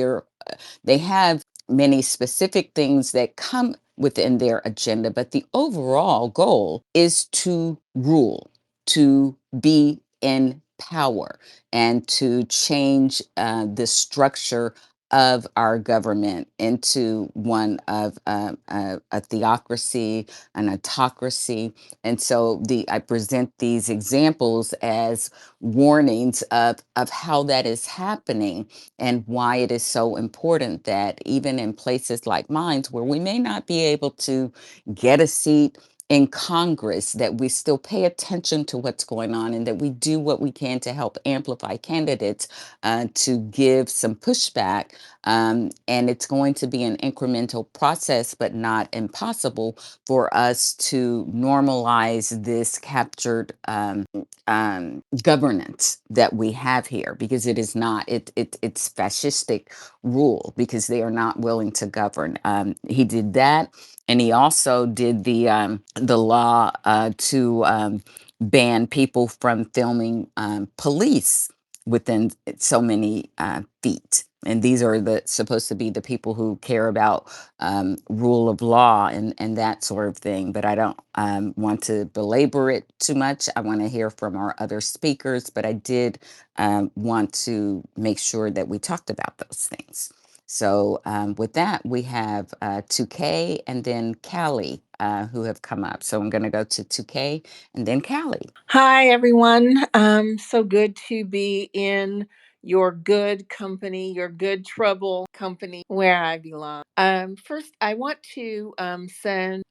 Speaker 1: they have many specific things that come within their agenda, but the overall goal is to rule, to be in power, and to change the structure of our government into one of a theocracy, an autocracy. And so I present these examples as warnings of how that is happening and why it is so important that even in places like mine, where we may not be able to get a seat in Congress, that we still pay attention to what's going on and that we do what we can to help amplify candidates to give some pushback. And it's going to be an incremental process, but not impossible for us to normalize this captured governance that we have here, because it is not it's fascistic rule, because they are not willing to govern. He did that, and he also did the law to ban people from filming police within so many feet. And these are supposed to be the people who care about rule of law and that sort of thing. But I don't want to belabor it too much. I want to hear from our other speakers, but I did want to make sure that we talked about those things. So with that, we have 2K and then Callie who have come up. So I'm going to go to 2K and then Callie.
Speaker 13: Hi, everyone. So good to be in your good company, your good trouble company where I belong. First, I want to send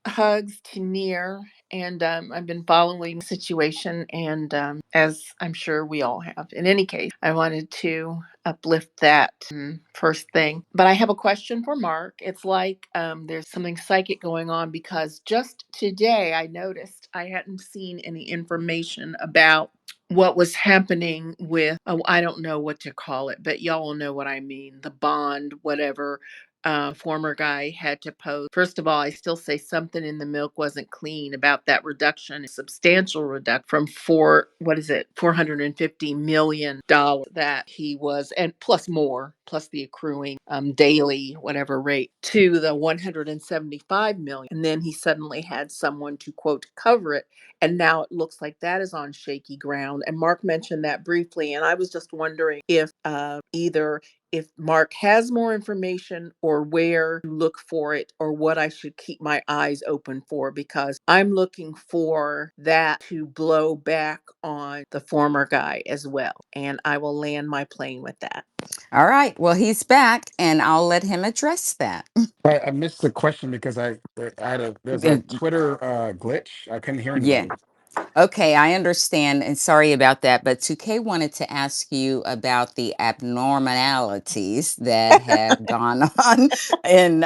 Speaker 13: hugs to Near, and I've been following the situation, and as I'm sure we all have. In any case, I wanted to uplift that first thing. But I have a question for Mark. It's like there's something psychic going on, because just today I noticed I hadn't seen any information about what was happening with, oh, I don't know what to call it, but y'all will know what I mean, the bond, whatever. Former guy had to post. First of all, I still say something in the milk wasn't clean about that reduction, substantial reduction from what is it, $450 million that he was, and plus more, plus the accruing daily whatever rate, to the 175 million. And then he suddenly had someone to quote cover it, and now it looks like that is on shaky ground. And Mark mentioned that briefly, and I was just wondering if either if Mark has more information, or where to look for it, or what I should keep my eyes open for, because I'm looking for that to blow back on the former guy as well. And I will land my plane with that.
Speaker 1: All right. Well, he's back, and I'll let him address that.
Speaker 11: I missed the question because there's a Twitter glitch. I couldn't hear
Speaker 1: Yeah.
Speaker 11: anything.
Speaker 1: Okay, I understand, and sorry about that. But 2K wanted to ask you about the abnormalities that have gone on in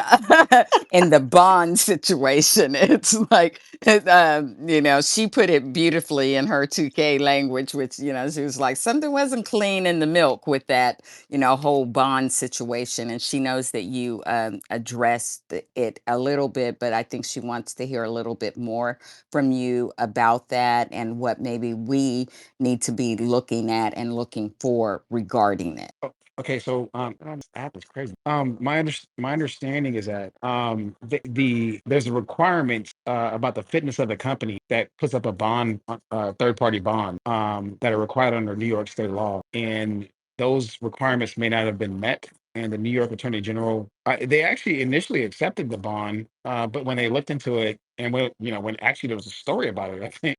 Speaker 1: in the bond situation. It's like, she put it beautifully in her 2K language, which, she was like, something wasn't clean in the milk with that, whole bond situation. And she knows that you addressed it a little bit, but I think she wants to hear a little bit more from you about that and what maybe we need to be looking at and looking for regarding it.
Speaker 11: Oh, okay, so this app is crazy. My understanding is that there's a requirement about the fitness of the company that puts up a bond, third party bond, that are required under New York state law, and those requirements may not have been met. And the New York Attorney General, they actually initially accepted the bond, but when they looked into it, and when actually there was a story about it, I think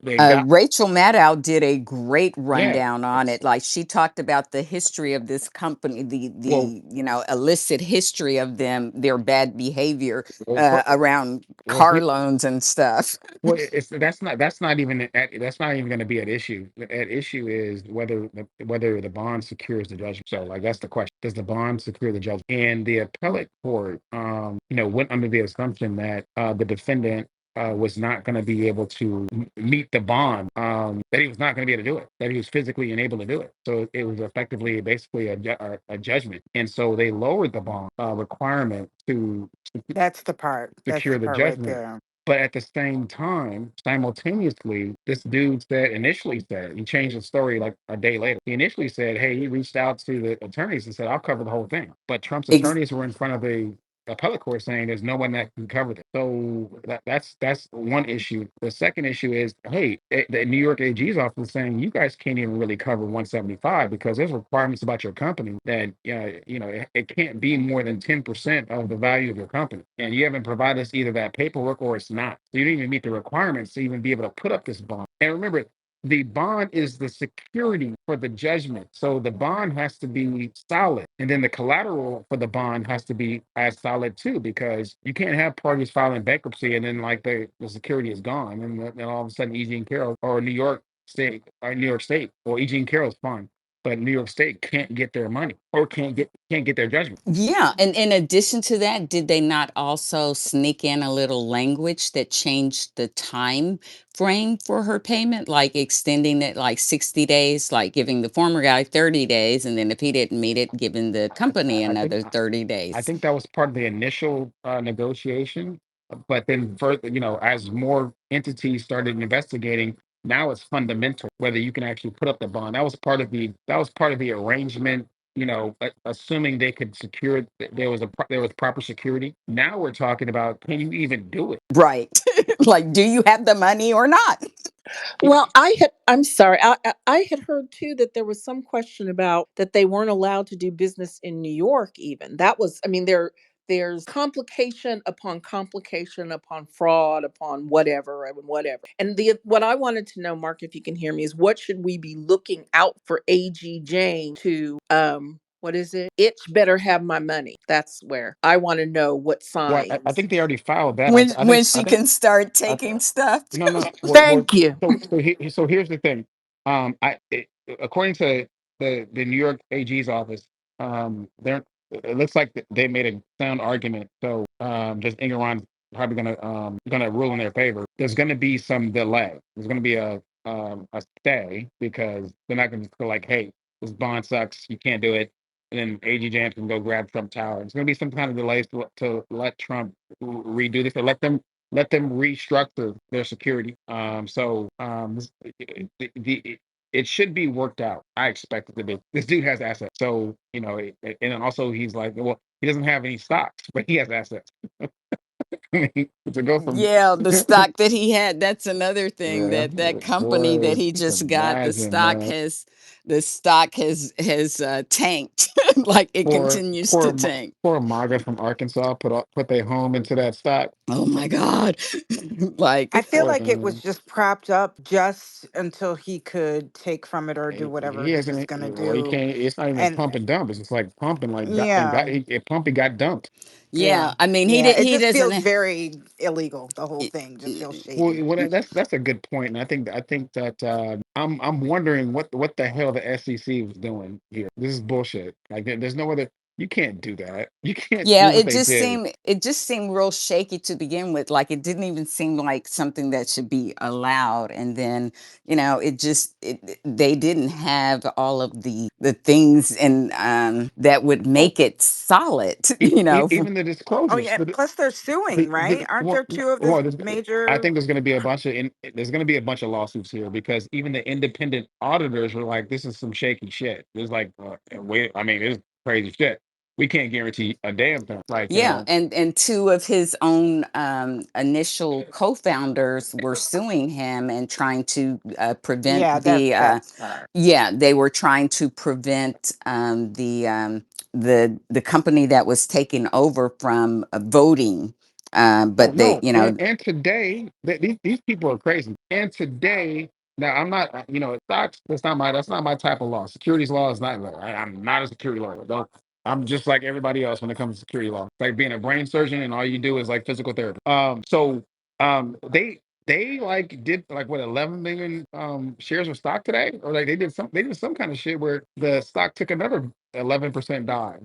Speaker 11: they got,
Speaker 1: Rachel Maddow did a great
Speaker 11: yeah.
Speaker 1: rundown on it. Like, she talked about the history of this company,
Speaker 11: Well,
Speaker 1: illicit history of their bad behavior
Speaker 11: well,
Speaker 1: around
Speaker 11: well,
Speaker 1: car loans and stuff.
Speaker 11: well, that's not even that's not even going to be an issue. At issue is whether the bond secures the judgment. So, like, that's the question: does the bond secure the judgment? And the appellate court, went under the assumption that the defendant was not going to be able to meet the bond, that he was not going to be able to do it, that he was physically unable to do it. So it was effectively, basically a judgment. And so they lowered the bond requirement to
Speaker 2: That's the part. That's
Speaker 11: secure
Speaker 2: the
Speaker 11: the
Speaker 2: part right
Speaker 11: judgment.
Speaker 2: there.
Speaker 11: But at the same time, simultaneously, this dude initially said, he changed the story like a day later. He initially said, hey, he reached out to the attorneys and said, I'll cover the whole thing. But Trump's
Speaker 1: Ex-
Speaker 11: attorneys were in front of the appellate court saying there's no one that can cover this. So that's one issue. The second issue is, hey, the New York AG's office is saying you guys can't even really cover 175 because there's requirements about your company that it can't be more than 10% of the value of your company, and you haven't provided us either that paperwork or it's not. So you don't even meet the requirements to even be able to put up this bond. And remember, the bond is the security for the judgment. So the bond has to be solid. And then the collateral for the bond has to be as solid too, because you can't have parties filing bankruptcy and then like the security is gone. And then all of a sudden E.G. and Carroll or New York State or E.G. and Carroll's fine. But New York State can't get their money or can't get their judgment.
Speaker 1: Yeah, and in addition to that, did they not also sneak in a little language that changed the time frame for her payment, like extending it like 60 days, like giving the former guy 30 days, and then if he didn't meet it, giving the company
Speaker 11: I think
Speaker 1: another 30
Speaker 11: I
Speaker 1: days?
Speaker 11: think that was part of the initial negotiation, but then further, as more entities started investigating, now it's fundamental whether you can actually put up the bond. That was part of the arrangement. Assuming they could secure it, there was proper security. Now we're talking about, can you even do it?
Speaker 1: Right. Like, do you have the money or not?
Speaker 13: Well, I'm sorry. I had heard too that there was some question about that they weren't allowed to do business in New York even. That was, I mean, there's complication upon complication upon fraud upon whatever and whatever. And the what I wanted to know, Mark, if you can hear me, is what should we be looking out for AG Jane to what is it? Itch better have my money. That's where I want to know what
Speaker 11: Well, I
Speaker 13: signs.
Speaker 11: think they already filed that.
Speaker 1: When
Speaker 11: I think I
Speaker 1: she
Speaker 11: think
Speaker 1: can start
Speaker 11: I,
Speaker 1: taking stuff?
Speaker 11: no, no. Well,
Speaker 13: Thank you.
Speaker 11: so here's the thing. According to the New York AG's office, they're it looks like they made a sound argument. So just Engeron's probably gonna rule in their favor. There's gonna be some delay. There's gonna be a stay because they're not gonna just go like, hey, this bond sucks, you can't do it. And then AG Jams can go grab Trump Tower. It's going to be some kind of delays to let Trump redo this or let them restructure their security. It should be worked out. I expect it to be. This dude has assets, so and also he's like, well, he doesn't have any stocks, but he has assets. To go from
Speaker 1: Yeah, the stock that he had, that's another thing
Speaker 11: yeah,
Speaker 1: that company that
Speaker 11: boy,
Speaker 1: he
Speaker 11: just
Speaker 1: just got,
Speaker 11: imagine, man.
Speaker 1: the stock has tanked. Like it
Speaker 11: Poor,
Speaker 1: continues to
Speaker 11: poor,
Speaker 1: tank.
Speaker 11: poor MAGA from Arkansas put their home into that stock.
Speaker 1: Oh my God.
Speaker 2: I
Speaker 1: Like,
Speaker 2: feel
Speaker 11: Poor
Speaker 2: like it was
Speaker 11: thing.
Speaker 2: just propped up just until he could take from it or do whatever
Speaker 11: He
Speaker 2: he was
Speaker 11: hasn't.
Speaker 2: going to
Speaker 11: Well, he
Speaker 2: do.
Speaker 11: can't. It's not even
Speaker 2: And
Speaker 11: pump and dump. It's just like pumping, like and
Speaker 2: yeah,
Speaker 11: pumping got dumped.
Speaker 2: yeah,
Speaker 1: yeah, I mean
Speaker 2: yeah. It
Speaker 1: he
Speaker 2: just
Speaker 1: doesn't
Speaker 2: feels very illegal. The whole thing just feels
Speaker 11: Well,
Speaker 2: shady.
Speaker 11: that's a good point, and I think that I'm wondering what the hell the SEC was doing here. This is bullshit. Like there's no other. You can't do that. You can't
Speaker 1: Yeah,
Speaker 11: do what they did.
Speaker 1: it just seemed real shaky to begin with. Like it didn't even seem like something that should be allowed. And then, they didn't have all of the things and that would
Speaker 11: Oh,
Speaker 1: make it solid, you know.
Speaker 11: even the
Speaker 2: Oh
Speaker 11: disclosures.
Speaker 2: yeah. Plus, they're suing, right? Aren't there two of the
Speaker 11: Well, I
Speaker 2: major?
Speaker 11: think there's going to be a bunch of lawsuits here because even the independent auditors were like, "This is some shaky shit." It's like, wait, I mean, it's crazy shit. We can't guarantee a damn thing. Like,
Speaker 1: Yeah, and two of his own initial co-founders were suing him and trying to prevent
Speaker 2: Yeah, that's
Speaker 1: yeah, they were trying to prevent the company that was taken over from voting.
Speaker 11: oh
Speaker 1: But they,
Speaker 11: no, and today these people are crazy. And today, now I'm not, stocks. That's not my type of law. Securities law is not. I'm not a security lawyer. Don't. I'm just like everybody else when it comes to security law. It's like being a brain surgeon and all you do is like physical therapy. They like did like what 11 million shares of stock today, or like they did some kind of shit where the stock took another 11% dive.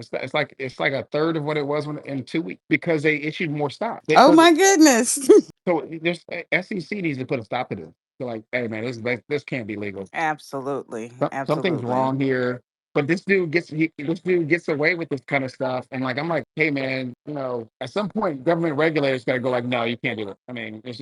Speaker 11: It's like a third of what it was in 2 weeks because they issued more stock.
Speaker 1: oh my goodness.
Speaker 11: So there's SEC needs to put a stop to this. They're like, hey man, this can't be legal.
Speaker 2: absolutely,
Speaker 11: Something's
Speaker 2: absolutely.
Speaker 11: wrong here. But this dude gets away with this kind of stuff, and like I'm like, hey man, at some point government regulators got to go like, no, you can't do it. I mean, it's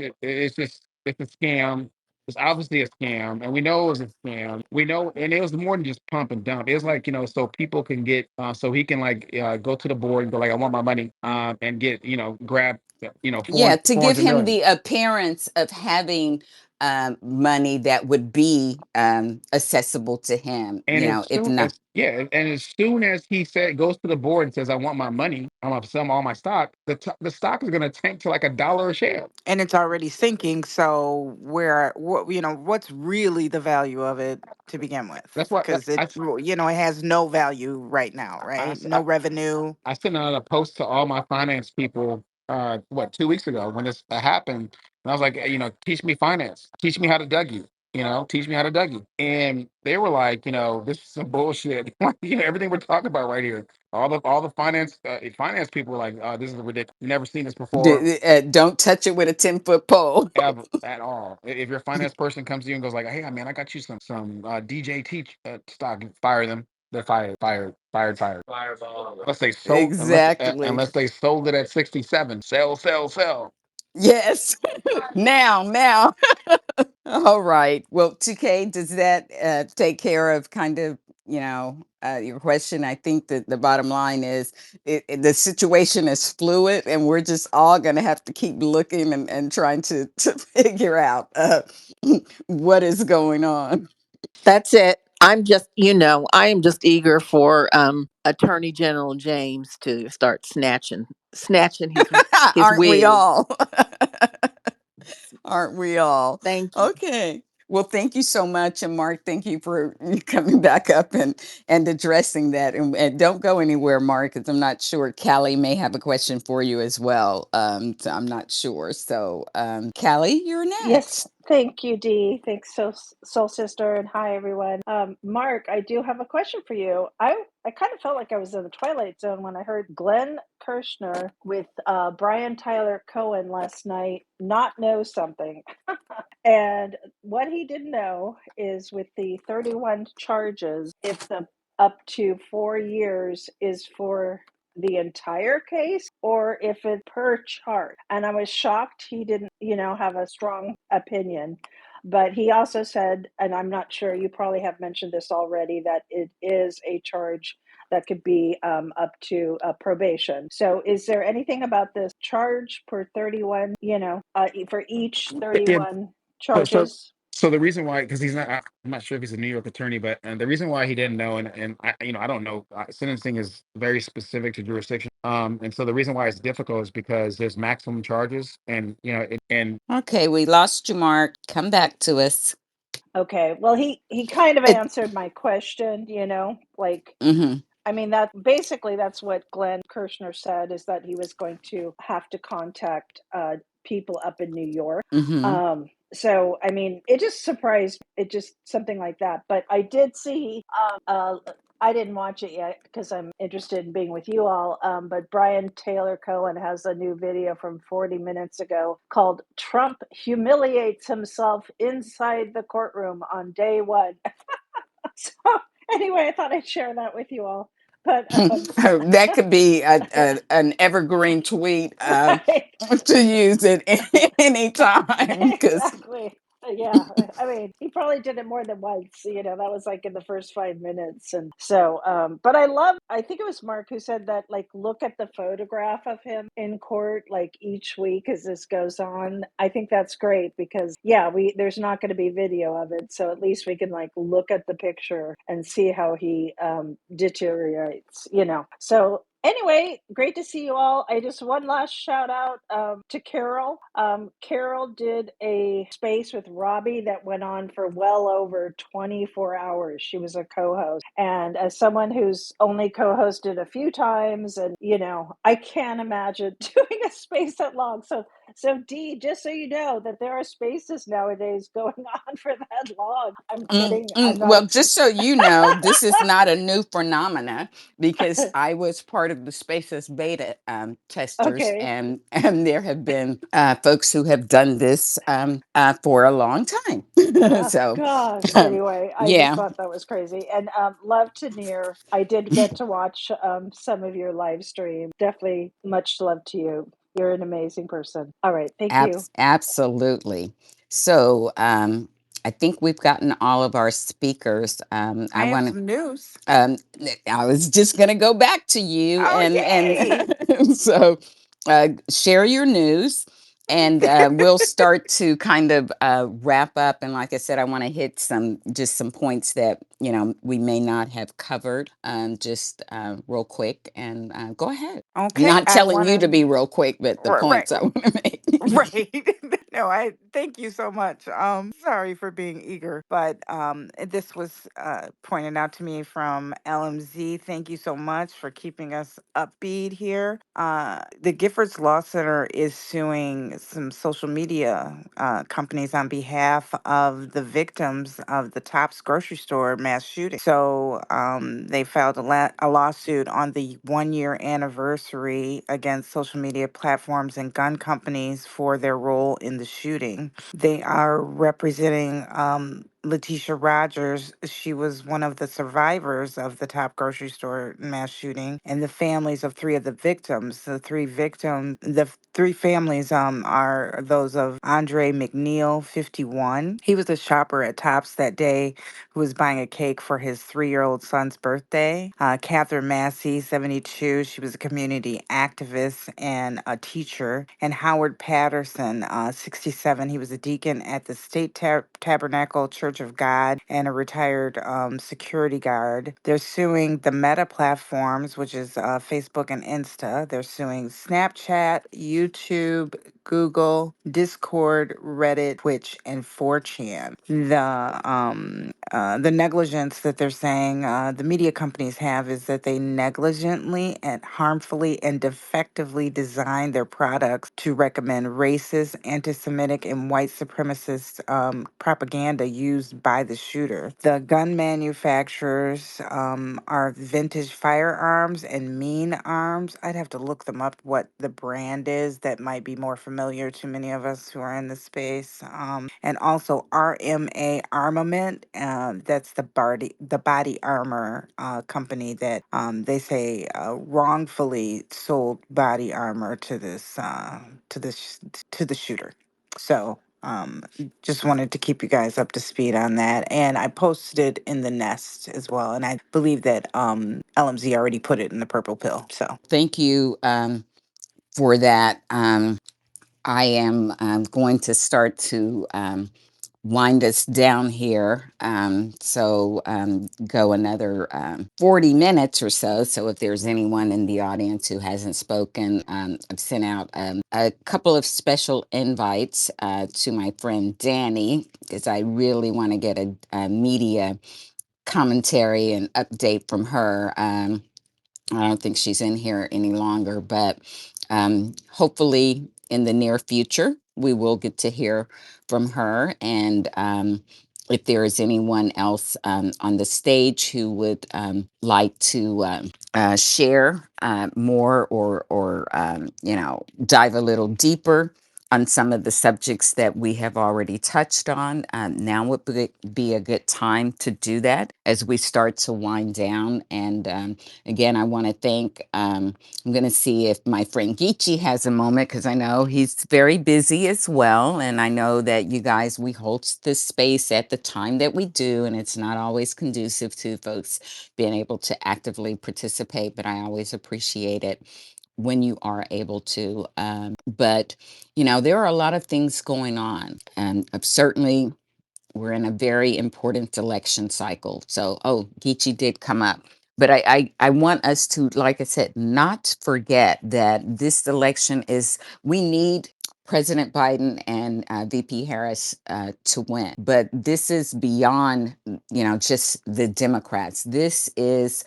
Speaker 11: a scam. It's obviously a scam, and we know it was a scam. We know, and it was more than just pump and dump. It was like, so people can get, so he can like go to the board and go like, I want my money, and get, grab,
Speaker 1: Yeah, to give
Speaker 11: 400
Speaker 1: him
Speaker 11: million.
Speaker 1: the appearance of having money that would be accessible to him,
Speaker 11: And as
Speaker 1: if
Speaker 11: soon
Speaker 1: not.
Speaker 11: as yeah, and as soon as he said goes to the board and says, I want my money, I'm gonna sell all my stock. The stock is gonna tank to like $1 a share.
Speaker 2: And it's already sinking. So what's really the value of it to begin with?
Speaker 11: That's why
Speaker 2: Because it has no value right now,
Speaker 11: I,
Speaker 2: right?
Speaker 11: I,
Speaker 2: No revenue.
Speaker 11: I sent out a post to all my finance people, 2 weeks ago when this happened. And I was like, teach me finance, teach me how to Dougie, teach me how to Dougie. And they were like, this is some bullshit. Like, everything we're talking about right here. All the finance people were like, this is ridiculous. Never seen this before.
Speaker 1: Don't touch it with a 10-foot pole.
Speaker 11: Ever at all. If your finance person comes to you and goes like, "Hey, man, I got you some DJT stock," fire them. They're fired, fired, fired, fired. Fireball. Unless they sold,
Speaker 1: Exactly.
Speaker 11: unless they sold it at 67. Sell, sell, sell.
Speaker 1: Yes. Now. All right. Well, 2K, does that take care of kind of, your question? I think that the bottom line is the situation is fluid, and we're just all going to have to keep looking and trying to figure out what is going on.
Speaker 13: That's it. I am just eager for Attorney General James to start snatching his
Speaker 1: Aren't we
Speaker 13: wig.
Speaker 1: all? Aren't we all?
Speaker 13: Thank you.
Speaker 1: Okay. Well, thank you so much. And Mark, thank you for coming back up and addressing that. And don't go anywhere, Mark, because I'm not sure. Callie may have a question for you as well. So I'm not sure. So, Callie, you're
Speaker 14: Yes,
Speaker 1: next.
Speaker 14: thank you, Dee. Thanks, Soul Sister, and hi everyone. Mark, I do have a question for you. I kind of felt like I was in the Twilight Zone when I heard Glenn Kirshner with Brian Tyler Cohen last night not know something. And what he didn't know is with the 31 charges, if the up to 4 years is for the entire case or if it's per charge. And I was shocked he didn't, have a strong opinion. But he also said, and I'm not sure, you probably have mentioned this already, that it is a charge that could be up to probation. So is there anything about this charge per 31, for each
Speaker 11: Yeah.
Speaker 14: 31
Speaker 11: So, so,
Speaker 14: charges?
Speaker 11: so the reason why, because I'm not sure if he's a New York attorney, but the reason why he didn't know, and I don't know, sentencing is very specific to jurisdiction. And so the reason why it's difficult is because there's maximum charges, and and
Speaker 1: Okay, we lost you, Mark. Come back to us.
Speaker 14: Okay. Well, he kind of
Speaker 1: It,
Speaker 14: answered my question, like
Speaker 1: mm-hmm,
Speaker 14: I mean, that basically that's what Glenn Kirshner said, is that he was going to have to contact people up in New York.
Speaker 1: mm-hmm.
Speaker 14: So I mean, it just surprised me. It just something like that. But I did see. I didn't watch it yet because I'm interested in being with you all. But Brian Taylor Cohen has a new video from 40 minutes ago called "Trump Humiliates Himself Inside the Courtroom on Day One." So anyway, I thought I'd share that with you all. But
Speaker 1: That could be an evergreen tweet
Speaker 14: right.
Speaker 1: to use it any time because
Speaker 14: Exactly. Yeah. I mean, he probably did it more than once. That was like in the first 5 minutes. And so, but I think it was Mark who said that, like, look at the photograph of him in court, like each week as this goes on. I think that's great because, yeah, there's not going to be video of it. So at least we can, like, look at the picture and see how he deteriorates. So anyway, great to see you all. I just one last shout out to Carol. Carol did a space with Robbie that went on for well over 24 hours. She was a co-host, and as someone who's only co-hosted a few times, and I can't imagine doing a space that long. So Dee, just so you know that there are spaces nowadays going on for that long. I'm kidding. I'm not.
Speaker 1: Well, just so you know, this is not a new phenomena because I was part of the Spaces beta testers,
Speaker 14: Okay.
Speaker 1: and there have been folks who have done this for a long time.
Speaker 14: Oh
Speaker 1: So,
Speaker 14: gosh.
Speaker 1: um,
Speaker 14: Anyway, I just
Speaker 1: yeah,
Speaker 14: thought that was crazy. And love to Near. I did get to watch some of your live stream. Definitely much love to you. You're an amazing person. All right. Thank you.
Speaker 1: absolutely. So, I think we've gotten all of our speakers. I
Speaker 2: I have
Speaker 1: want to.
Speaker 2: some news.
Speaker 1: I was just going to go back to you,
Speaker 2: Oh, yay!
Speaker 1: and so share your news, and we'll start to kind of wrap up. And like I said, I want to hit some points that we may not have covered, just real quick. And go ahead.
Speaker 2: Okay,
Speaker 1: Not
Speaker 2: I
Speaker 1: telling
Speaker 2: want
Speaker 1: you to
Speaker 2: to.
Speaker 1: be real quick, but the
Speaker 2: Right,
Speaker 1: points I want to make.
Speaker 2: right. No, I thank you so much. Sorry for being eager, but this was pointed out to me from LMZ. Thank you so much for keeping us upbeat here. The Giffords Law Center is suing some social media companies on behalf of the victims of the Tops grocery store mass shooting. So they filed a lawsuit on the 1 year anniversary against social media platforms and gun companies for their role in the shooting. They are representing Letitia Rogers. She was one of the survivors of the Top grocery store mass shooting, and the families of three of the victims. The three families are those of Andre McNeil, 51. He was a shopper at Tops that day who was buying a cake for his 3-year-old son's birthday. Catherine Massey, 72. She was a community activist and a teacher. And Howard Patterson, 67. He was a deacon at the State Tabernacle Church of God and a retired security guard. They're suing the Meta platforms, which is Facebook and Insta. They're suing Snapchat, YouTube, Google, Discord, Reddit, Twitch, and 4chan. The negligence that they're saying the media companies have is that they negligently and harmfully and defectively design their products to recommend racist, anti-Semitic, and white supremacist propaganda used by the shooter. The gun manufacturers are Vintage Firearms and Mean Arms. I'd have to look them up, what the brand is that might be more familiar to many of us who are in the space. And also RMA Armament. That's the body armor company that they say wrongfully sold body armor to the shooter. So just wanted to keep you guys up to speed on that. And I posted it in the Nest as well. And I believe that LMZ already put it in the Purple Pill. So
Speaker 1: Thank you for that. I am going to start to wind us down here. Go another 40 minutes or so. So if there's anyone in the audience who hasn't spoken, I've sent out a couple of special invites to my friend Danny, because I really want to get a media commentary and update from her. I don't think she's in here any longer, but hopefully in the near future, we will get to hear from her. And if there is anyone else on the stage who would like to share more, or dive a little deeper on some of the subjects that we have already touched on, now would be a good time to do that as we start to wind down. And again, I want to thank, I'm going to see if my friend Geechee has a moment, because I know he's very busy as well. And I know that you guys, we host this space at the time that we do, and it's not always conducive to folks being able to actively participate, but I always appreciate it when you are able to. But, there are a lot of things going on. And certainly, we're in a very important election cycle. So, Geechee did come up. But I want us to, like I said, not forget that this election we need President Biden and VP Harris to win. But this is beyond, just the Democrats. This is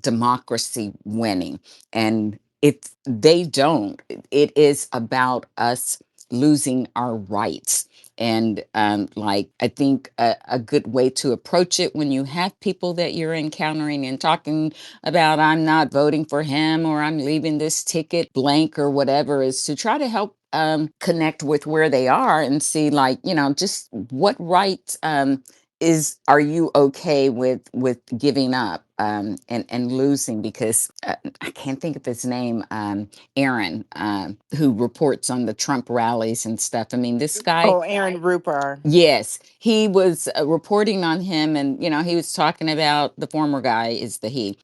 Speaker 1: democracy winning. And if they don't, it is about us losing our rights. And I think a good way to approach it when you have people that you're encountering and talking about, I'm not voting for him, or I'm leaving this ticket blank, or whatever, is to try to help connect with where they are and see, just what right are you okay with giving up and losing? Because I can't think of his name, Aaron, who reports on the Trump rallies and stuff. I mean, this guy.
Speaker 2: Oh, Aaron Rupar.
Speaker 1: Yes, he was reporting on him, and he was talking about the former guy is the he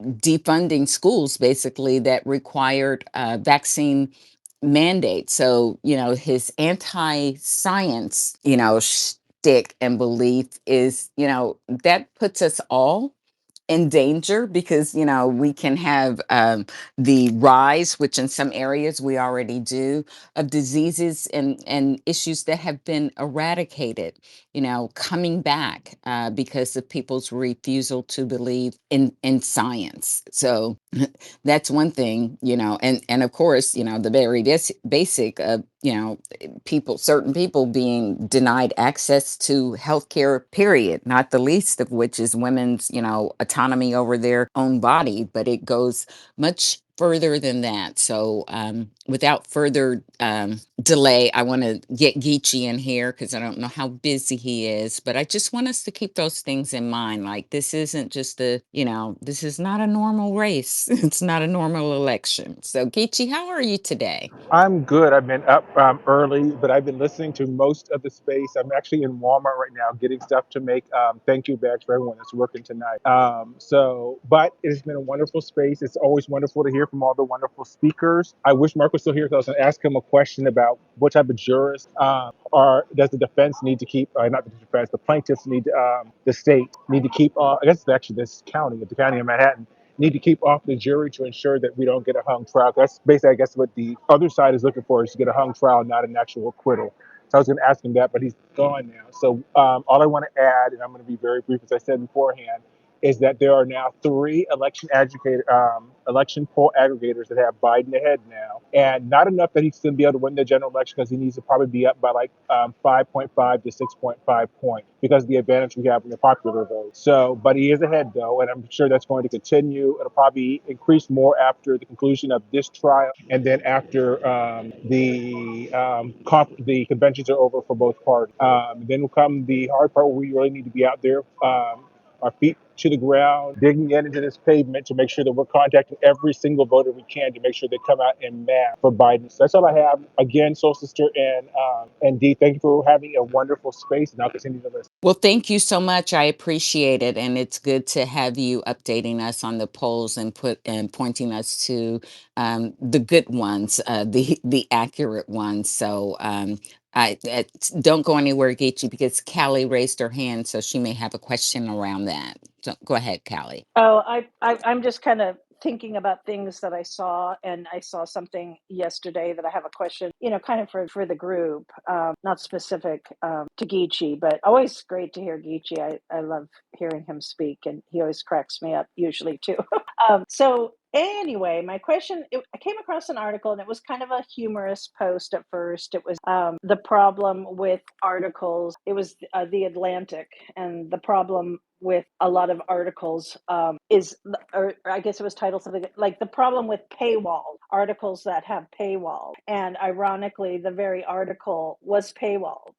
Speaker 1: defunding schools basically that required vaccine mandates. So his anti-science shtick and belief is that puts us all in danger because we can have the rise, which in some areas we already do, of diseases and issues that have been eradicated coming back because of people's refusal to believe in science. So that's one thing, and of course, the very basic of certain people being denied access to healthcare, period, not the least of which is women's autonomy over their own body, but it goes much further than that. So without further delay, I want to get Geechee in here because I don't know how busy he is, but I just want us to keep those things in mind. Like, this isn't just this is not a normal race. It's not a normal election. So Geechee, how are you today?
Speaker 15: I'm good. I've been up early, but I've been listening to most of the space. I'm actually in Walmart right now getting stuff to make thank you bags for everyone that's working tonight. But it's been a wonderful space. It's always wonderful to hear from all the wonderful speakers. I wish Mark was still here because I was going to ask him a question about what type of jurist or does the defense need to keep, not the defense, the plaintiffs need, the state need to keep, I guess it's actually this county, the county of Manhattan, need to keep off the jury to ensure that we don't get a hung trial. That's basically, I guess, what the other side is looking for is to get a hung trial, not an actual acquittal. So I was going to ask him that, but he's gone now. So all I want to add, and I'm going to be very brief, as I said beforehand, is that there are now 3 election poll aggregators that have Biden ahead now, and not enough that he's going to be able to win the general election because he needs to probably be up by like 5.5 to 6.5 points because of the advantage we have in the popular vote. So, but he is ahead though, and I'm sure that's going to continue. It'll probably increase more after the conclusion of this trial, and then after the conventions are over for both parties. Then will come the hard part where we really need to be out there. Our feet to the ground, digging into this pavement to make sure that we're contacting every single voter we can to make sure they come out en masse for Biden. So that's all I have. Again, Soul Sister and Dee, thank you for having a wonderful space, and I'll continue to listen.
Speaker 1: Well, thank you so much. I appreciate it, and it's good to have you updating us on the polls and pointing us to the good ones, the accurate ones. So don't go anywhere, Geechee, because Callie raised her hand, so she may have a question around that. So go ahead, Callie.
Speaker 14: Oh, I'm just kind of thinking about things that I saw, and I saw something yesterday that I have a question, kind of for the group, not specific to Geechee, but always great to hear Geechee. I love hearing him speak, and he always cracks me up, usually too. So anyway, my question, I came across an article and it was kind of a humorous post at first. It was the problem with articles. It was The Atlantic, and the problem with a lot of articles or I guess it was titled something like the problem with paywall articles that have paywall. And ironically, the very article was paywalled.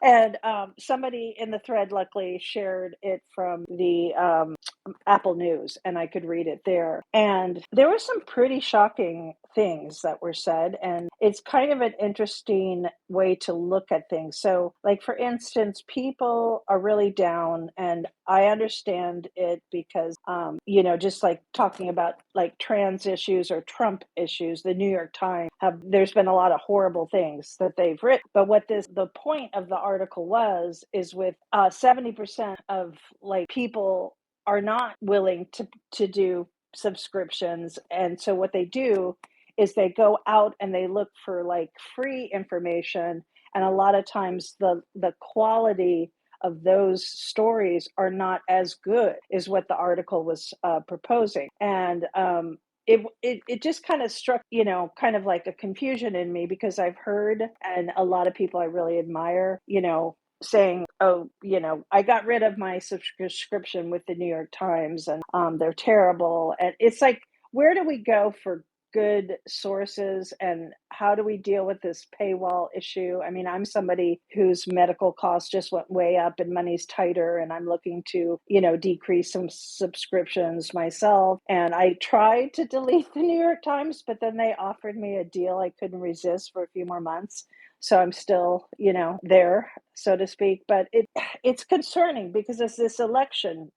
Speaker 14: And somebody in the thread luckily shared it from the Apple News, and I could read it there. And there were some pretty shocking things that were said, and it's kind of an interesting way to look at things. So, like, for instance, people are really down, and I understand it because, just like talking about like trans issues or Trump issues, the New York Times there's been a lot of horrible things that they've written. But the point of the article is with 70% of like people are not willing to do subscriptions, and so what they do is they go out and they look for like free information, and a lot of times the quality of those stories are not as good as what the article was proposing. And it just kind of struck, kind of like a confusion in me, because I've heard, and a lot of people I really admire, saying, oh, I got rid of my subscription with the New York Times, and they're terrible. And it's like, where do we go for good sources, and how do we deal with this paywall issue? I mean, I'm somebody whose medical costs just went way up and money's tighter, and I'm looking to, decrease some subscriptions myself. And I tried to delete the New York Times, but then they offered me a deal I couldn't resist for a few more months. So I'm still, there, so to speak. But it's concerning because it's this election,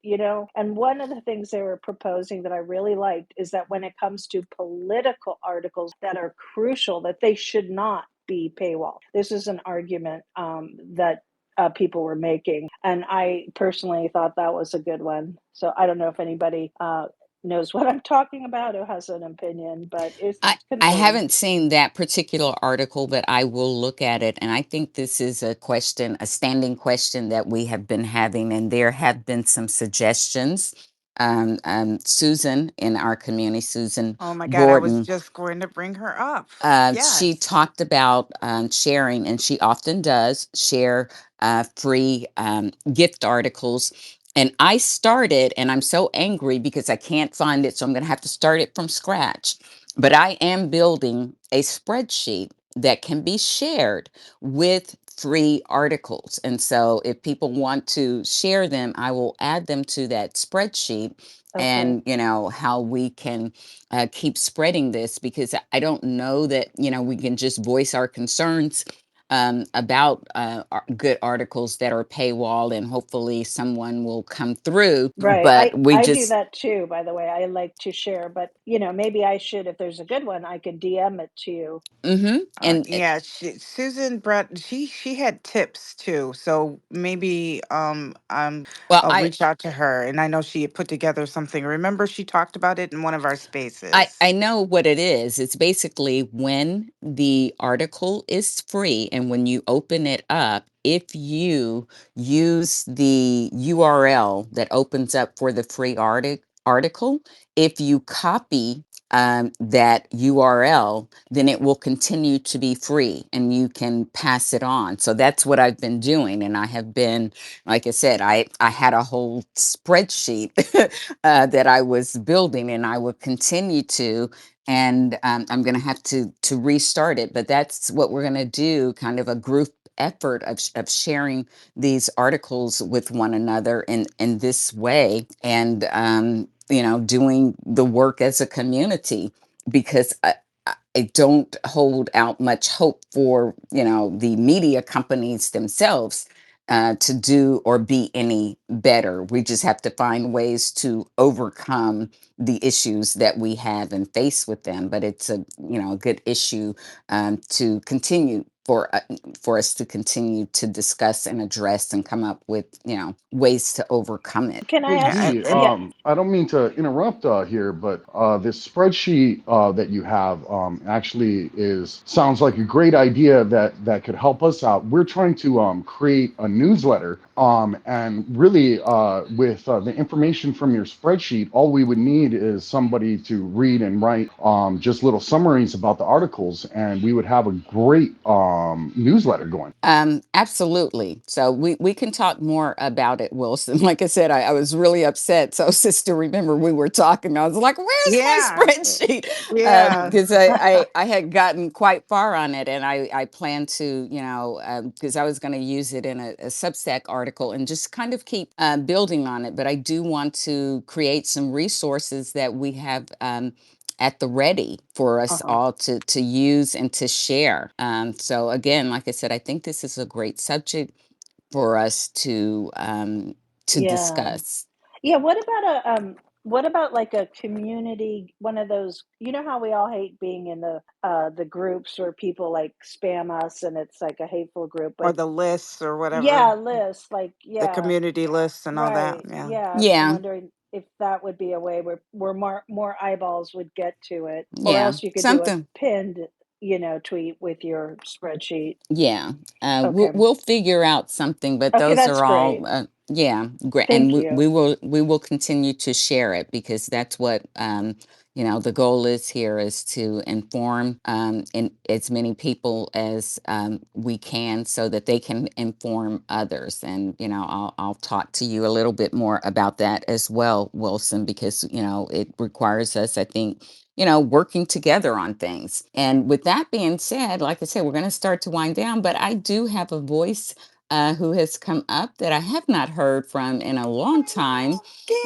Speaker 14: and one of the things they were proposing that I really liked is that when it comes to political articles that are crucial, that they should not be paywall. This is an argument that people were making, and I personally thought that was a good one. So I don't know if anybody knows what I'm talking about or has an opinion, but it's
Speaker 1: I
Speaker 14: concerning.
Speaker 1: haven't seen that particular article, but I will look at it. And I think this is a question, a standing question that we have been having, and there have been some suggestions. Susan in our community, Susan
Speaker 2: Oh my God, I was
Speaker 1: Gordon,
Speaker 2: just going to bring her up.
Speaker 1: she
Speaker 2: Yes.
Speaker 1: talked about sharing, and she often does share free gift articles. And I started, and I'm so angry because I can't find it, so I'm going to have to start it from scratch. But I am building a spreadsheet that can be shared with free articles. And so if people want to share them, I will add them to that spreadsheet,
Speaker 14: Okay.
Speaker 1: and how we can keep spreading this, because I don't know that we can just voice our concerns about good articles that are paywall, and hopefully someone will come through.
Speaker 14: Right.
Speaker 1: But we
Speaker 14: I do
Speaker 1: just
Speaker 14: that too, by the way. I like to share, but maybe I should, if there's a good one, I could DM it to you.
Speaker 1: mm-hmm. And
Speaker 2: Yeah, Susan Brett, she had tips too. So maybe
Speaker 1: well,
Speaker 2: I'll reach out to her. And I know she had put together something. Remember, she talked about it in one of our
Speaker 1: I
Speaker 2: spaces.
Speaker 1: know what it is. It's basically when the article is free and when you open it up, if you use the URL that opens up for the free article, if you copy that URL, then it will continue to be free and you can pass it on. So that's what I've been doing. And I have been, like I said, I had a whole spreadsheet that I was building, and I will continue to. And I'm going to have to restart it, but that's what we're going to do. Kind of a group effort of sharing these articles with one another in this way, and doing the work as a community, because I don't hold out much hope for the media companies themselves to do or be any better. We just have to find ways to overcome the issues that we have and face with them. But it's a good issue to continue for us to continue to discuss and address and come up with ways to overcome it.
Speaker 14: Can I
Speaker 5: Hey
Speaker 14: ask?
Speaker 5: Dee,
Speaker 14: Yeah.
Speaker 5: I don't mean to interrupt here, but this spreadsheet that you have actually is sounds like a great idea that could help us out. We're trying to create a newsletter, and really with the information from your spreadsheet, all we would need is somebody to read and write just little summaries about the articles, and we would have a great newsletter going.
Speaker 1: Absolutely. So we can talk more about it, Wilson. Like I said, I was really upset. So, sister, remember we were talking. I was like, "Where's my
Speaker 2: Yeah.
Speaker 1: spreadsheet?"
Speaker 2: Yeah.
Speaker 1: Because I had gotten quite far on it, and I plan to, because I was going to use it in a Substack article and just kind of keep building on it. But I do want to create some resources that we have. At the ready for us
Speaker 2: Uh-huh.
Speaker 1: all to use and to share. So again, like I said, I think this is a great subject for us to
Speaker 14: Yeah.
Speaker 1: discuss.
Speaker 14: Yeah, what about like a community, one of those, how we all hate being in the groups where people like spam us and it's like a hateful group,
Speaker 2: Or
Speaker 14: but
Speaker 2: the lists or whatever,
Speaker 14: yeah, lists, like,
Speaker 2: the
Speaker 14: yeah,
Speaker 2: community lists and all that.
Speaker 14: right.
Speaker 2: Yeah.
Speaker 14: Yeah, I was
Speaker 1: Yeah,
Speaker 14: wondering if that would be a way where more eyeballs would get to it, or
Speaker 1: yeah,
Speaker 14: else you could do a
Speaker 1: something.
Speaker 14: pinned, tweet with your spreadsheet.
Speaker 1: Yeah,
Speaker 14: Okay.
Speaker 1: we'll figure out something, but
Speaker 14: Okay,
Speaker 1: those
Speaker 14: that's
Speaker 1: are all,
Speaker 14: great.
Speaker 1: yeah, great, and
Speaker 14: Thank you.
Speaker 1: we will continue to share it, because that's what the goal is here, is to inform in as many people as we can, so that they can inform others. And I'll talk to you a little bit more about that as well, Wilson, because it requires us, I think, working together on things. And with that being said, like I said, we're going to start to wind down, but I do have a voice who has come up that I have not heard from in a long time.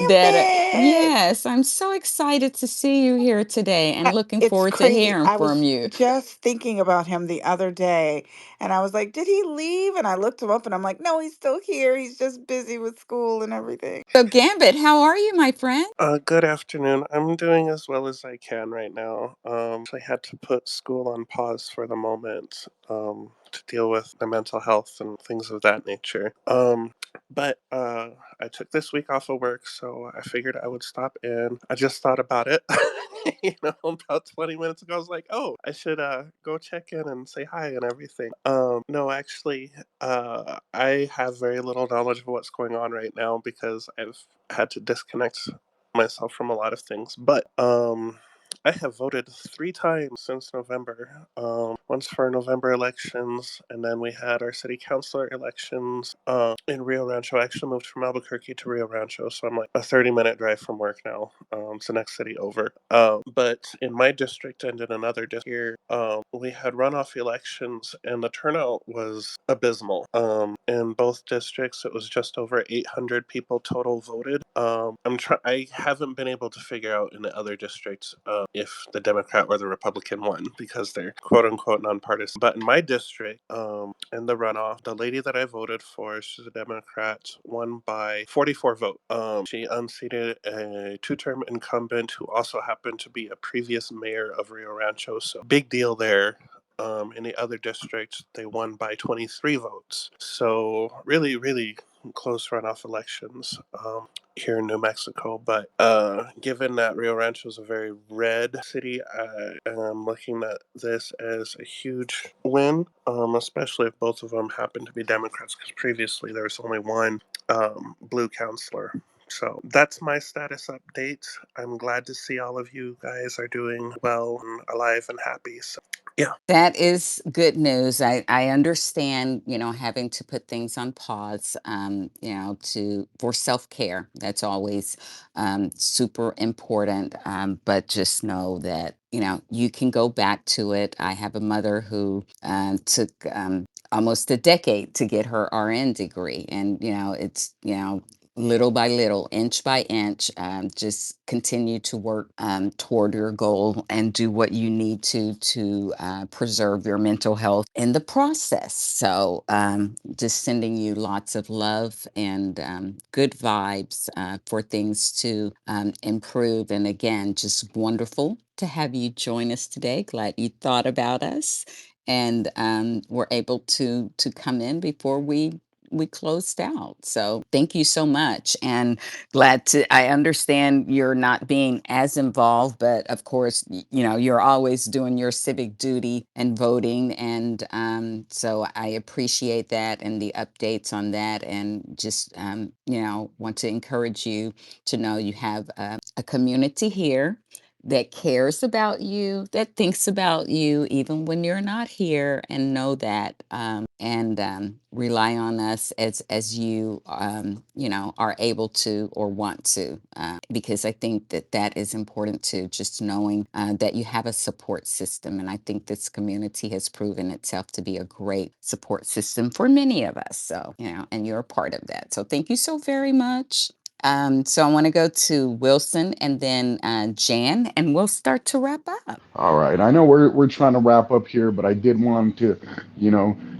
Speaker 1: That
Speaker 2: Gambit.
Speaker 1: yes, I'm so excited to see you here today and looking
Speaker 2: It's
Speaker 1: forward to
Speaker 2: crazy.
Speaker 1: hearing
Speaker 2: I
Speaker 1: from
Speaker 2: was
Speaker 1: you.
Speaker 2: just thinking about him the other day, and I was like, did he leave? And I looked him up, and I'm like, no, he's still here. He's just busy with school and everything.
Speaker 1: So, Gambit, how are you, my friend?
Speaker 16: Good afternoon. I'm doing as well as I can right now. I had to put school on pause for the moment to deal with my mental health and things of that nature. But I took this week off of work, so I figured I would stop in. I just thought about it, about 20 minutes ago. I was like, oh, I should go check in and say hi and everything. No, actually, I have very little knowledge of what's going on right now because I've had to disconnect myself from a lot of things. But I have voted 3 times since November. Once for November elections, and then we had our city councilor elections in Rio Rancho. I actually moved from Albuquerque to Rio Rancho, so I'm like a 30-minute drive from work now. It's the next city over. But in my district and in another district here, we had runoff elections, and the turnout was abysmal. In both districts, it was just over 800 people total voted. I haven't been able to figure out in the other districts if the Democrat or the Republican won because they're quote unquote nonpartisan. But in my district, in the runoff, the lady that I voted for, she's a Democrat, won by 44 votes. She unseated a two-term incumbent who also happened to be a previous mayor of Rio Rancho. So big deal there. In the other districts, they won by 23 votes. So really, really close runoff elections here in New Mexico. But given that Rio Rancho is a very red city, I am looking at this as a huge win, especially if both of them happen to be Democrats, because previously there was only one blue counselor. So that's my status update. I'm glad to see all of you guys are doing well and alive and happy. So, yeah.
Speaker 1: That is good news. I understand, having to put things on pause, to for self-care. That's always super important. But just know that, you can go back to it. I have a mother who took almost a decade to get her RN degree. And, it's, little by little, inch by inch, just continue to work toward your goal and do what you need to preserve your mental health in the process. So, just sending you lots of love and good vibes for things to improve. And again, just wonderful to have you join us today. Glad you thought about us and were able to come in before we closed out. So thank you so much. And glad to, I understand you're not being as involved, but of course, you're always doing your civic duty and voting. And so I appreciate that and the updates on that. And just, want to encourage you to know you have a community here that cares about you, that thinks about you, even when you're not here, and know that, and rely on us as you, are able to or want to, because I think that that is important too. Just knowing that you have a support system, and I think this community has proven itself to be a great support system for many of us. So, and you're a part of that. So, thank you so very much. So I want to go to Wilson and then Jan, and we'll start to wrap up.
Speaker 5: All right. I know we're trying to wrap up here, but I did want to,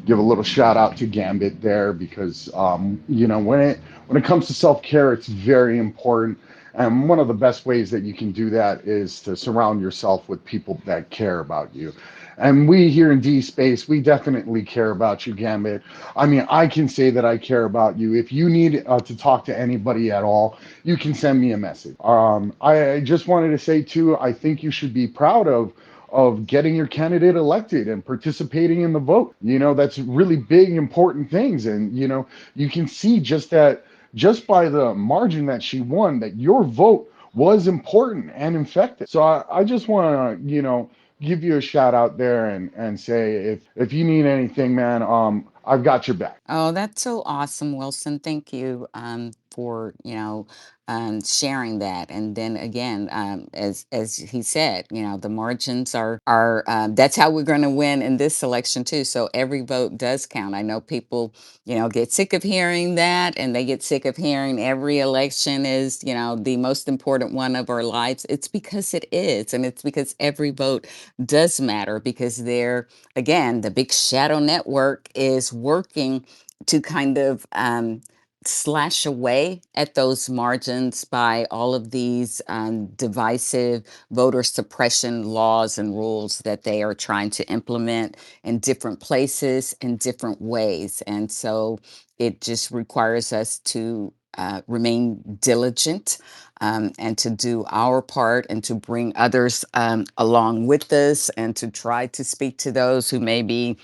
Speaker 5: give a little shout out to Gambit there because, when it comes to self care, it's very important. And one of the best ways that you can do that is to surround yourself with people that care about you. And we here in D Space, we definitely care about you, Gambit. I mean, I can say that I care about you. If you need to talk to anybody at all, you can send me a message. I just wanted to say too, I think you should be proud of getting your candidate elected and participating in the vote. That's really big, important things. And you can see just by the margin that she won, that your vote was important and effective. So I just want to, give you a shout out there and say if you need anything, man, I've got your back.
Speaker 1: Oh, that's so awesome, Wilson. Thank you. for sharing that. And then again, as he said, the margins are that's how we're going to win in this election too. So every vote does count. I know people get sick of hearing that, and they get sick of hearing every election is the most important one of our lives. It's because it is, and it's because every vote does matter, because they're, again, the big shadow network is working to kind of slash away at those margins by all of these divisive voter suppression laws and rules that they are trying to implement in different places in different ways. And so it just requires us to remain diligent, and to do our part, and to bring others along with us, and to try to speak to those who may be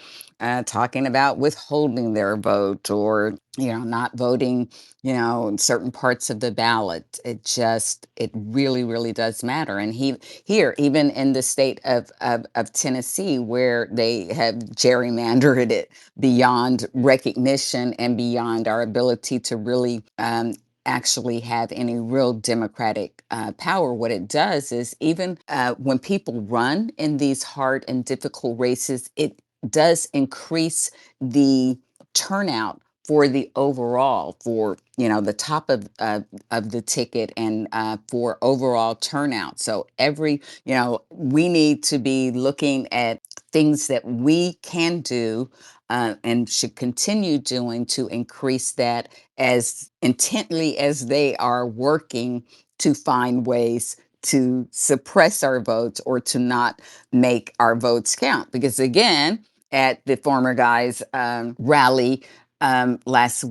Speaker 1: talking about withholding their vote, or not voting in certain parts of the ballot. It really, really does matter. And here, even in the state of Tennessee, where they have gerrymandered it beyond recognition and beyond our ability to really actually have any real democratic power. What it does is, even when people run in these hard and difficult races, it does increase the turnout for the overall, for the top of the ticket, and for overall turnout. So we need to be looking at things that we can do, and should continue doing, to increase that, as intently as they are working to find ways to suppress our votes, or to not make our votes count. Because again, at the former guy's rally last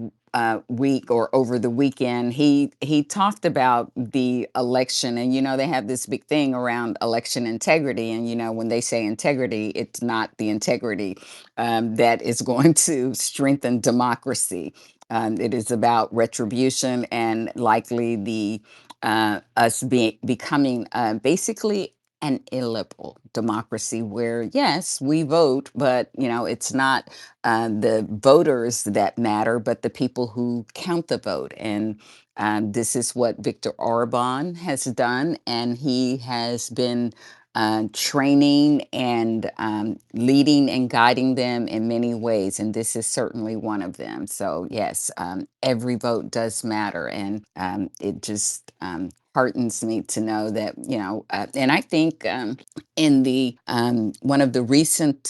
Speaker 1: week, or over the weekend, he talked about the election. And they have this big thing around election integrity, and when they say integrity, it's not the integrity that is going to strengthen democracy. It is about retribution, and likely the us becoming basically an illiberal democracy, where yes, we vote, but it's not the voters that matter, but the people who count the vote. And this is what Viktor Orban has done, and he has been training and leading and guiding them in many ways, and this is certainly one of them. So yes, every vote does matter, and it just heartens me to know that and I think in the one of the recent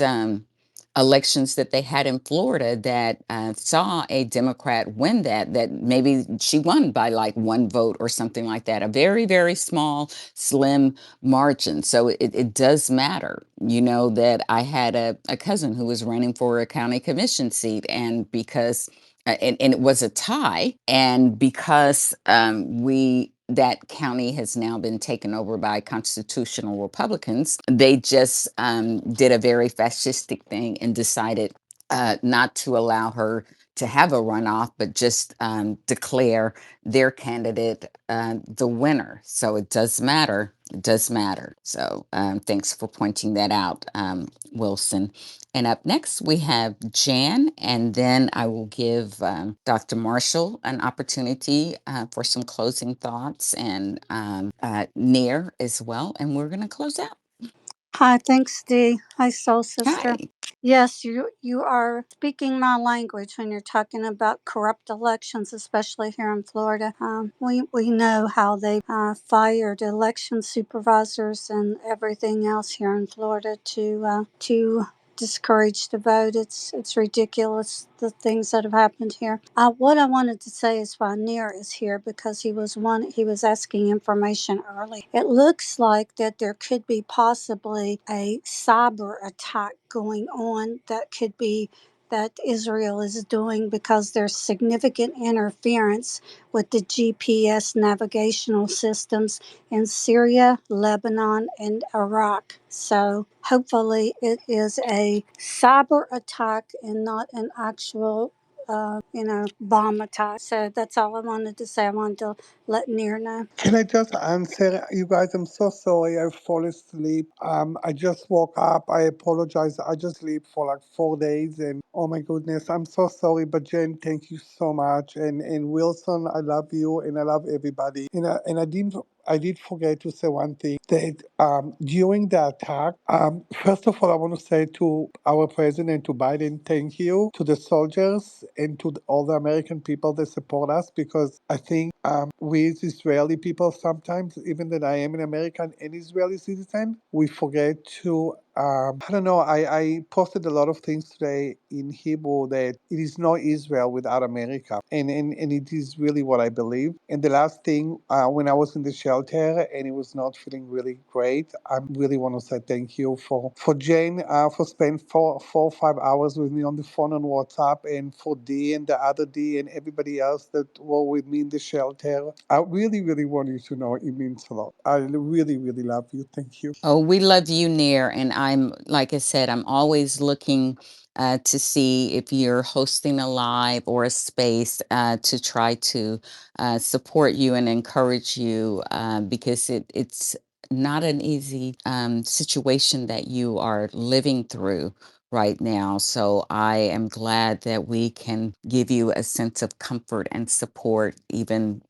Speaker 1: elections that they had in Florida, that saw a Democrat win, that maybe she won by like one vote or something like that, a very, very small, slim margin. So it does matter. That I had a cousin who was running for a county commission seat, and because and it was a tie, and because that county has now been taken over by constitutional Republicans, they just did a very fascistic thing and decided not to allow her to have a runoff, but just declare their candidate the winner. So it does matter. It does matter. So thanks for pointing that out, Wilson. And up next, we have Jan, and then I will give Dr. Marshall an opportunity for some closing thoughts, and Near as well. And we're going to close out.
Speaker 17: Hi, thanks, Dee. Hi, Soul
Speaker 1: Hi.
Speaker 17: Sister. Yes, you are speaking my language when you're talking about corrupt elections, especially here in Florida. We know how they fired election supervisors and everything else here in Florida to discourage the vote. It's ridiculous, the things that have happened here. What I wanted to say is why Near is here, because he was asking information early. It looks like that there could be possibly a cyber attack going on, that Israel is doing, because there's significant interference with the GPS navigational systems in Syria, Lebanon, and Iraq. So hopefully it is a cyber attack and not an actual bomb attack. So that's all I wanted to say. I wanted to let Near know.
Speaker 6: Can I just answer you guys? I'm so sorry. I fall asleep. I just woke up. I apologize. I just sleep for like 4 days, and oh my goodness, I'm so sorry. But Jen, thank you so much, and Wilson, I love you, and I love everybody. I did forget to say one thing that during the attack, first of all, I want to say to our president, to Biden, thank you to the soldiers and to all the American people that support us, because I think we as Israeli people sometimes, even that I am an American and Israeli citizen, we forget to. I don't know. I posted a lot of things today in Hebrew that it is no Israel without America. And it is really what I believe. And the last thing, when I was in the shelter and it was not feeling really great, I really want to say thank you for Jane, for spending 4 or 5 hours with me on the phone on WhatsApp, and for Dee and the other Dee and everybody else that were with me in the shelter. I really, really want you to know it means a lot. I really, really love you. Thank you.
Speaker 1: Oh, we love you, Near. And I'm, like I said, I'm always looking to see if you're hosting a live or a space to try to support you and encourage you because it's not an easy situation that you are living through right now. So I am glad that we can give you a sense of comfort and support, even,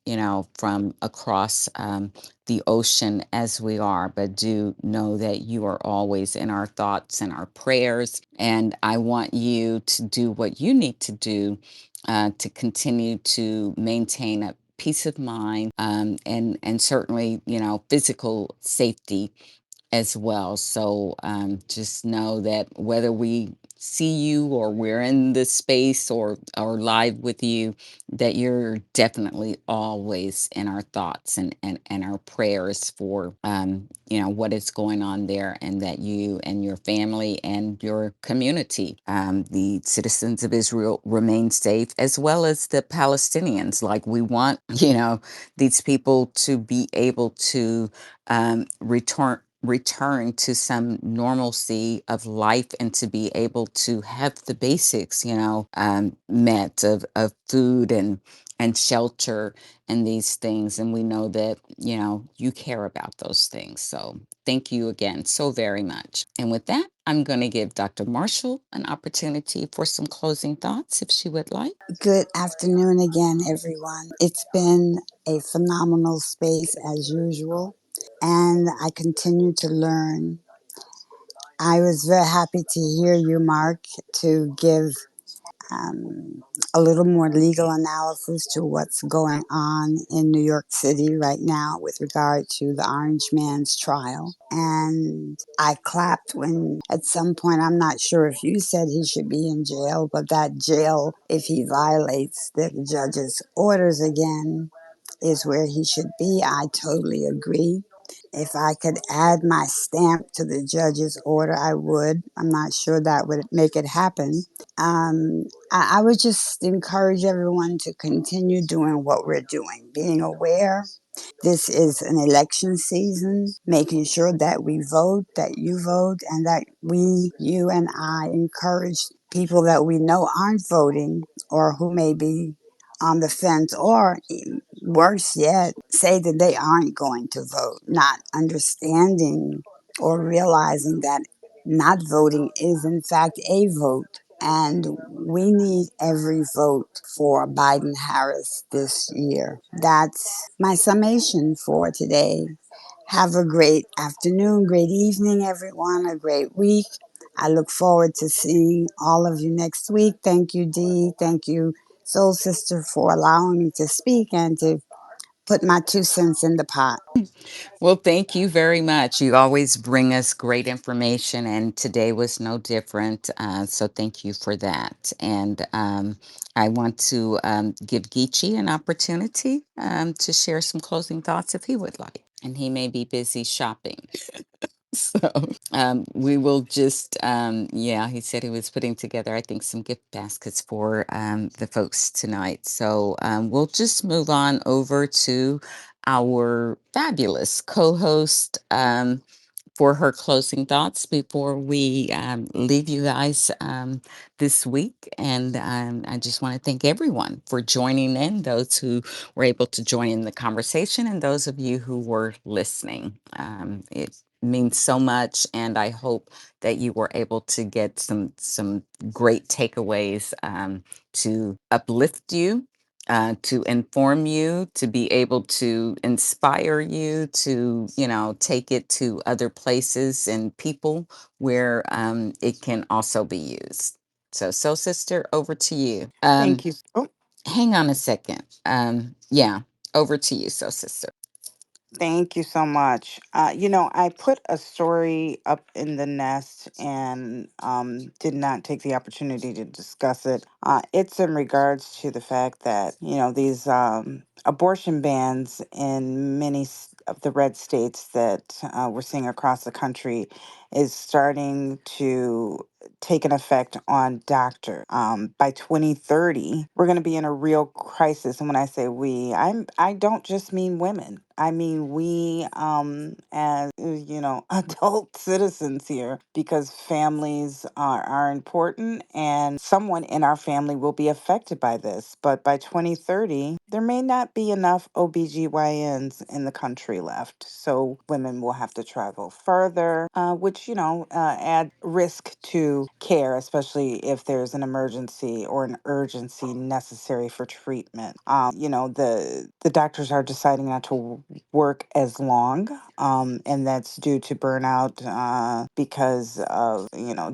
Speaker 1: from across the ocean as we are, but do know that you are always in our thoughts and our prayers. And I want you to do what you need to do to continue to maintain a peace of mind and certainly, physical safety as well. So just know that whether we see you or we're in this space or live with you, that you're definitely always in our thoughts and our prayers for what is going on there, and that you and your family and your community, the citizens of Israel, remain safe, as well as the Palestinians. Like, we want these people to be able to return to some normalcy of life, and to be able to have the basics, met of food and shelter and these things. And we know that, you care about those things. So thank you again so very much. And with that, I'm going to give Dr. Marshall an opportunity for some closing thoughts, if she would like.
Speaker 4: Good afternoon again, everyone. It's been a phenomenal space as usual, and I continue to learn. I was very happy to hear you, Mark, to give um, a little more legal analysis to what's going on in New York City right now with regard to the Orange Man's trial. And I clapped when, at some point, I'm not sure if you said he should be in jail, but that jail, if he violates the judge's orders again, is where he should be. I totally agree. If I could add my stamp to the judge's order, I would. I'm not sure that would make it happen. I would just encourage everyone to continue doing what we're doing, being aware. This is an election season, making sure that we vote, that you vote, and that we, you and I, encourage people that we know aren't voting or who may be on the fence, or worse yet, say that they aren't going to vote, not understanding or realizing that not voting is in fact a vote. And we need every vote for Biden Harris this year. That's my summation for today. Have a great afternoon, great evening, everyone, a great week. I look forward to seeing all of you next week. Thank you, Dee. Thank you, Soul Sister, for allowing me to speak and to put my 2 cents in the pot.
Speaker 1: Well, thank you very much. You always bring us great information, and today was no different. So thank you for that. And I want to give Geechee an opportunity to share some closing thoughts if he would like. And he may be busy shopping. So we will just, yeah, he said he was putting together, I think, some gift baskets for the folks tonight. So we'll just move on over to our fabulous co host, for her closing thoughts before we leave you guys this week. And I just want to thank everyone for joining in, those who were able to join in the conversation, and those of you who were listening. It means so much, and I hope that you were able to get some great takeaways to uplift you, to inform you, to be able to inspire you, to take it to other places and people where it can also be used. So sister, over to you.
Speaker 2: Thank you. Oh,
Speaker 1: Hang on a second. Yeah, over to you, so sister.
Speaker 2: thank you so much. I put a story up in the nest and did not take the opportunity to discuss it. It's in regards to the fact that, these abortion bans in many of the red states that we're seeing across the country is starting to take an effect on doctors. By 2030, we're going to be in a real crisis. And when I say we, I don't just mean women. I mean we, as adult citizens here, because families are important, and someone in our family will be affected by this. But by 2030, there may not be enough OBGYNs in the country left. So women will have to travel further, which, add risk to care, especially if there's an emergency or an urgency necessary for treatment. The doctors are deciding not to work as long, and that's due to burnout, because of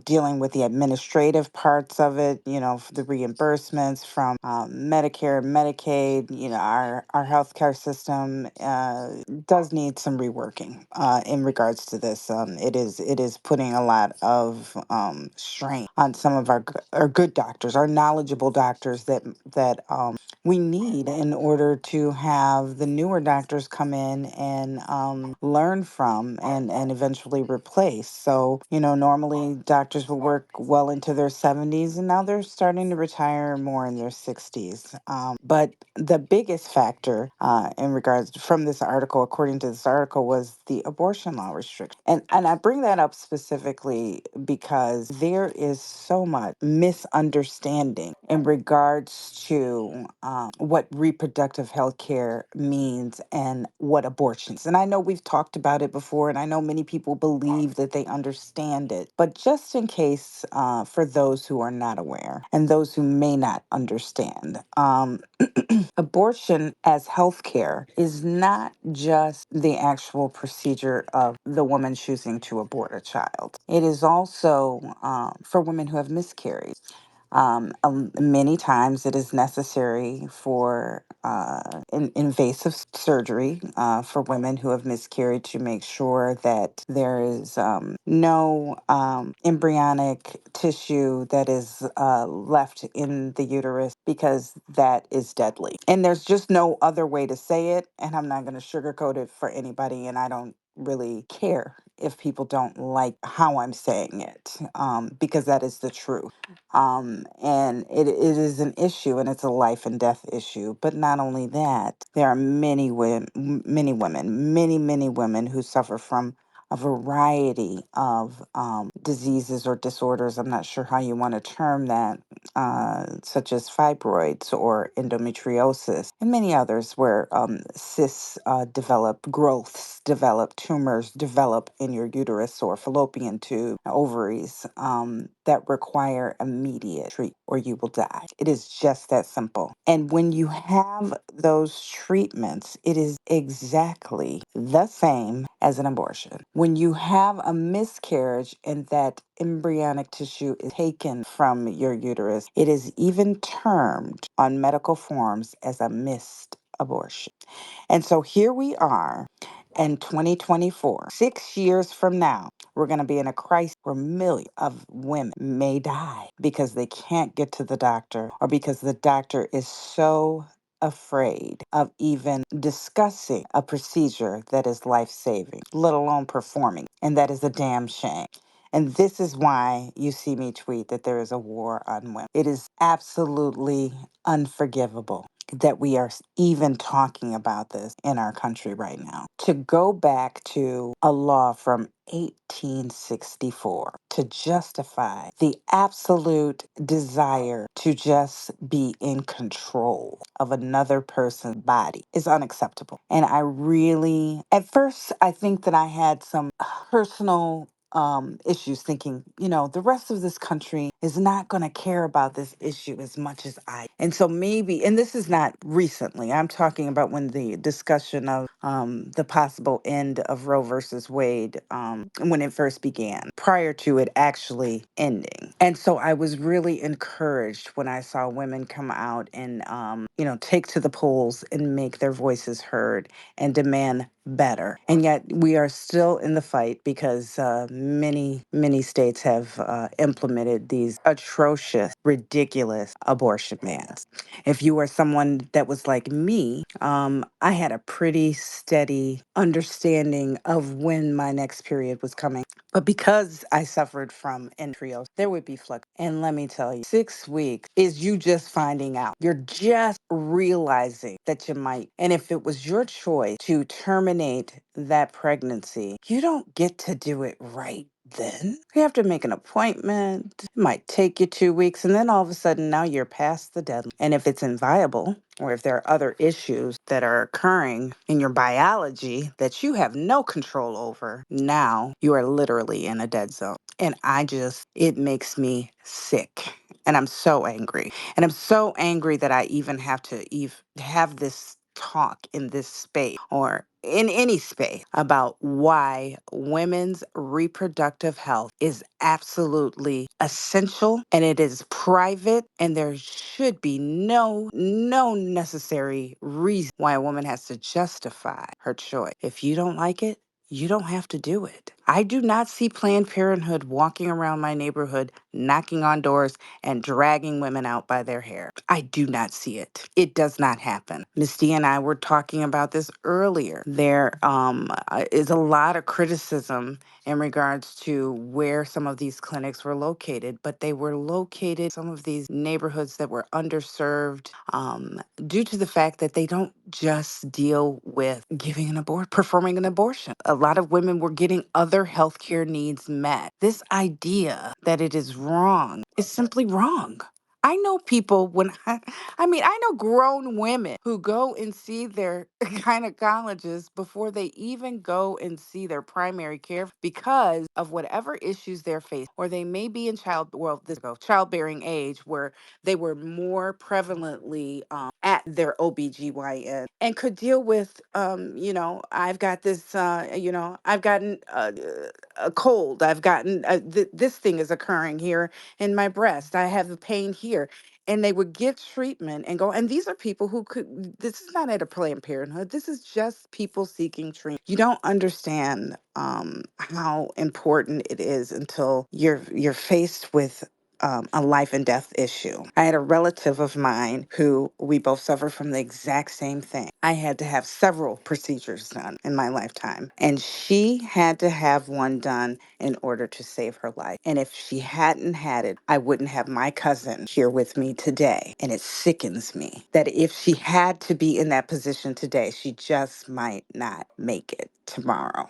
Speaker 2: dealing with the administrative parts of it. For the reimbursements from Medicare and Medicaid. Our healthcare system does need some reworking in regards to this. It is putting a lot of strain on some of our good doctors, our knowledgeable doctors that we need in order to have the newer doctors come in and learn from and eventually replace. So, normally doctors will work well into their 70s, and now they're starting to retire more in their 60s. But the biggest factor in regards from this article, according to this article, was the abortion law restriction. And I bring that up specifically because there is so much misunderstanding in regards to what reproductive health care means and what abortions. And I know we've talked about it before, and I know many people believe that they understand it. But just in case, for those who are not aware and those who may not understand, abortion as healthcare is not just the actual procedure of the woman choosing to abort a child. It is also for women who have miscarried. Many times it is necessary for invasive surgery for women who have miscarried to make sure that there is no embryonic tissue that is left in the uterus, because that is deadly. And there's just no other way to say it. And I'm not going to sugarcoat it for anybody. And I don't really care if people don't like how I'm saying it, because that is the truth. And it is an issue, and it's a life and death issue. But not only that, there are many women who suffer from a variety of diseases or disorders. I'm not sure how you want to term that, such as fibroids or endometriosis, and many others where cysts develop, growths develop, tumors develop in your uterus or fallopian tube, ovaries, that require immediate treatment or you will die. It is just that simple. And when you have those treatments, it is exactly the same as an abortion. When you have a miscarriage and that embryonic tissue is taken from your uterus, it is even termed on medical forms as a missed abortion. And so here we are in 2024, 6 years from now, we're going to be in a crisis where millions of women may die because they can't get to the doctor, or because the doctor is so afraid of even discussing a procedure that is life saving, let alone performing. And that is a damn shame. And this is why you see me tweet that there is a war on women. It is absolutely unforgivable. that we are even talking about this in our country right now. To go back to a law from 1864 to justify the absolute desire to just be in control of another person's body is unacceptable. And I really, at first, I think that I had some personal issues thinking, the rest of this country is not going to care about this issue as much as I. And so maybe, and this is not recently, I'm talking about when the discussion of the possible end of Roe versus Wade, when it first began, prior to it actually ending. And so I was really encouraged when I saw women come out and, take to the polls and make their voices heard and demand better. And yet we are still in the fight because many states have implemented these atrocious, ridiculous abortion bans. If you were someone that was like me, I had a pretty steady understanding of when my next period was coming. But because I suffered from endometriosis, there would be fluctuations. And let me tell you, 6 weeks is you just finding out. You're just realizing that you might. And if it was your choice to terminate that pregnancy, you don't get to do it right then. You have to make an appointment. It might take you 2 weeks. And then all of a sudden, now you're past the deadline. And if it's inviolable, or if there are other issues that are occurring in your biology that you have no control over, now you are literally in a dead zone. And it makes me sick. And I'm so angry. And I'm so angry that I even have to have this talk in this space or in any space about why women's reproductive health is absolutely essential and it is private and there should be no necessary reason why a woman has to justify her choice. If you don't like it, you don't have to do it. I do not see Planned Parenthood walking around my neighborhood, knocking on doors and dragging women out by their hair. I do not see it. It does not happen. Misty and I were talking about this earlier. There is a lot of criticism in regards to where some of these clinics were located, but they were located in some of these neighborhoods that were underserved due to the fact that they don't just deal with giving an abortion, performing an abortion. A lot of women were getting other healthcare needs met. This idea that it is wrong is simply wrong. I know people I know grown women who go and see their gynecologists before they even go and see their primary care because of whatever issues they're facing, or they may be in childbearing age where they were more prevalently at their OBGYN and could deal with, I've got this, I've gotten a cold. I've gotten, this thing is occurring here in my breast. I have the pain here. And they would get treatment and go. And these are people who this is not at a Planned Parenthood. This is just people seeking treatment. You don't understand how important it is until you're faced with a life and death issue. I had a relative of mine who we both suffer from the exact same thing. I had to have several procedures done in my lifetime, and she had to have one done in order to save her life. And if she hadn't had it, I wouldn't have my cousin here with me today. And it sickens me that if she had to be in that position today, she just might not make it tomorrow.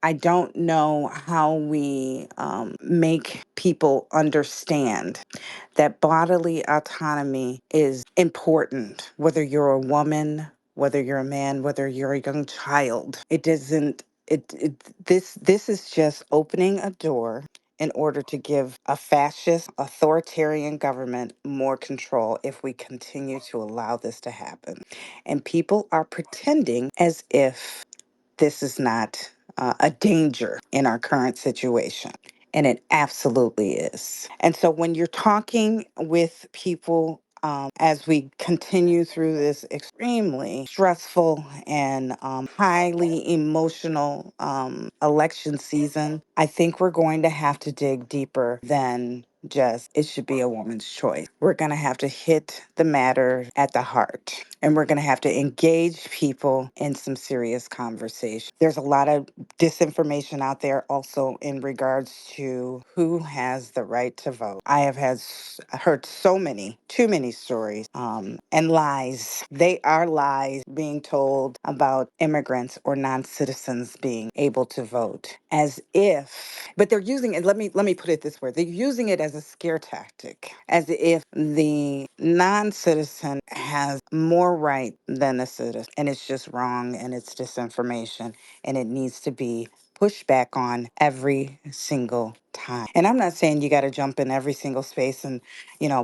Speaker 2: I don't know how we make people understand that bodily autonomy is important, whether you're a woman, whether you're a man, whether you're a young child. It doesn't. This is just opening a door in order to give a fascist, authoritarian government more control if we continue to allow this to happen. And people are pretending as if this is not a danger in our current situation. And it absolutely is. And so when you're talking with people, as we continue through this extremely stressful and highly emotional election season, I think we're going to have to dig deeper than just it should be a woman's choice. We're going to have to hit the matter at the heart. and we're going to have to engage people in some serious conversation. There's a lot of disinformation out there also in regards to who has the right to vote. I have heard too many stories and lies. They are lies being told about immigrants or non-citizens being able to vote, as if, but they're using it. Let me put it this way: they're using it as a scare tactic, as if the non-citizen has more right than the citizen, and it's just wrong, and it's disinformation, and it needs to be pushed back on every single time. And I'm not saying you got to jump in every single space and,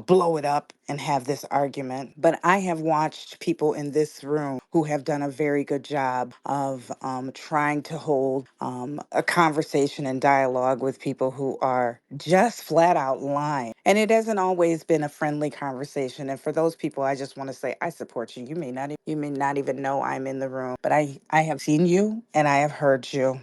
Speaker 2: blow it up and have this argument, but I have watched people in this room who have done a very good job of trying to hold a conversation and dialogue with people who are just flat out lying. And it hasn't always been a friendly conversation. And for those people, I just want to say, I support you. You may not even know I'm in the room, but I have seen you and I have heard you.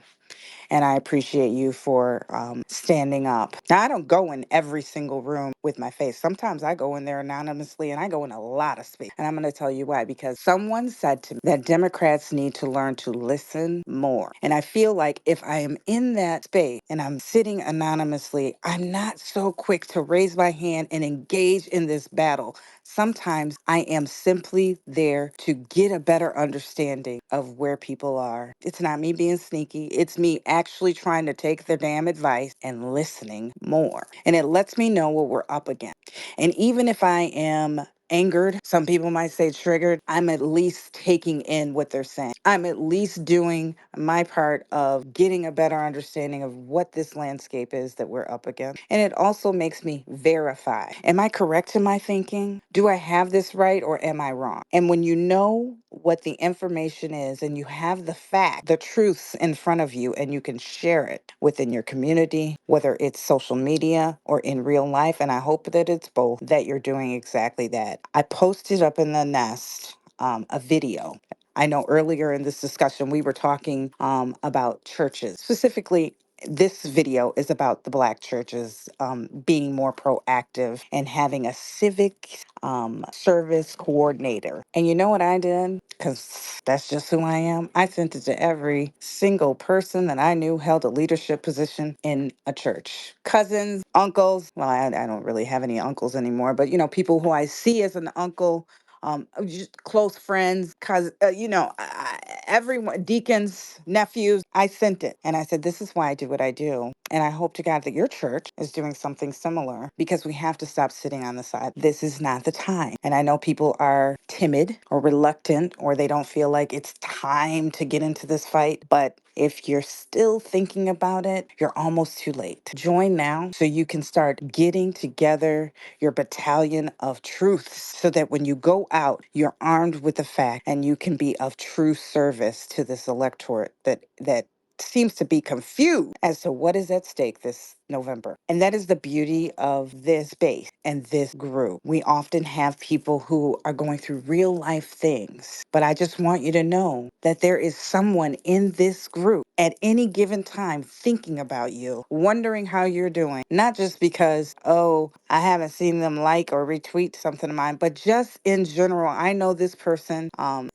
Speaker 2: And I appreciate you for standing up. Now, I don't go in every single room with my face. Sometimes I go in there anonymously, and I go in a lot of space. And I'm going to tell you why, because someone said to me that Democrats need to learn to listen more. And I feel like if I am in that space and I'm sitting anonymously, I'm not so quick to raise my hand and engage in this battle. Sometimes I am simply there to get a better understanding of where people are. It's not me being sneaky. It's me actually trying to take their damn advice and listening more. And it lets me know what we're up against. And even if I am angered, some people might say triggered, I'm at least taking in what they're saying. I'm at least doing my part of getting a better understanding of what this landscape is that we're up against. And it also makes me verify. Am I correct in my thinking? Do I have this right or am I wrong? And when you know what the information is and you have the fact, the truths in front of you, and you can share it within your community, whether it's social media or in real life, and I hope that it's both, that you're doing exactly that. I posted up in the nest a video. I know earlier in this discussion, we were talking about churches. Specifically, this video is about the Black churches being more proactive and having a civic service coordinator. And you know what I did? Because that's just who I am. I sent it to every single person that I knew held a leadership position in a church. Cousins, uncles. Well, I don't really have any uncles anymore, but people who I see as an uncle, just close friends, cause everyone, deacons, nephews. I sent it, and I said, "This is why I do what I do." And I hope to God that your church is doing something similar, because we have to stop sitting on the side. This is not the time. And I know people are timid or reluctant, or they don't feel like it's time to get into this fight. But if you're still thinking about it, you're almost too late. Join now so you can start getting together your battalion of truths, so that when you go out, you're armed with the fact and you can be of true service to this electorate that seems to be confused as to what is at stake this November. And that is the beauty of this space and this group. We often have people who are going through real life things, but I just want you to know that there is someone in this group at any given time thinking about you, wondering how you're doing, not just because, oh, I haven't seen them like or retweet something of mine, but just in general. I know this person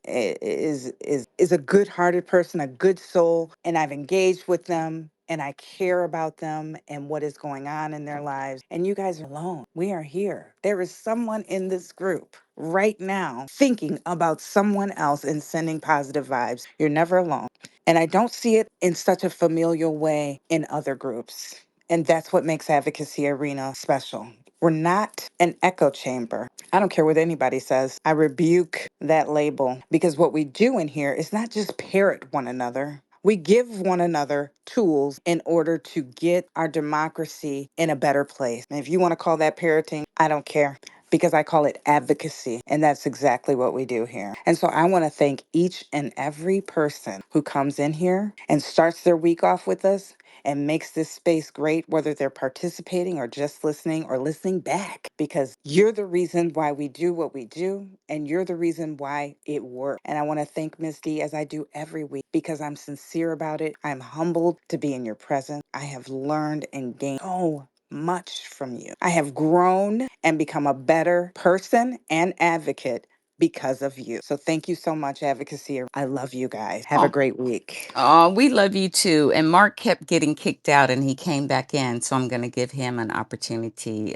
Speaker 2: is a good-hearted person, a good soul, and I've engaged with them and I care about them and what is going on in their lives. And you guys are alone. We are here. There is someone in this group right now thinking about someone else and sending positive vibes. You're never alone. And I don't see it in such a familial way in other groups. And that's what makes Advocacy Arena special. We're not an echo chamber. I don't care what anybody says. I rebuke that label, because what we do in here is not just parrot one another. We give one another tools in order to get our democracy in a better place. And if you want to call that parroting, I don't care, because I call it advocacy. And that's exactly what we do here. And so I want to thank each and every person who comes in here and starts their week off with us and makes this space great, whether they're participating or just listening or listening back, because you're the reason why we do what we do, and you're the reason why it works. And I want to thank Ms. D, as I do every week, because I'm sincere about it. I'm humbled to be in your presence. I have learned and gained so much from you. I have grown and become a better person and advocate because of you. So thank you so much, Advocacy. I love you guys. Have a
Speaker 1: Oh,
Speaker 2: great week.
Speaker 1: oh, we love you too. And Mark kept getting kicked out and he came back in. So I'm going to give him an opportunity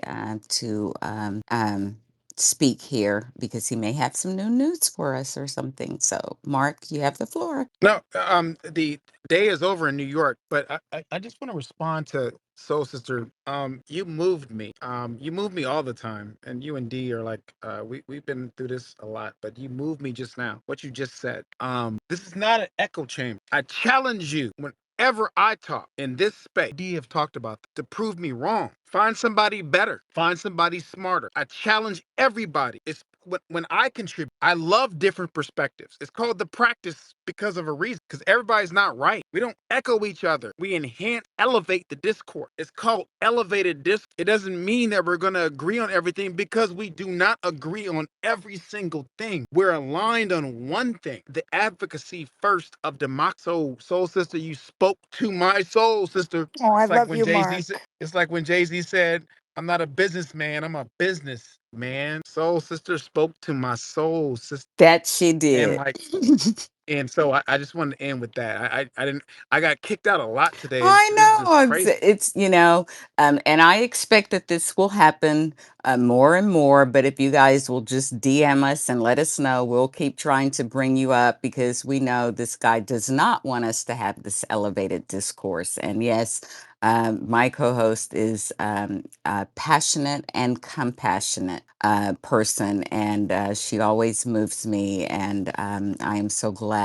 Speaker 1: to speak here because he may have some new news for us or something. So, Mark, you have the floor.
Speaker 11: No, the day is over in New York, but I just want to respond to Soul Sister. You moved me. You move me all the time, and you and D are like, we've been through this a lot, but you moved me just now. What you just said. This is not an echo chamber. I challenge you whenever I talk in this space. D have talked about to prove me wrong. Find somebody better. Find somebody smarter. I challenge everybody. It's when I contribute, I love different perspectives. It's called the practice because of a reason, because everybody's not right. We don't echo each other. We enhance, elevate the discourse. It's called elevated discourse. It doesn't mean that we're going to agree on everything because we do not agree on every single thing. We're aligned on one thing, the advocacy first of democracy. Soul Sister, you spoke to my soul, sister.
Speaker 2: Oh, I
Speaker 11: It's like
Speaker 2: love
Speaker 11: when
Speaker 2: you,
Speaker 11: Jay-Z said,
Speaker 2: Mark.
Speaker 11: it's like when Jay-Z said, I'm not a businessman, I'm a business man. Soul Sister spoke to my soul, sister.
Speaker 1: That she
Speaker 11: And
Speaker 1: did.
Speaker 11: like, and so I just wanted to end with that. I didn't, I got kicked out a lot today.
Speaker 1: I
Speaker 11: This is just
Speaker 1: know
Speaker 11: crazy.
Speaker 1: it's and I expect that this will happen more and more. But if you guys will just DM us and let us know, we'll keep trying to bring you up because we know this guy does not want us to have this elevated discourse. And yes, my co-host is a passionate and compassionate person, and she always moves me. And I am so glad.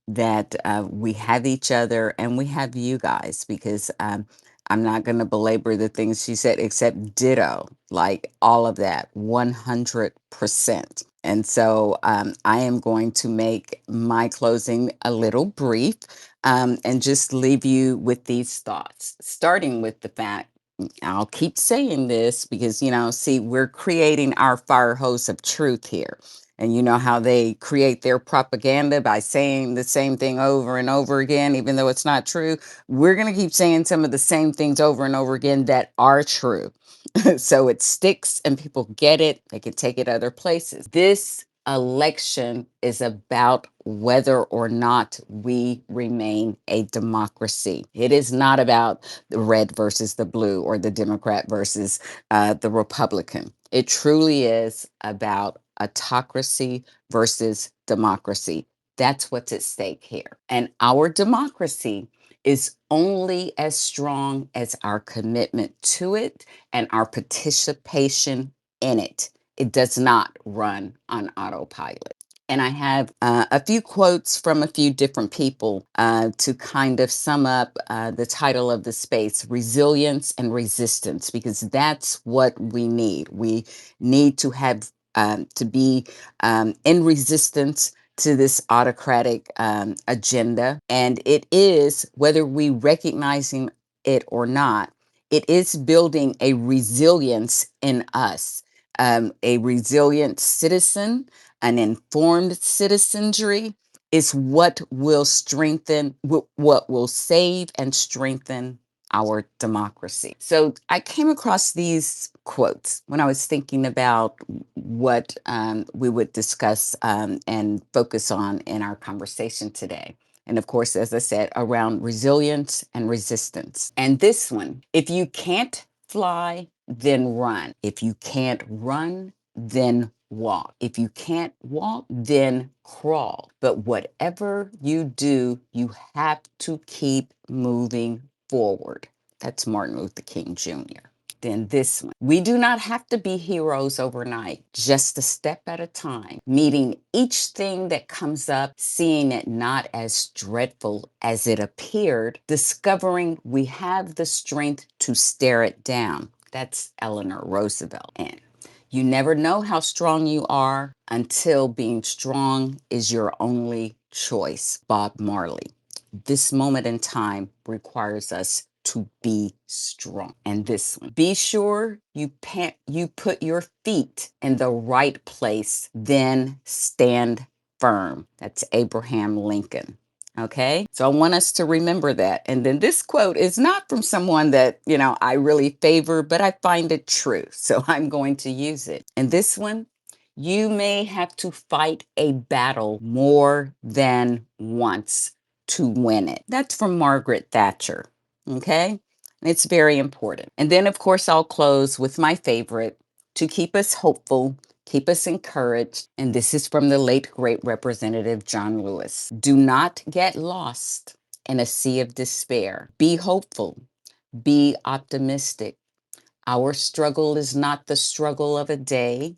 Speaker 1: That we have each other and we have you guys because I'm not going to belabor the things she said except ditto, like all of that, 100%. And so I am going to make my closing a little brief and just leave you with these thoughts, starting with the fact. I'll keep saying this because, see, we're creating our fire hose of truth here. And you know how they create their propaganda by saying the same thing over and over again, even though it's not true. We're going to keep saying some of the same things over and over again that are true. So it sticks and people get it. They can take it other places. This election is about whether or not we remain a democracy. It is not about the red versus the blue or the Democrat versus the Republican. It truly is about autocracy versus democracy. That's what's at stake here. And our democracy is only as strong as our commitment to it and our participation in it. It does not run on autopilot. And I have a few quotes from a few different people to kind of sum up the title of the space, Resilience and Resistance, because that's what we need. We need to have to be in resistance to this autocratic agenda. And it is, whether we recognizing it or not, it is building a resilience in us, a resilient citizen, an informed citizenry is what will strengthen, what will save and strengthen our democracy. So I came across these quotes when I was thinking about what we would discuss and focus on in our conversation today. And of course, as I said, around resilience and resistance. And this one, if you can't fly, then run. If you can't run, then walk. If you can't walk, then crawl. But whatever you do, you have to keep moving forward. That's Martin Luther King Jr. Then this one. We do not have to be heroes overnight, just a step at a time, meeting each thing that comes up, seeing it not as dreadful as it appeared, discovering we have the strength to stare it down. That's Eleanor Roosevelt. And you never know how strong you are until being strong is your only choice. Bob Marley. This moment in time requires us to be strong. And this one, be sure you put your feet in the right place, then stand firm. That's Abraham Lincoln. Okay. So I want us to remember that. And then this quote is not from someone that, I really favor, but I find it true. So I'm going to use it. And this one, You may have to fight a battle more than once to win it. That's from Margaret Thatcher. Okay? It's very important. And then, of course, I'll close with my favorite to keep us hopeful, keep us encouraged. And this is from the late, great Representative John Lewis. Do not get lost in a sea of despair. Be hopeful, be optimistic. Our struggle is not the struggle of a day,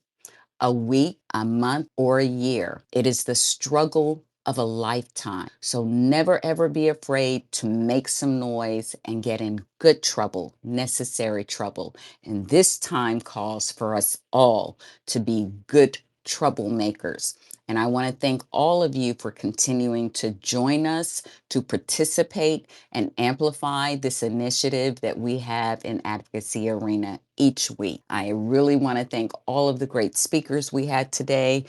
Speaker 1: a week, a month, or a year. It is the struggle of a lifetime. So never ever be afraid to make some noise and get in good trouble, necessary trouble. And this time calls for us all to be good troublemakers. And I want to thank all of you for continuing to join us, to participate and amplify this initiative that we have in Advocacy Arena each week. I really want to thank all of the great speakers we had today,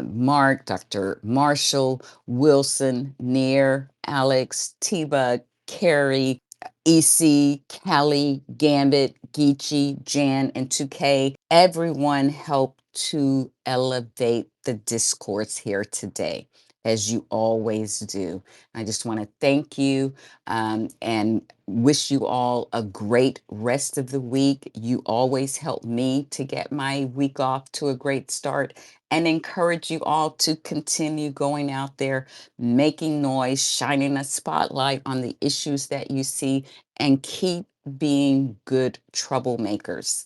Speaker 1: Mark, Dr. Marshall, Wilson, Neer, Alex, Tiva, Carrie, EC, Callie, Gambit, Geechee, Jan, and 2K. Everyone helped to elevate the discourse here today, as you always do. I just want to thank you and wish you all a great rest of the week. You always help me to get my week off to a great start, and encourage you all to continue going out there, making noise, shining a spotlight on the issues that you see, and keep being good troublemakers.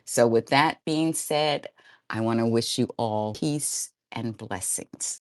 Speaker 1: So, with that being said, I want to wish you all peace and blessings.